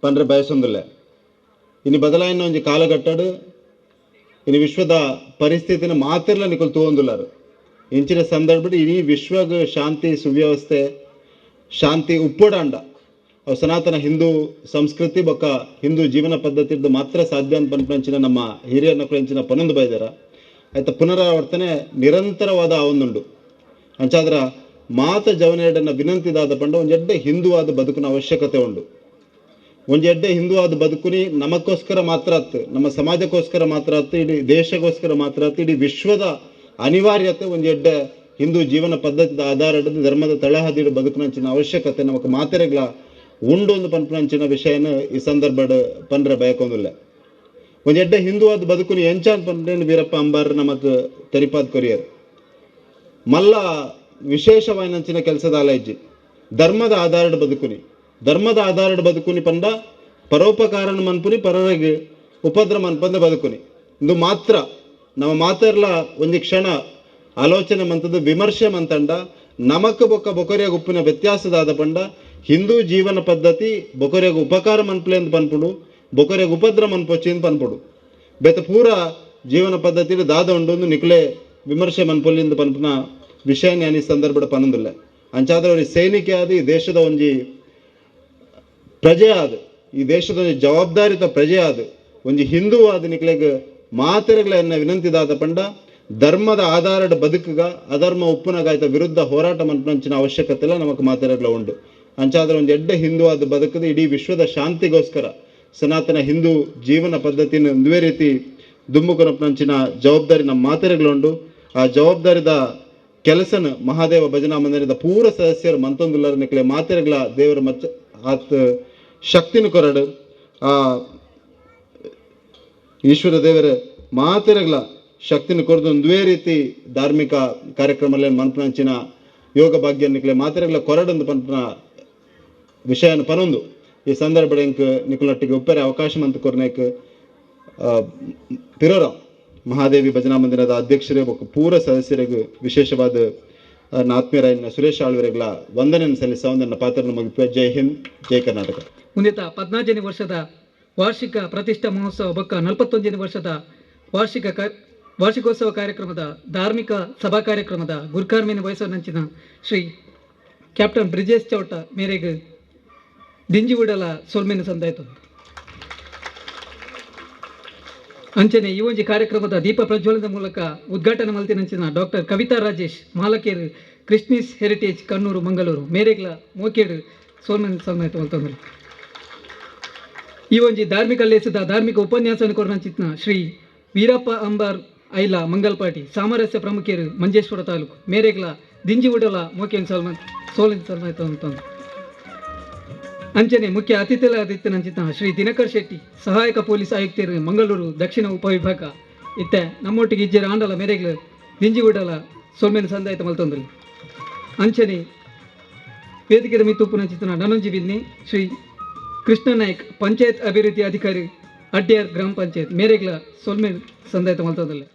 ಪಂಡ್ರೆ ಬಯಸೊಂದಿಲ್ಲ ಇನ್ನು ಬದಲಾಯಿನ ಒಂಜಿ ಕಾಲಘಟ್ಟಡು ಇನ್ನು ವಿಶ್ವದ ಪರಿಸ್ಥಿತಿನ ಮಾತಿರ್ಲ ನಿಕಲ್ ತೂವೊಂದುಲ್ಲಾರು ಇಂಚಿನ ಸಂದರ್ಭ ಇಡೀ ವಿಶ್ವಗ ಶಾಂತಿ ಸುವ್ಯವಸ್ಥೆ ಶಾಂತಿ ಉಪ್ಪೊಡಾಂಡ ಅವು ಸನಾತನ ಹಿಂದೂ ಸಂಸ್ಕೃತಿ ಬೊಕ್ಕ ಹಿಂದೂ ಜೀವನ ಪದ್ಧತಿದ್ದು ಮಾತ್ರ ಸಾಧ್ಯ ಅಂತ ಪಂಪಂಚಿನ ನಮ್ಮ ಹಿರಿಯರ ನಕಲೆಂಚಿನ ಪನ್ನೊಂದು ಬೈದಾರ ಆಯ್ತಾ ಪುನರಾವರ್ತನೆ ನಿರಂತರವಾದ ಒಂದುಂಡು ಅಂಚಾದ್ರ ಮಾತ ಜವನೇಡನ್ನ ವಿನಂತಿದಾದ ಪಂಡ ಒಂದು ಎಡ್ಡೆ ಹಿಂದುವಾದ ಬದುಕಿನ ಅವಶ್ಯಕತೆ ಉಂಡು ಒಂದು ಎಡ್ಡೆ ಹಿಂದುವಾದ ಬದುಕುನಿ ನಮಗೋಸ್ಕರ ಮಾತ್ರ ಆತು ನಮ್ಮ ಸಮಾಜಕ್ಕೋಸ್ಕರ ಮಾತ್ರ ಆತು ಇಡೀ ದೇಶಗೋಸ್ಕರ ಮಾತ್ರ ಆತು ಇಡೀ ವಿಶ್ವದ ಅನಿವಾರ್ಯತೆ ಒಂದು ಎಡ್ಡೆ ಹಿಂದೂ ಜೀವನ ಪದ್ಧತಿದ ಆಧಾರದ ಧರ್ಮದ ತಳಹದಿಡು ಬದುಕಿನಂಚಿನ ಅವಶ್ಯಕತೆ ನಮಗೆ ಮಾತೆರೆಗಳ ಉಂಡು ಒಂದು ಪನ್ಪನಂಚಿನ ವಿಷಯನ ಈ ಸಂದರ್ಭ ಪಂಡ್ರೆ ಬಯಕೊಂದಿಲ್ಲ ಒಂದು ಎಡ್ಡೆ ಹಿಂದುವಾದ ಬದುಕುನಿ ಎಂಚಾನ್ ಪಂಡ್ರೇನು ವೀರಪ್ಪ ಅಂಬಾರ್ ನಮಕ್ ತೆರಿಪಾದ್ ಕೊರಿಯರ್ ಮಲ್ಲ ವಿಶೇಷವಾಯಿನಂಚಿನ ಕೆಲಸದ ಆಲೈಜಿ ಧರ್ಮದ ಆಧಾರದ ಬದುಕುನಿ ಧರ್ಮದ ಆಧಾರದ ಬದುಕುನಿ ಪಂಡ ಪರೋಪಕಾರನ ಮನ್ಪುನಿ ಪರರಿಗೆ ಉಪದ್ರ ಮನ್ಪಂದ ಬದುಕುನಿ ಇದು ಮಾತ್ರ ನಮ್ಮ ಮಾತೆರ್ಲ ಒಂದು ಕ್ಷಣ ಆಲೋಚನೆ ಮಂತದ ವಿಮರ್ಶೆ ಮಂತಂಡ ನಮಕ್ ಬೊಕ್ಕ ಬೊಕೊರಿಯಾಗ ಉಪ್ಪಿನ ವ್ಯತ್ಯಾಸದಾದ ಪಂಡ ಹಿಂದೂ ಜೀವನ ಪದ್ಧತಿ ಬೊಕೊರಿಯಾಗ ಉಪಕಾರ ಮನ್ಪುಲೆ ಅಂತ ಪನ್ಪುಡು ಬೊಕೊರಿಯಾಗ ಉಪದ್ರ ಮನ್ಪೊಚ್ಚಿ ಅಂತ ಪನ್ಪುಡು ಬೇತ ಪೂರ ಜೀವನ ಪದ್ಧತಿ ದಾದ ಉಂಡು ನಿಕ್ಲೆ ವಿಮರ್ಶೆ ಮನ್ಪೊಲ್ಲಿಂದ ಪನ್ಪುನ ವಿಷಯ ನಾನು ಈ ಸಂದರ್ಭ ಪನ್ನೊಂದಿಲ್ಲ ಅಂಚಾದ್ರೆ ಅವ್ರಿಗೆ ಸೈನಿಕ ಆದ ಈ ದೇಶದ ಒಂಜಿ ಪ್ರಜೆ ಆದ ಈ ದೇಶದ ಒಂಜಿ ಜವಾಬ್ದಾರಿತ ಪ್ರಜೆ ಆದ ಒಂಜಿ ಹಿಂದೂ ಆದ ನಿಕ್ಲೆಗ್ ಮಾತೆರೆಗಳನ್ನ ವಿನಂತಿದಾದ ಪಂಡ ಧರ್ಮದ ಆಧಾರದ ಬದುಕುಗ ಅಧರ್ಮ ಉಪ್ಪುನಗಾಯ್ತ ವಿರುದ್ಧ ಹೋರಾಟ ಮನ್ಪಂಚಿನ ಅವಶ್ಯಕತೆ ಎಲ್ಲ ನಮಕ್ ಮಾತೆರೆಗಳ ಉಂಡು ಅಂಚಾದ್ರೆ ಒಂದು ಎಡ್ಡೆ ಹಿಂದೂ ಆದ ಬದುಕದ ಇಡೀ ವಿಶ್ವದ ಶಾಂತಿಗೋಸ್ಕರ ಸನಾತನ ಹಿಂದೂ ಜೀವನ ಪದ್ಧತಿನ ಒಂದೇ ರೀತಿ ದುಮ್ಮುಕೊನಪ್ನಂಚಿನ ಜವಾಬ್ದಾರಿ ನಮ್ಮ ಮಾತೆರೆಗಳುಂಡು ಆ ಜವಾಬ್ದಾರಿದ ಕೆಲಸನ ಮಹಾದೇವ ಭಜನಾ ಮಂದಿರದ ಪೂರ ಸದಸ್ಯರು ಮಂತೊಂದುಲ್ಲರ ನಿಕ್ಲೆ ಮಾತೆರೆಗಳ ದೇವರ ಮಚ್ಚ ಆತ್ ಶಕ್ತಿನ ಕೊರಡು ಆ ಈಶ್ವರ ದೇವರ ಮಾತೆರೆಗಳ ಶಕ್ತಿನ ಕೊರದು ಒಂದೇ ರೀತಿ ಧಾರ್ಮಿಕ ಕಾರ್ಯಕ್ರಮ ಮನ್ಪನಂಚಿನ ಯೋಗ ಭಾಗ್ಯ ನಿಕ್ಲೆ ಮಾತೆರೆಗಳ ಕೊರಡೊಂದು ಪನ್ಪನ ವಿಷಯನ ಪನೊಂದು ಈ ಸಂದರ್ಭ ಎಂಕ್ ನಿಕುಲೊಟ್ಟಿಗೆ ಉಪ್ಪರೆ ಅವಕಾಶ ಮಂತ್ ಕೊರ್ನೇಕ್ ತಿರೋರ ಮಹಾದೇವಿ ಭಜನಾ ಮಂದಿರದ ಅಧ್ಯಕ್ಷರೇ ಪೂರ ಸದಸ್ಯರಿಗೂ ವಿಶೇಷವಾದ ಆತ್ಮೀಯರಾಯನ ಸುರೇಶ್ ಆಳ್ವರೆಗಳ ವಂದನೆಯನ್ನು ಸಲ್ಲಿಸ ನನ್ನ ಪಾತ್ರ ಮುಗಿಪ. ಜೈ ಹಿಂದ್, ಜೈ ಕರ್ನಾಟಕ. ಮುಂದಿತ 14ನೇ ವರ್ಷದ ವಾರ್ಷಿಕ ಪ್ರತಿಷ್ಠಾ ಮಹೋತ್ಸವ ಬೊಕ್ಕ 41ನೇ ವರ್ಷದ ವಾರ್ಷಿಕೋತ್ಸವ ಕಾರ್ಯಕ್ರಮದ ಧಾರ್ಮಿಕ ಸಭಾ ಕಾರ್ಯಕ್ರಮದ ಗುರ್ಕಾರ್ಮಿನ ವಯಸ್ಸನ್ನಂಚಿನ ಶ್ರೀ ಕ್ಯಾಪ್ಟನ್ ಬ್ರಿಜೇಶ್ ಚೌಟ ಮೇರೆಗೆ ದಿಂಜಿವುಡಲ ಸೊಲ್ಮೆನ ಸಂದಾಯಿತು ಅಂಚನೆ ಈ ಒಂಜಿ ಕಾರ್ಯಕ್ರಮದ ದೀಪ ಪ್ರಜ್ವಲನದ ಮೂಲಕ ಉದ್ಘಾಟನೆ ಮಲ್ತಿನಂಚಿನ ಡಾಕ್ಟರ್ ಕವಿತಾ ರಾಜೇಶ್ ಮಾಲಕೇರು ಕ್ರಿಸ್ನಿಸ್ ಹೆರಿಟೇಜ್ ಕಣ್ಣೂರು ಮಂಗಳೂರು ಮೇರೆಗ್ಲ ಮೋಕೇಡು ಸೋಲ್ಮೆನ್ ಸಂದಾಯಿತು ಮಲ್ತಂದ್ರು. ಈ ಒಂಜಿ ಧಾರ್ಮಿಕ ಲೇಸದ ಧಾರ್ಮಿಕ ಉಪನ್ಯಾಸವನ್ನು ಕೊರನಂಚಿನ ಶ್ರೀ ವೀರಪ್ಪ ಅಂಬಾರ್ ಐಲ ಮಂಗಲ್ಪಾಟಿ ಸಾಮರಸ್ಯ ಪ್ರಮುಖರು ಮಂಜೇಶ್ವರ ತಾಲೂಕು ಮೇರೆಗ್ಲ ದಿಂಜಿವುಡಲ ಮೋಕೇನ್ ಸೋಲಿನ ಸಂದಾಯಿತು ಅಂತಂದು ಅಂಚನೆ ಮುಖ್ಯ ಅತಿಥಿಗಳಾದಿತ್ತನಂಚಿತ ಶ್ರೀ ದಿನಕರ್ ಶೆಟ್ಟಿ ಸಹಾಯಕ ಪೊಲೀಸ್ ಆಯುಕ್ತರು ಮಂಗಳೂರು ದಕ್ಷಿಣ ಉಪವಿಭಾಗ ಇತ್ತೆ ನಮ್ಮೊಟ್ಟಿಗೆ ಇಜ್ಜರ ಆಂಡಲ ಮೇರೆಗ್ಲು ದಿಂಜಿವುಡಲ ಸೋಲ್ಮೆನ ಸಂದಾಯಿತ ಮಲ್ತೊಂದಲ್ಲಿ ಅಂಚನೆ ವೇದಿಕೆದ ಮಿತ್ತುಪ್ಪುನಂಚಿತನ ನನೊಂಜಿ ಬಿನ್ನಿ ಶ್ರೀ ಕೃಷ್ಣ ನಾಯ್ಕ್ ಪಂಚಾಯತ್ ಅಭಿವೃದ್ಧಿ ಅಧಿಕಾರಿ ಅಡ್ಯಾರ್ ಗ್ರಾಮ ಪಂಚಾಯತ್ ಮೇರೆಗ್ಲ ಸೋಲ್ಮೆನ್ ಸಂದಾಯಿತ ಮಲ್ತೊಂದಲ್ಲಿ